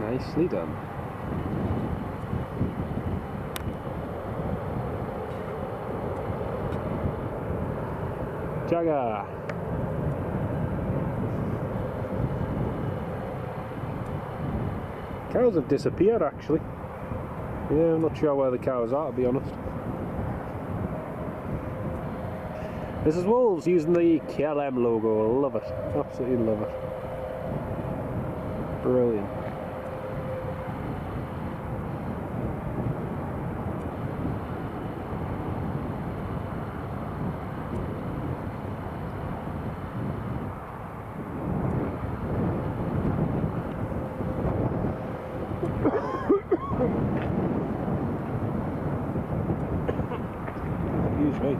Nicely done. Jagger. Cows have disappeared actually. Yeah, I'm not sure where the cows are, to be honest. This is Wolves using the KLM logo. Love it. Absolutely love it. Brilliant. Excuse me.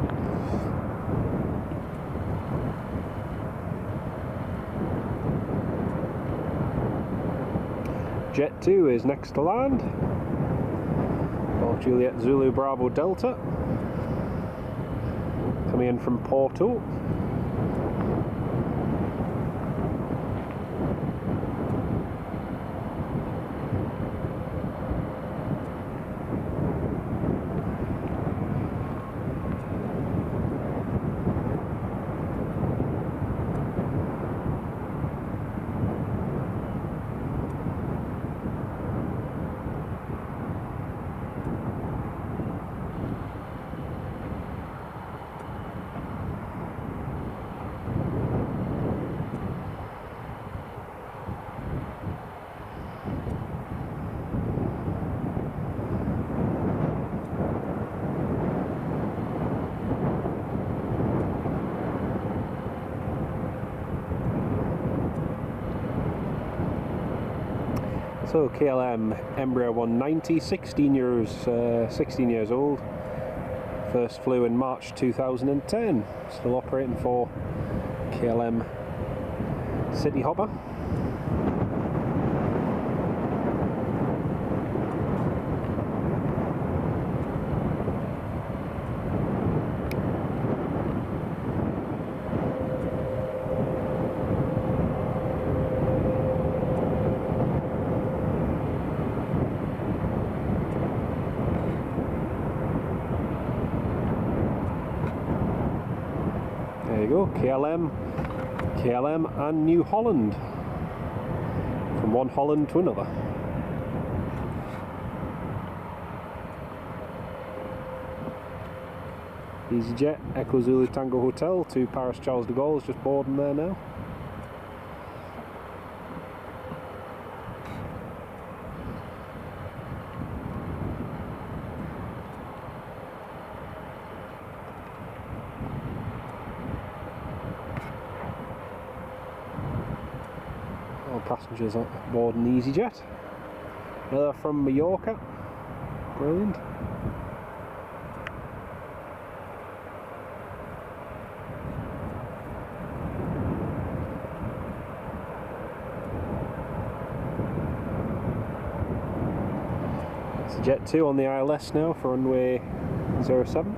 Jet 2 is next to land. Golf Juliet Zulu Bravo Delta. Coming in from Porto. So KLM Embraer 190, 16 years old. First flew in March 2010. Still operating for KLM City Hopper. There you go, KLM and New Holland. From one Holland to another. EasyJet, Echo Zulu Tango Hotel to Paris Charles de Gaulle is just boarding there now. All passengers on board an EasyJet. Another from Mallorca. Brilliant. It's a Jet 2 on the ILS now for runway 07.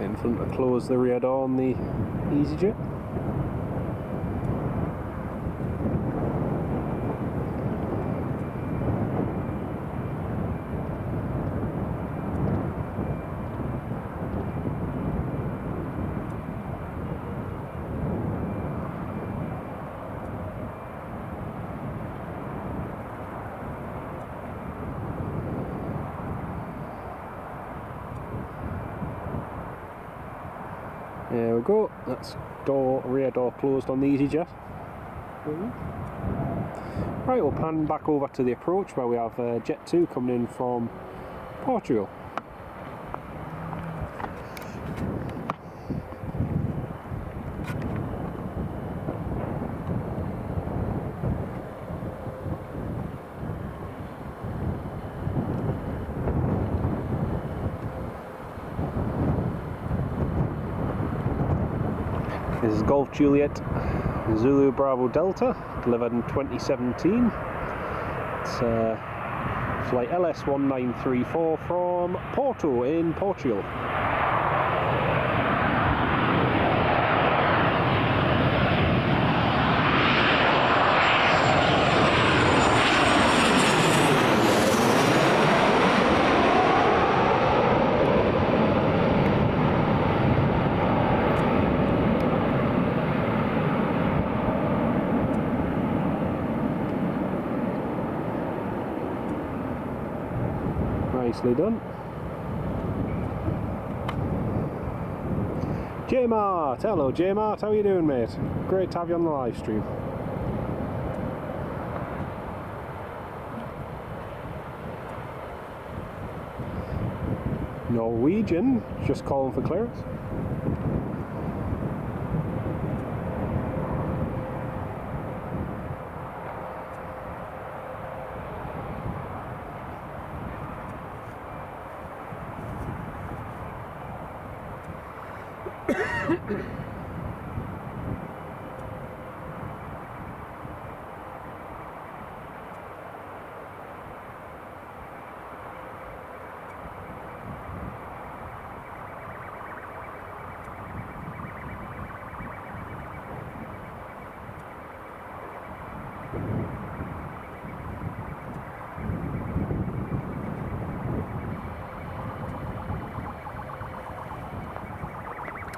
In front to close the rear door on the EasyJet. There we go, that's rear door closed on the EasyJet. Right, we'll pan back over to the approach where we have Jet 2 coming in from Portugal. This is Golf Juliet Zulu Bravo Delta, delivered in 2017. It's flight LS1934 from Porto in Portugal. Nicely done. J-Mart! Hello J-Mart, how are you doing mate? Great to have you on the live stream. Norwegian, just calling for clearance.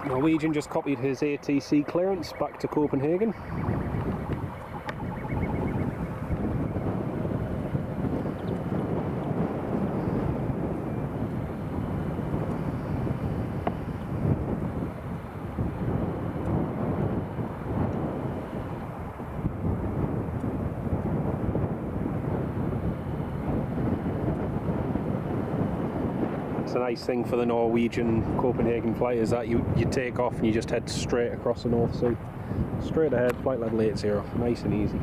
Norwegian just copied his ATC clearance back to Copenhagen. That's a nice thing for the Norwegian Copenhagen flight, is that you take off and you just head straight across the North Sea. Straight ahead, flight level 80, nice and easy.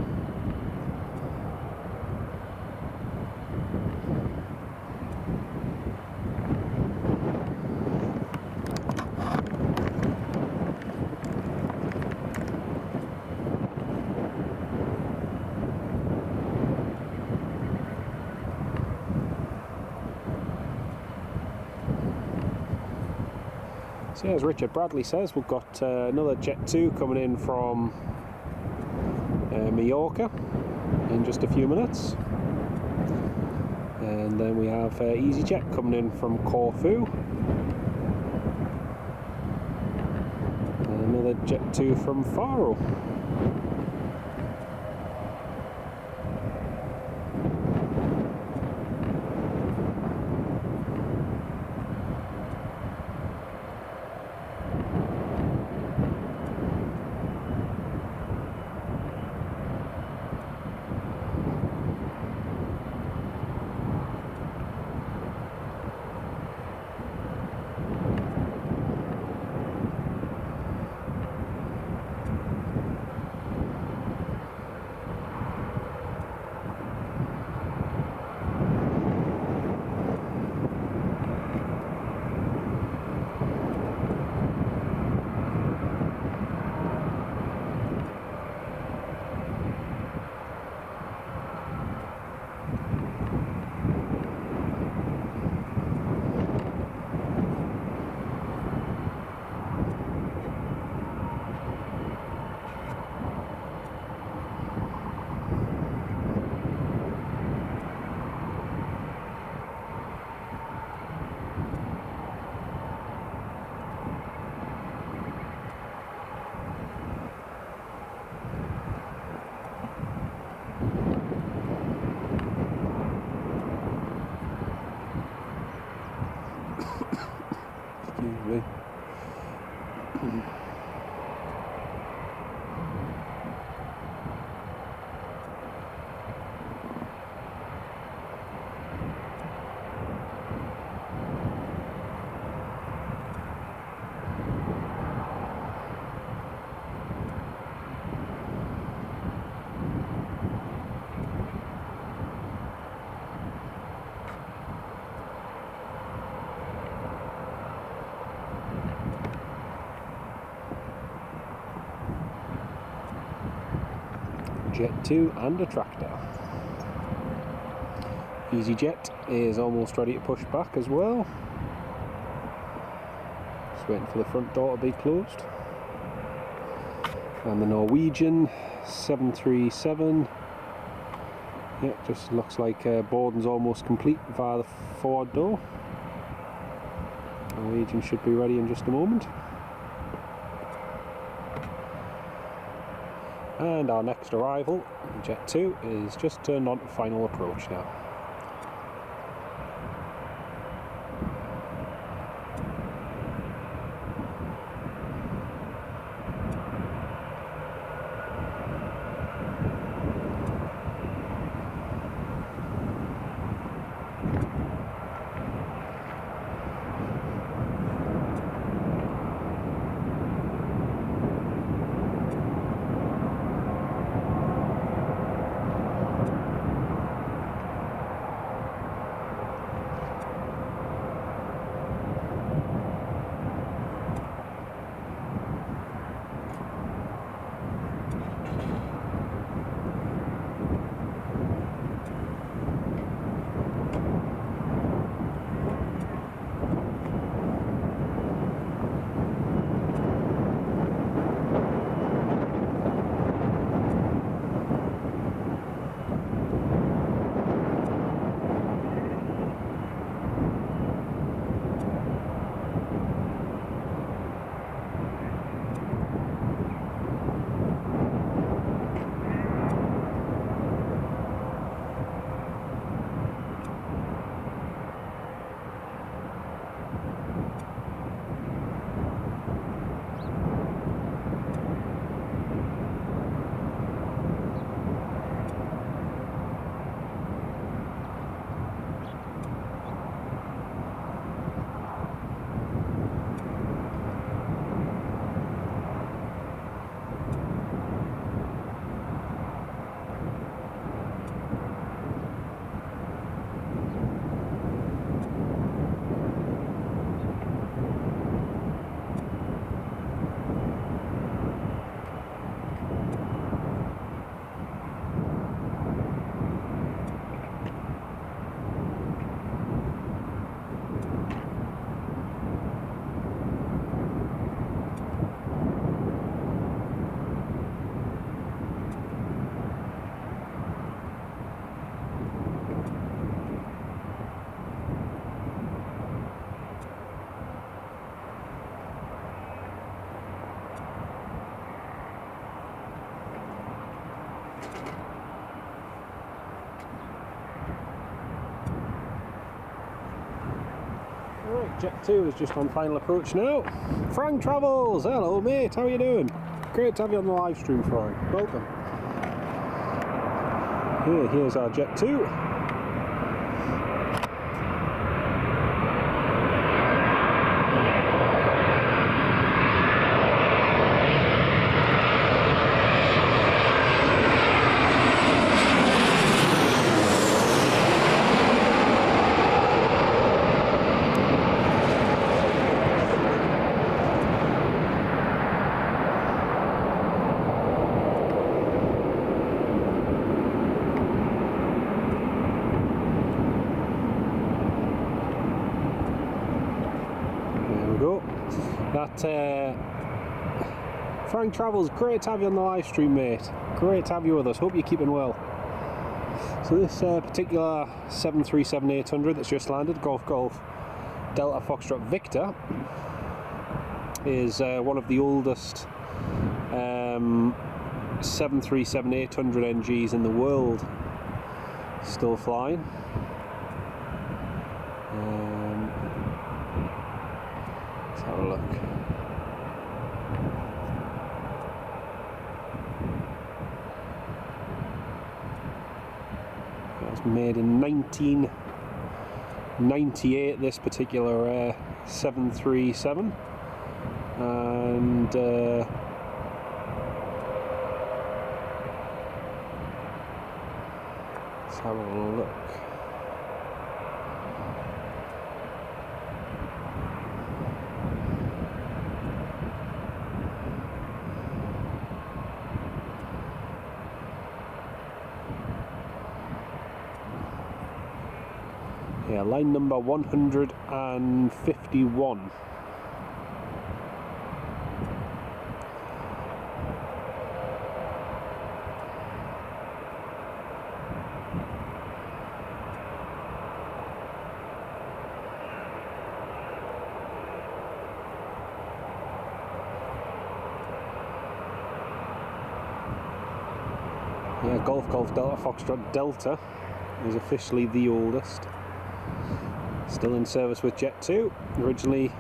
So as Richard Bradley says, we've got another Jet 2 coming in from Mallorca in just a few minutes, and then we have EasyJet coming in from Corfu, and another Jet 2 from Faro. Excuse me. Jet 2 and a tractor. EasyJet is almost ready to push back as well. Just waiting for the front door to be closed. And the Norwegian 737. Yeah, just looks like boarding's almost complete via the forward door. Norwegian should be ready in just a moment. And our next arrival, Jet 2, is just turned on to final approach now. Right, Jet 2 is just on final approach now. Frank Travels, hello mate, how are you doing? Great to have you on the live stream, Frank. Welcome. Here's our Jet 2. Frank Travels, great to have you on the live stream, mate. Great to have you with us. Hope you're keeping well. So this particular 737-800 that's just landed, Golf Delta Foxtrot Victor, is one of the oldest 737-800 NGs in the world still flying. Let's have a look. It was made in 1998, this particular 737, and let's have a look. Yeah, line number 151. Yeah, Golf Delta Foxtrot Delta is officially the oldest. Still in service with Jet 2, originally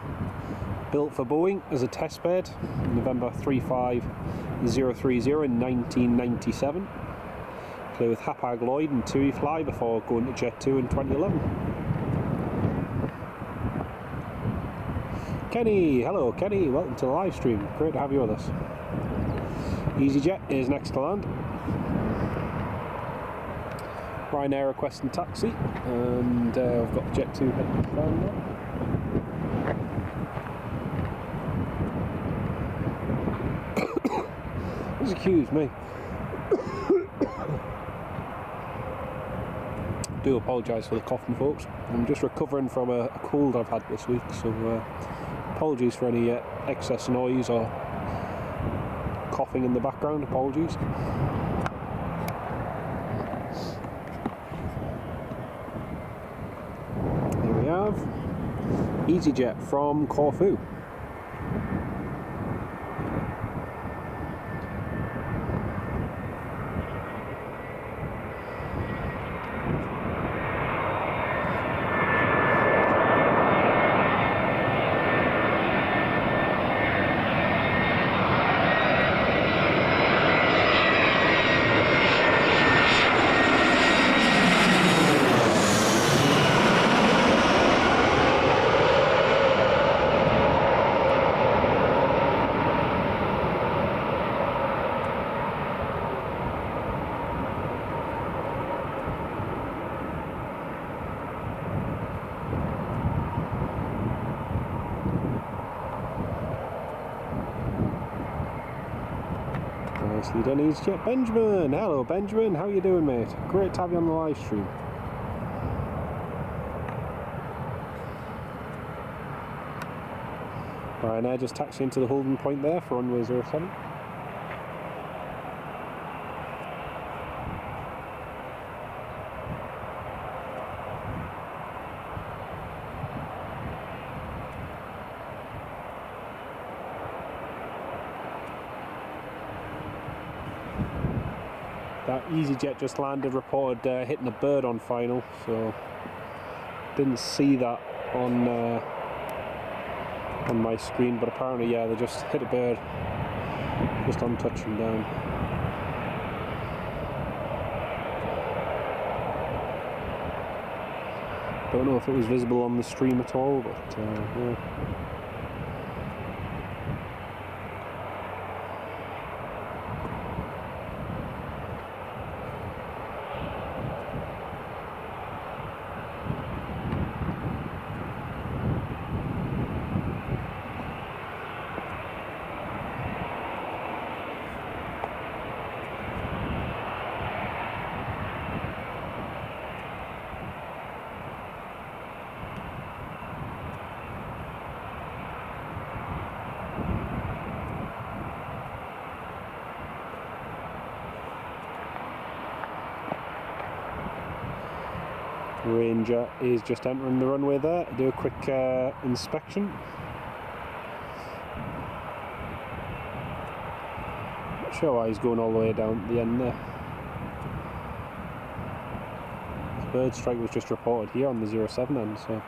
built for Boeing as a test bed, November 35030 in 1997. Flew with Hapag-Lloyd and TUI Fly before going to Jet 2 in 2011. Kenny, hello Kenny, welcome to the live stream, great to have you with us. EasyJet is next to land. Ryanair requesting taxi, and I've got Jet 2 heading down there. Excuse me. Do apologise for the coughing, folks. I'm just recovering from a cold I've had this week, so apologies for any excess noise or coughing in the background. Apologies. EasyJet from Corfu. Nicely done, EasyJet. Benjamin, hello Benjamin, how you doing, mate? Great to have you on the live stream. Right, now just taxiing to the holding point there for runway 07. That EasyJet just landed, reported hitting a bird on final, so didn't see that on on my screen, but apparently, yeah, they just hit a bird just on touching down. Don't know if it was visible on the stream at all, but yeah. Ranger is just entering the runway there. Do a quick inspection. Not sure why he's going all the way down at the end there. The bird strike was just reported here on the 07 end, so.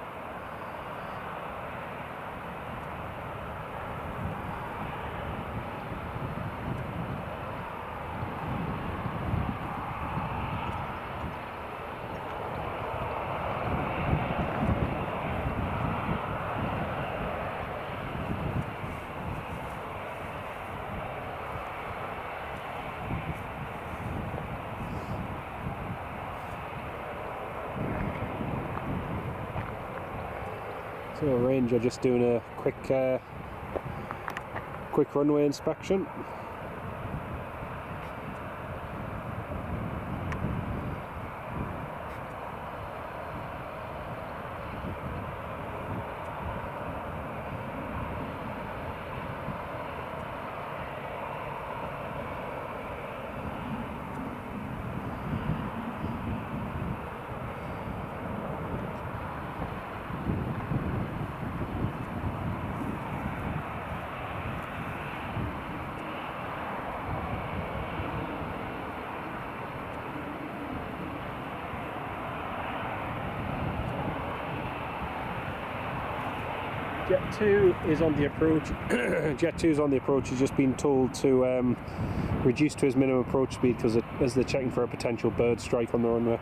So Ranger just doing a quick runway inspection. Jet 2 is on the approach. Jet 2 is on the approach. He's just been told to reduce to his minimum approach speed because as they're checking for a potential bird strike on the runway.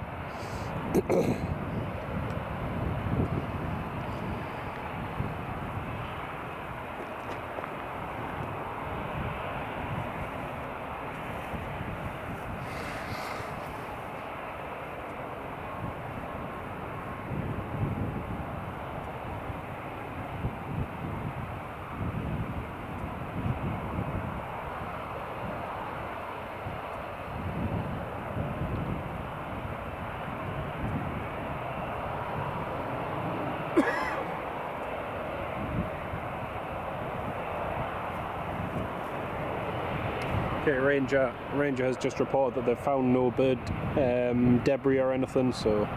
Okay, Ranger has just reported that they've found no bird debris or anything, so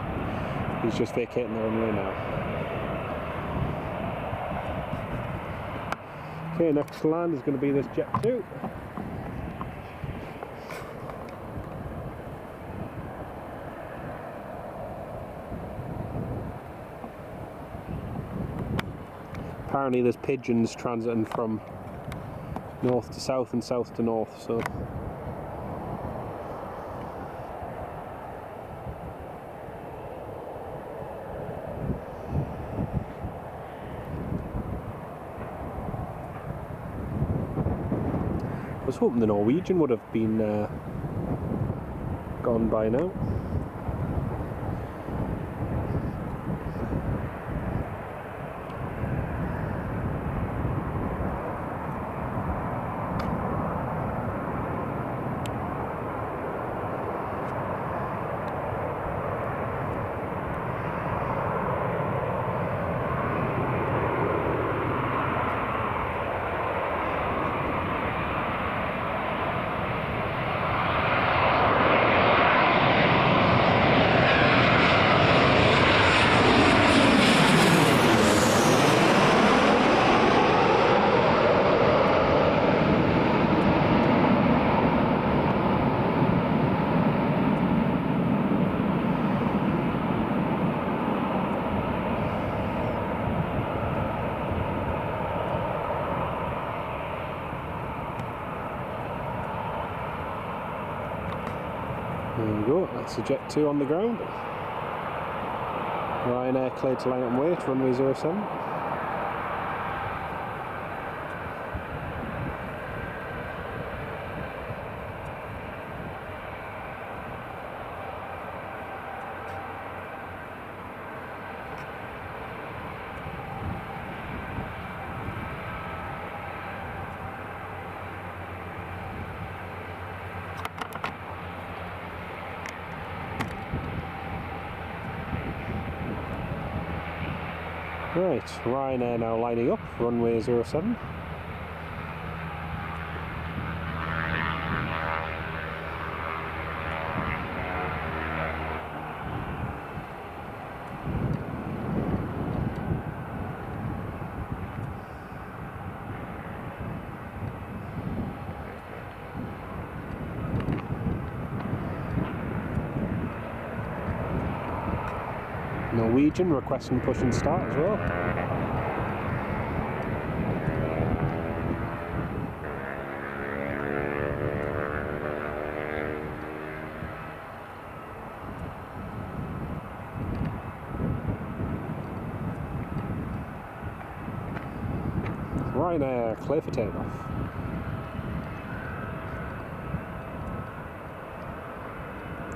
he's just vacating the runway now. Okay, next land is going to be this Jet 2. Apparently there's pigeons transiting from north to south and south to north, so I was hoping the Norwegian would have been gone by now. There we go, that's the Jet 2 on the ground. Ryanair cleared to line up and wait, runway 07. Right, Ryanair now lining up, runway 07. Norwegian requesting push and start as well. Ryanair clear for takeoff.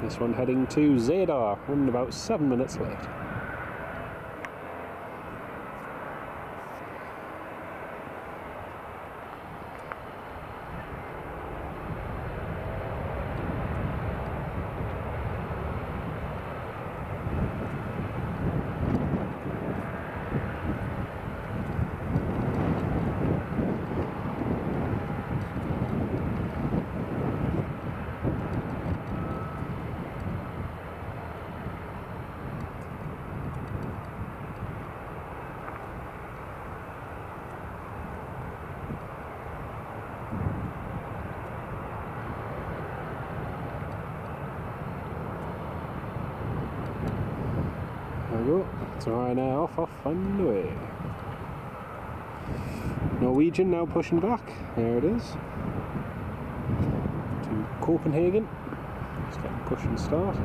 This one heading to Zadar, running about 7 minutes late. There we go, it's Ryanair off and away. Norwegian now pushing back, there it is. To Copenhagen, just get a push and start.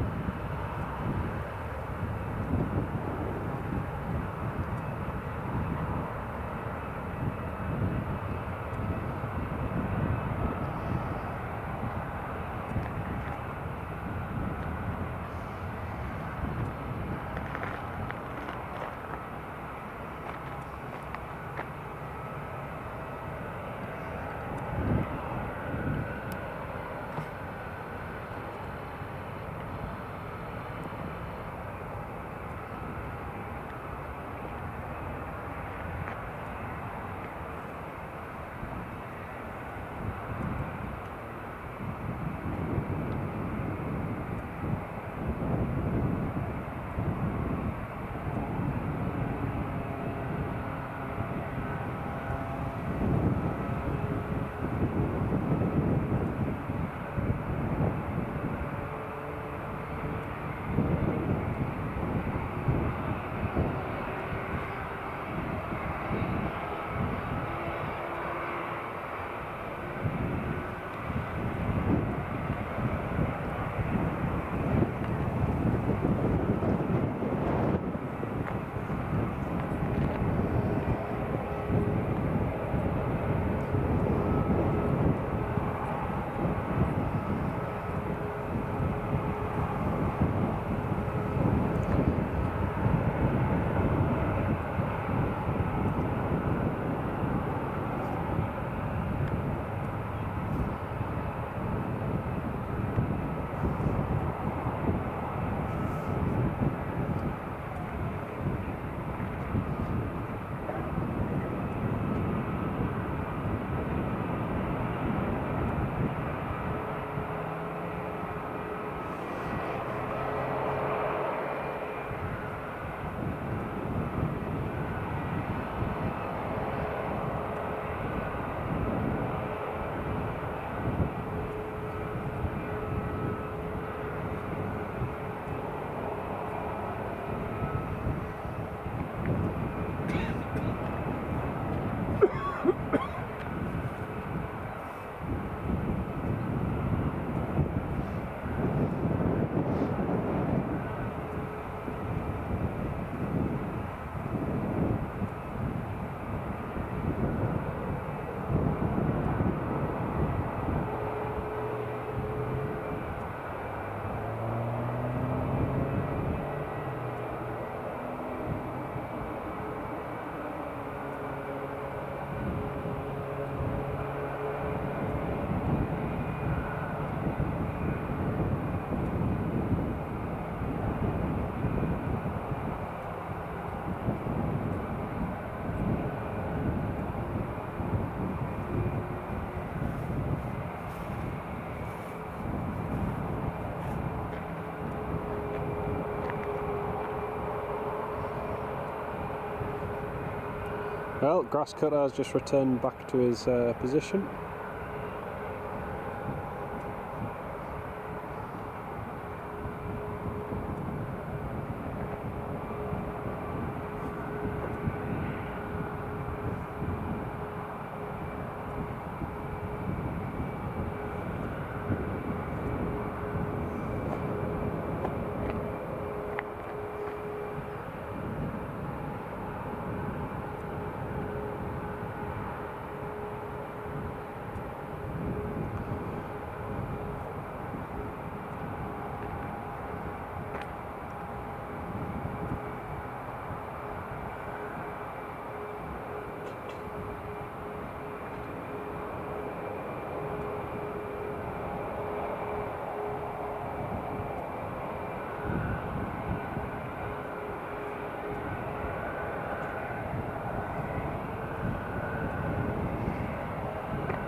Well, grass cutter has just returned back to his position.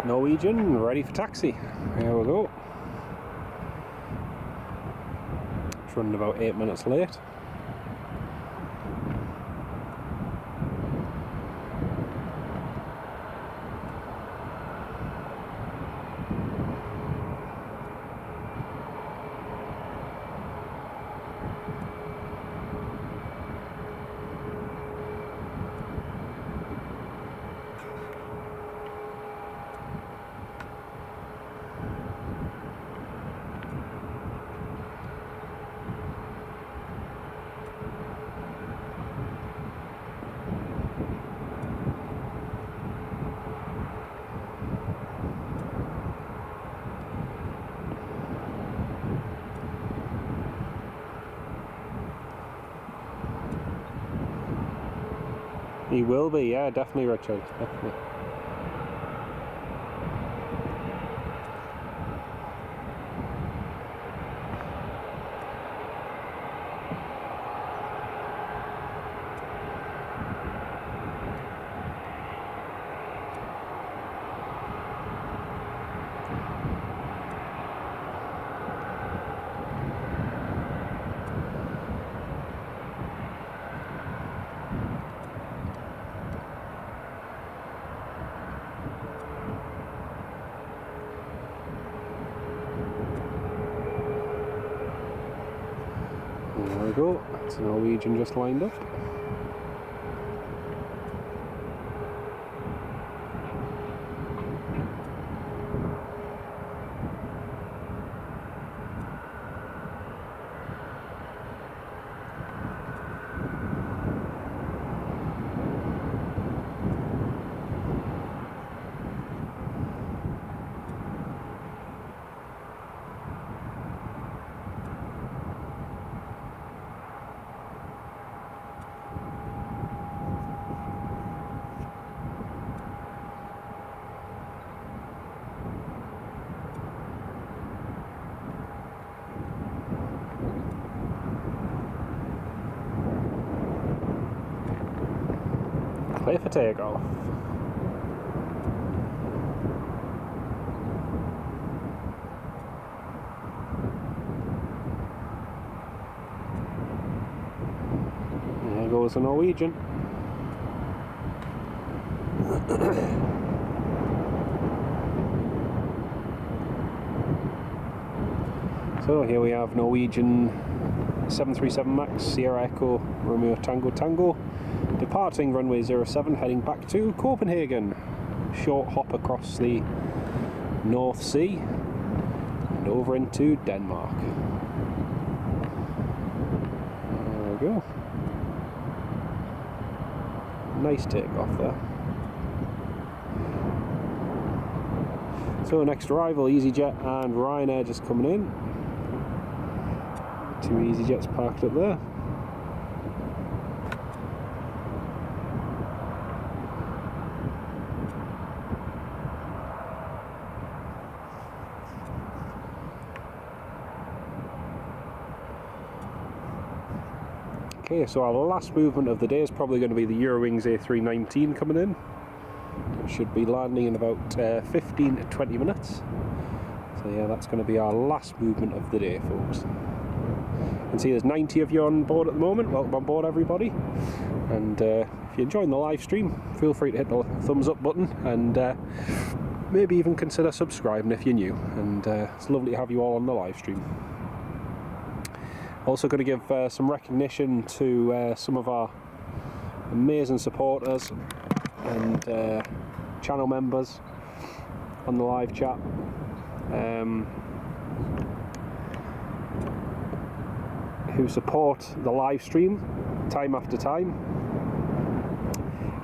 Norwegian, ready for taxi. Here we go. It's running about 8 minutes late. He will be, yeah, definitely, Richard, definitely. There we go, that's a Norwegian just lined up. Clear for takeoff. There goes the Norwegian. So here we have Norwegian 737 MAX Sierra Echo Romeo Tango Tango, departing runway 07, heading back to Copenhagen. Short hop across the North Sea and over into Denmark. There we go. Nice takeoff there. So next arrival, EasyJet and Ryanair just coming in. 2 EasyJets parked up there. Okay, so our last movement of the day is probably going to be the Eurowings A319 coming in. It should be landing in about 15 to 20 minutes. So yeah, that's going to be our last movement of the day, folks. You can see there's 90 of you on board at the moment. Welcome on board, everybody. And if you're enjoying the live stream, feel free to hit the thumbs up button, and maybe even consider subscribing if you're new. And it's lovely to have you all on the live stream. Also going to give some recognition to some of our amazing supporters and channel members on the live chat. Who support the live stream time after time.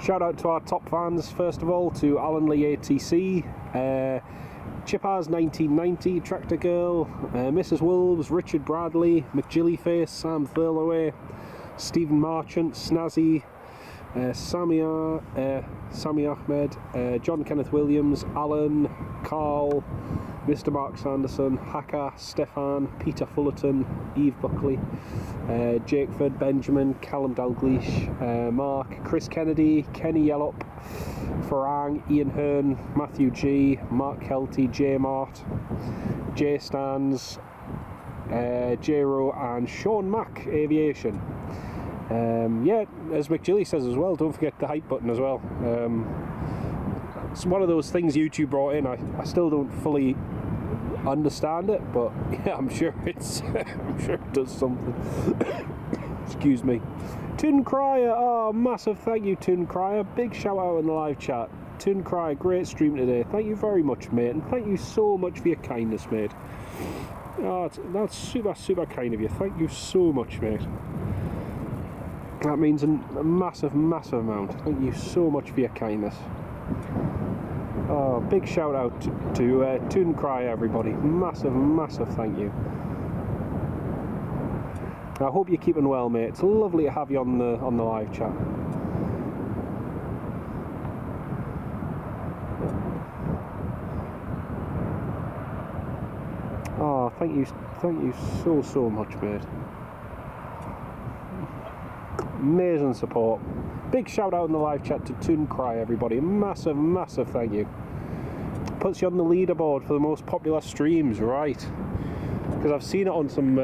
Shout out to our top fans, first of all, to Alan Lee ATC, Chippers 1990, Tractor Girl, Mrs. Wolves, Richard Bradley, McGillyface, Sam Thurlaway, Stephen Marchant, Snazzy, Sami Ahmed, John Kenneth Williams, Alan, Carl, Mr. Mark Sanderson, Hacker, Stefan, Peter Fullerton, Eve Buckley, Jake Ford, Benjamin, Callum Dalgleish, Mark, Chris Kennedy, Kenny Yellop, Farang, Ian Hearn, Matthew G, Mark Kelty, J Mart, Jay Stans, J-Ro, and Sean Mack Aviation. Yeah, as McGilly says as well, don't forget the hype button as well. It's one of those things YouTube brought in. I still don't fully understand it, but yeah, I'm sure it's I'm sure it does something. Excuse me. Toon Crier, oh, massive thank you, Toon Crier. Big shout out in the live chat. Toon Crier, great stream today. Thank you very much, mate, and thank you so much for your kindness, mate. Oh, that's super kind of you. Thank you so much, mate. That means a massive amount. Thank you so much for your kindness. Oh, big shout out to Toon Cry, everybody. Massive thank you. I hope you're keeping well, mate. It's lovely to have you on the live chat. Oh, thank you so much, mate. Amazing support. Big shout out in the live chat to Toon Cry, everybody. Massive thank you. Puts you on the leaderboard for the most popular streams, right? Because I've seen it on some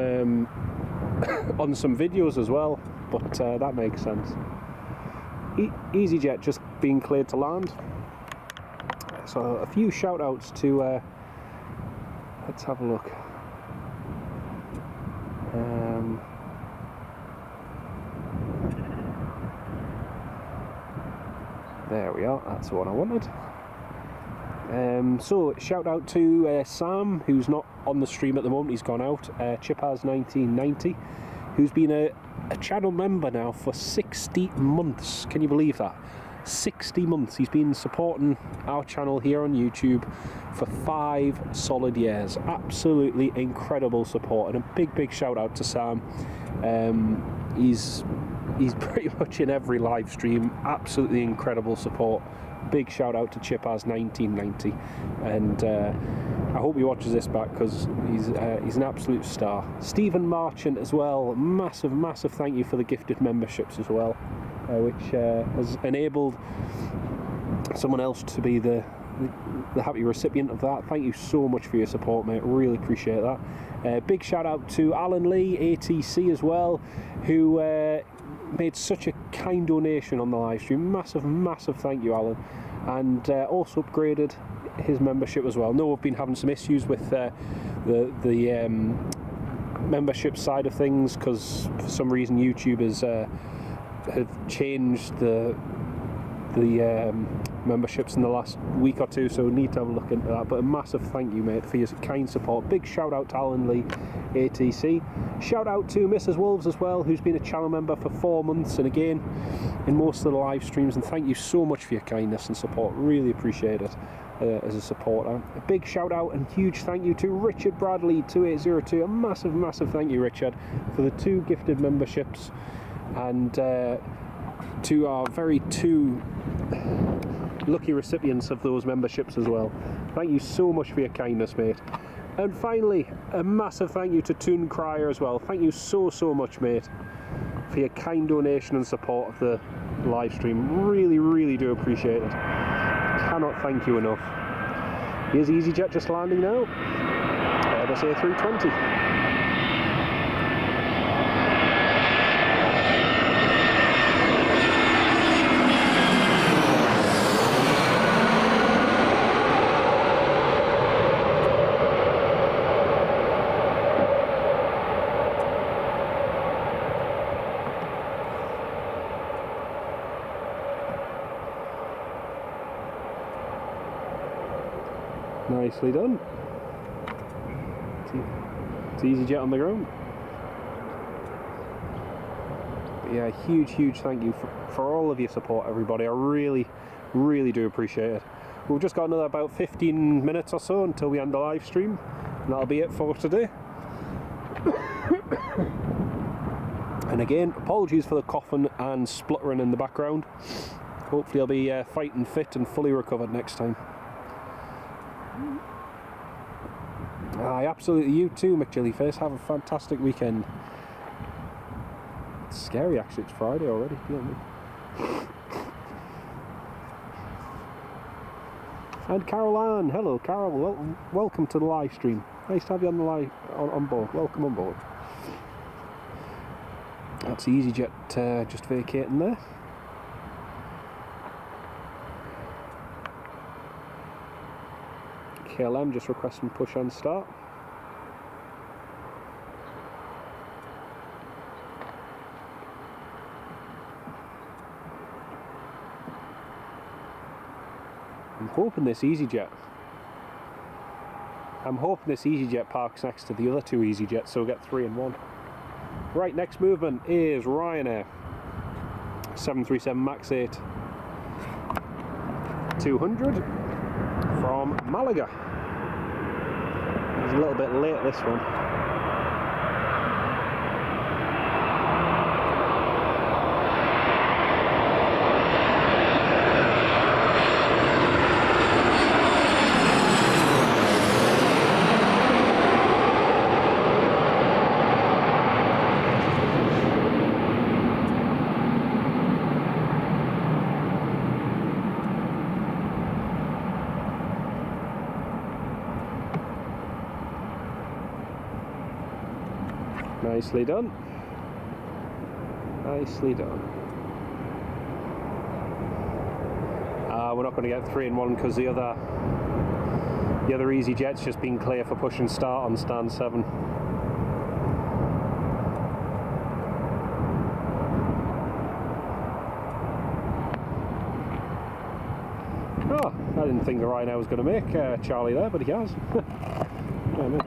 on some videos as well, but that makes sense. EasyJet just being cleared to land. So a few shout outs to let's have a look. There we are, that's the one I wanted. So shout out to Sam, who's not on the stream at the moment, he's gone out. Chippers 1990, who's been a channel member now for 60 months. Can you believe that? 60 months. He's been supporting our channel here on YouTube for 5 solid years. Absolutely incredible support, and a big shout out to Sam. He's pretty much in every live stream. Absolutely incredible support. Big shout out to Chippers 1990, and I hope he watches this back, because he's an absolute star. Stephen Marchant as well. Massive thank you for the gifted memberships as well, which has enabled someone else to be the happy recipient of that. Thank you so much for your support, mate. Really appreciate that. Big shout out to Alan Lee ATC as well, who made such a kind donation on the live stream. Massive thank you, Alan. And also upgraded his membership as well. No, we've been having some issues with the membership side of things, because for some reason YouTube have changed the memberships in the last week or two, so need to have a look into that. But a massive thank you, mate, for your kind support. Big shout out to Alan Lee ATC. Shout out to Mrs. Wolves as well, who's been a channel member for 4 months, and again in most of the live streams. And thank you so much for your kindness and support. Really appreciate it as a supporter. A big shout out and huge thank you to Richard Bradley 2802. A massive thank you, Richard, for the 2 gifted memberships, and to our very 2 lucky recipients of those memberships as well. Thank you so much for your kindness, mate. And finally, a massive thank you to Toon Crier as well. Thank you so much, mate, for your kind donation and support of the live stream. Really do appreciate it. Cannot thank you enough. Here's EasyJet just landing now. Airbus A320. Nicely done. It's EasyJet on the ground. But yeah, huge thank you for all of your support, everybody. I really do appreciate it. We've just got another about 15 minutes or so until we end the live stream, and that'll be it for today. And again, apologies for the coughing and spluttering in the background. Hopefully I'll be fighting fit and fully recovered next time. Aye, absolutely, you too, McJillyface. Have a fantastic weekend. It's scary actually, it's Friday already, you know what I mean? And Carol Ann, hello Carol, welcome to the live stream. Nice to have you on the on board. Welcome on board. That's EasyJet just vacating there. KLM just requesting push and start. I'm hoping this EasyJet parks next to the other two EasyJets, so we'll get 3 in 1. Right, next movement is Ryanair 737 MAX 8 200 from Malaga. It's a little bit late, this one. Nicely done. Nicely done. We're not going to get 3 in 1 because the other EasyJet's just been clear for push and start on stand 7. Oh, I didn't think the Ryanair was going to make Charlie there, but he has. Yeah, no.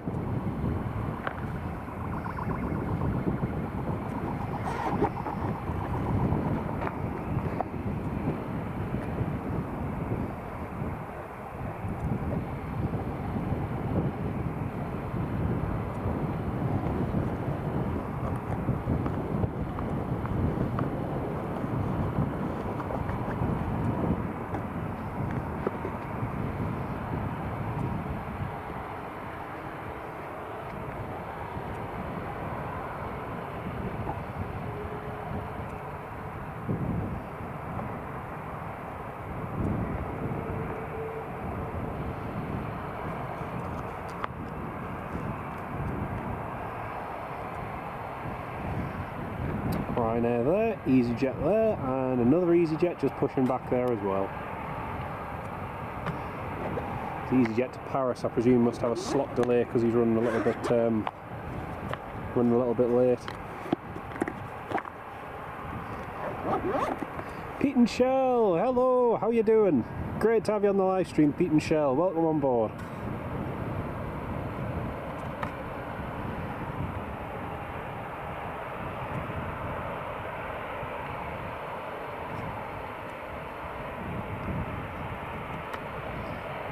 Ryanair there, EasyJet there, and another EasyJet just pushing back there as well. The EasyJet to Paris, I presume, must have a slot delay because he's running a little bit late. Pete and Shell, hello, how you doing? Great to have you on the live stream, Pete and Shell. Welcome on board.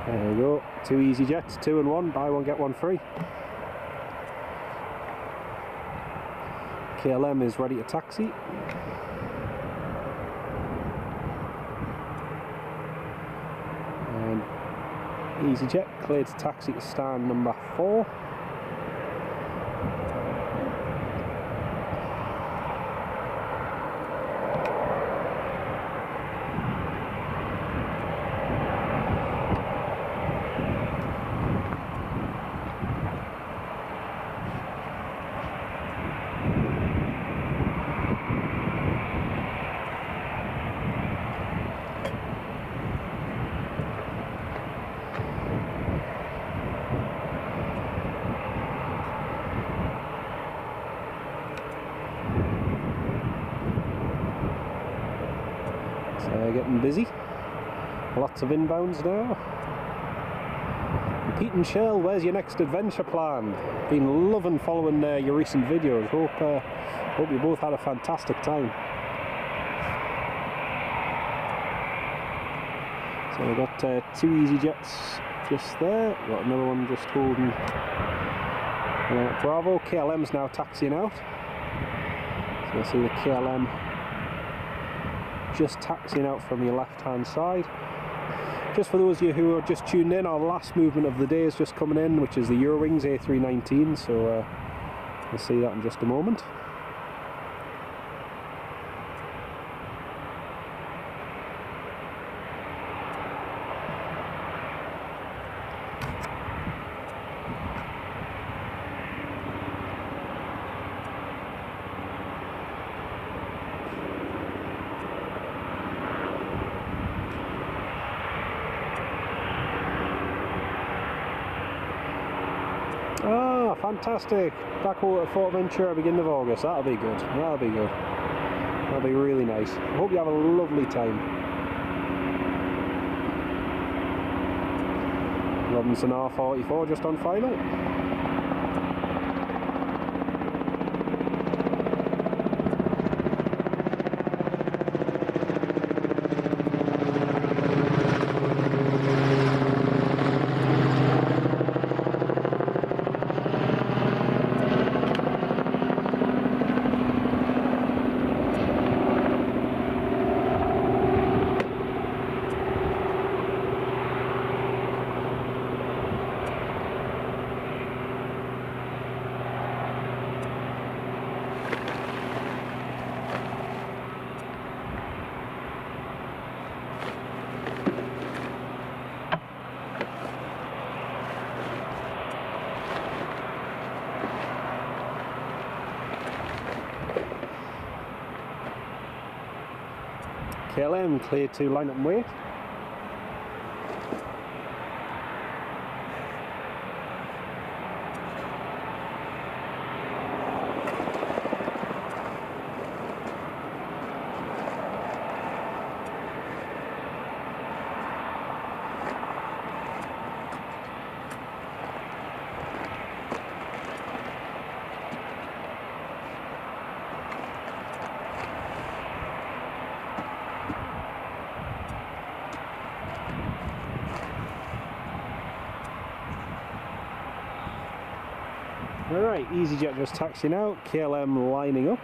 There we go, 2 EasyJets, 2 in 1, buy one get one free. KLM is ready to taxi. And EasyJet cleared to taxi to stand number 4. Getting busy. Lots of inbounds now. Pete and Shell, where's your next adventure plan? Been loving following your recent videos. Hope you both had a fantastic time. So we've got 2 EasyJets just there. Got another one just holding Bravo. KLM's now taxiing out. So you'll see the KLM just taxiing out from your left hand side. Just for those of you who are just tuned in, our last movement of the day is just coming in, which is the Eurowings A319, so we'll see that in just a moment. Ah, fantastic! Back over at Fort Ventura beginning of August. That'll be good. That'll be good. That'll be really nice. I hope you have a lovely time. Robinson R44 just on final. KLM cleared to line up and wait. Alright, EasyJet just taxiing out, KLM lining up.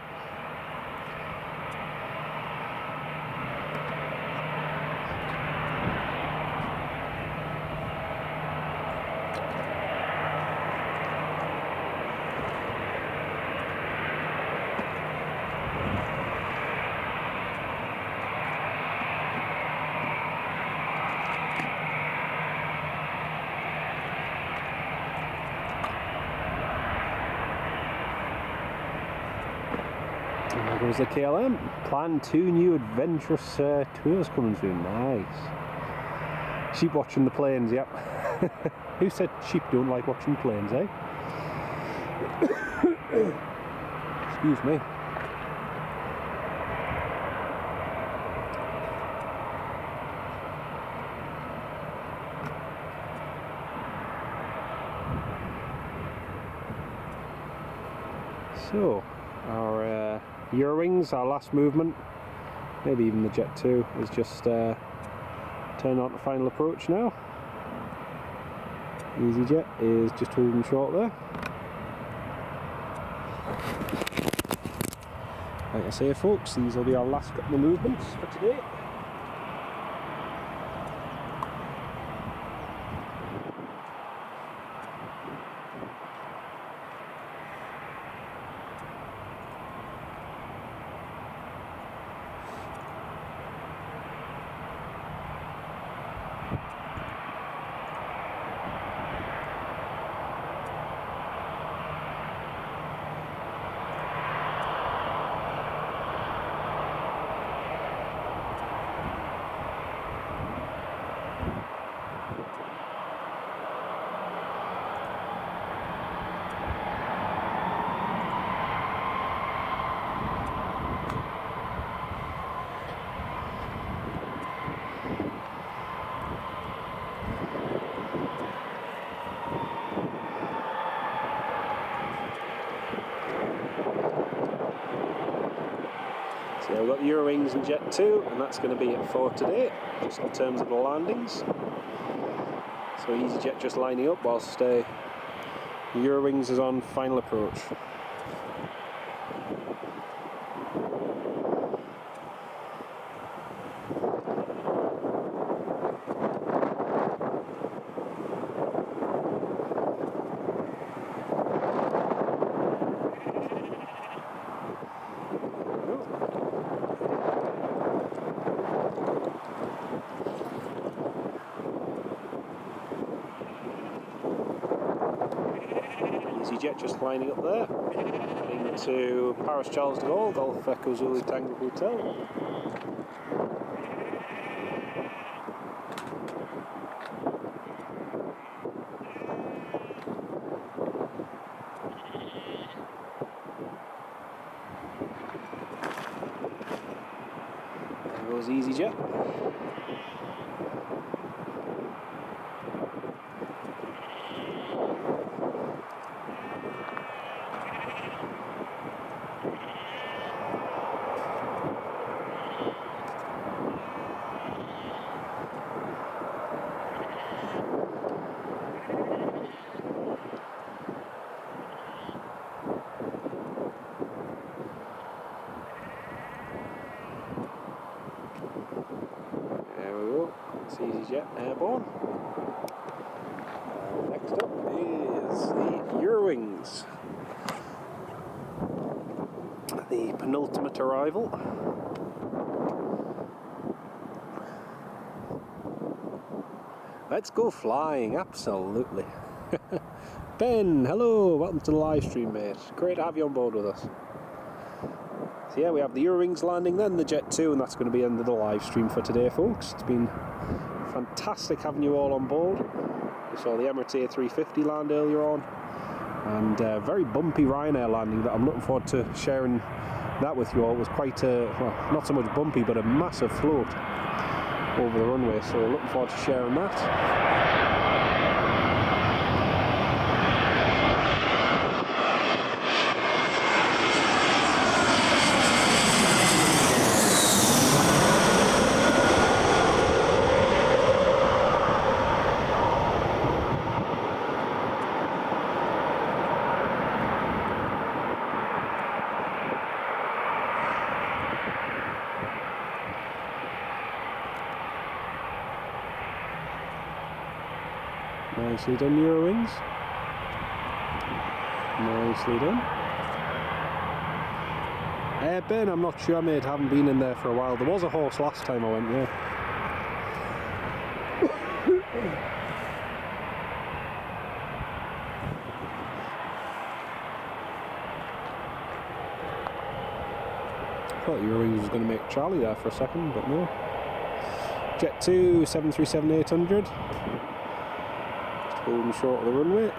And there goes the KLM. Plan 2 new adventurous tours coming soon. Nice. Sheep watching the planes, yep. Who said sheep don't like watching planes, eh? Excuse me. So, our Eurowings, our last movement, maybe even the Jet 2, is just turning on to final approach now. EasyJet is just holding short there. Like I say, folks, these will be our last couple of movements for today. We've got Eurowings and Jet 2, and that's going to be it for today, just in terms of the landings. So EasyJet just lining up whilst Eurowings is on final approach. EasyJet just lining up there, heading to Paris Charles de Gaulle, Golf Echo Zulu Tango Hotel. There goes EasyJet. It's EasyJet airborne. Next up is the Eurowings, the penultimate arrival. Let's go flying, absolutely. Ben, hello, welcome to the live stream, mate. Great to have you on board with us. So yeah, we have the Eurowings landing, then the Jet 2, and that's going to be the end of the live stream for today, folks. It's been fantastic having you all on board. We saw the Emirates A350 land earlier on, and a very bumpy Ryanair landing that I'm looking forward to sharing that with you all. It was quite a, well, not so much bumpy, but a massive float over the runway, so looking forward to sharing that. Nicely done, Eurowings. Nicely done. Ben, I'm not sure, mate. Haven't been in there for a while. There was a horse last time I went, yeah. I thought Eurowings was going to make Charlie there for a second, but no. Jet 2, 737-800. Holding short of the runway.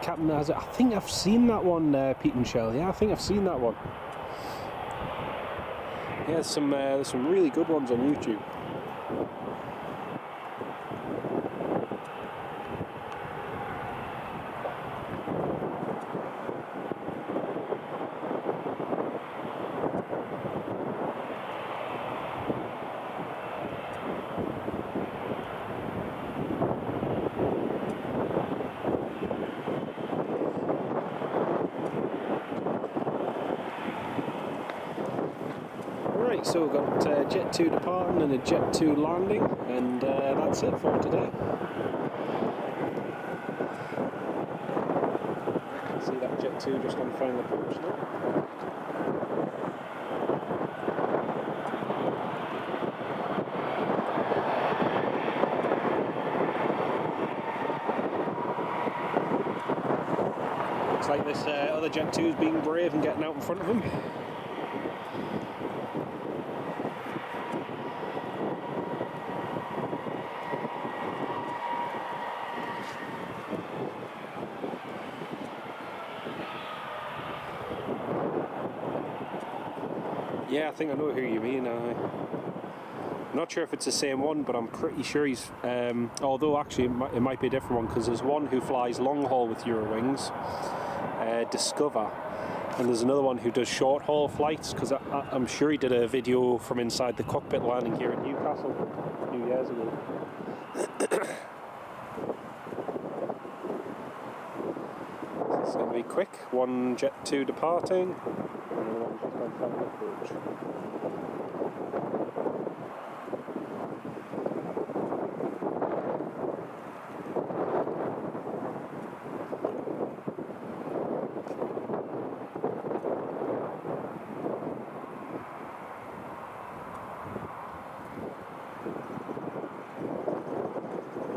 Captain has it. I think I've seen that one, Pete and Shell. Yeah, I think I've seen that one. Yeah, there's some really good ones on YouTube. so we've got Jet 2 departing and a Jet 2 landing, and that's it for today. See that Jet 2 just on final approach now. Looks like this other Jet 2 is being brave and getting out in front of him. Yeah, I think I know who you mean. I'm not sure if it's the same one, but I'm pretty sure he's... although actually it might be a different one, because there's one who flies long haul with Eurowings, Discover, and there's another one who does short haul flights, because I'm sure he did a video from inside the cockpit landing here at Newcastle a few years ago. It's going to be quick. One Jet 2 departing, and another one just on final approach.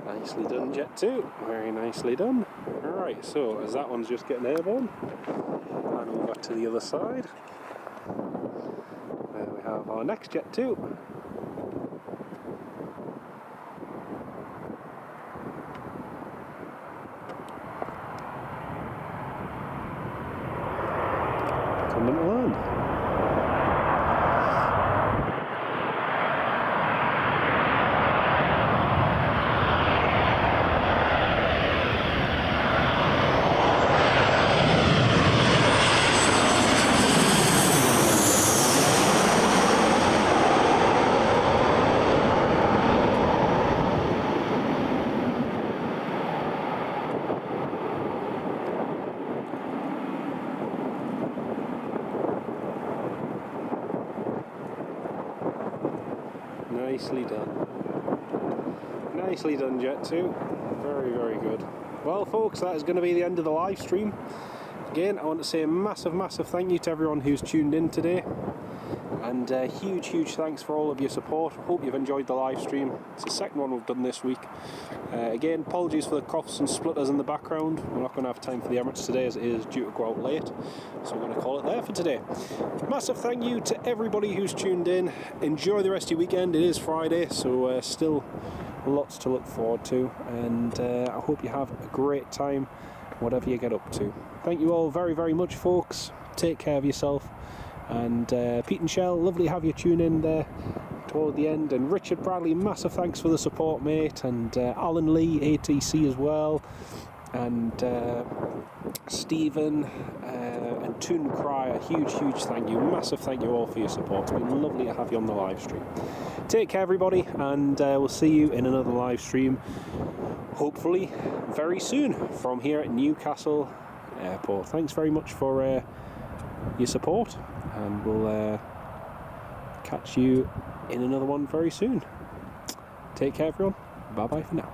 Nicely done, Jet 2. Very nicely done. Alright, so as that one's just getting airborne, and over to the other side, there we have our next Jet 2. Coming to land. Nicely done. Nicely done, Jet 2. Very, very good. Well, folks, that is going to be the end of the live stream. Again, I want to say a massive thank you to everyone who's tuned in today. And huge thanks for all of your support. Hope you've enjoyed the live stream. It's the second one we've done this week. Again, apologies for the coughs and splutters in the background. We're not going to have time for the Emirates today as it is due to go out late. So we're going to call it there for today. Massive thank you to everybody who's tuned in. Enjoy the rest of your weekend. It is Friday, so still lots to look forward to. And I hope you have a great time, whatever you get up to. Thank you all very much, folks. Take care of yourself. And Pete and Shell, lovely to have you tune in there toward the end. And Richard Bradley, massive thanks for the support, mate. And Alan Lee, ATC as well. And Stephen and Toon Cry, a huge thank you. Massive thank you all for your support. It's been lovely to have you on the live stream. Take care, everybody, and we'll see you in another live stream, hopefully very soon, from here at Newcastle Airport. Thanks very much for your support, and we'll catch you in another one very soon. Take care, everyone. Bye bye for now.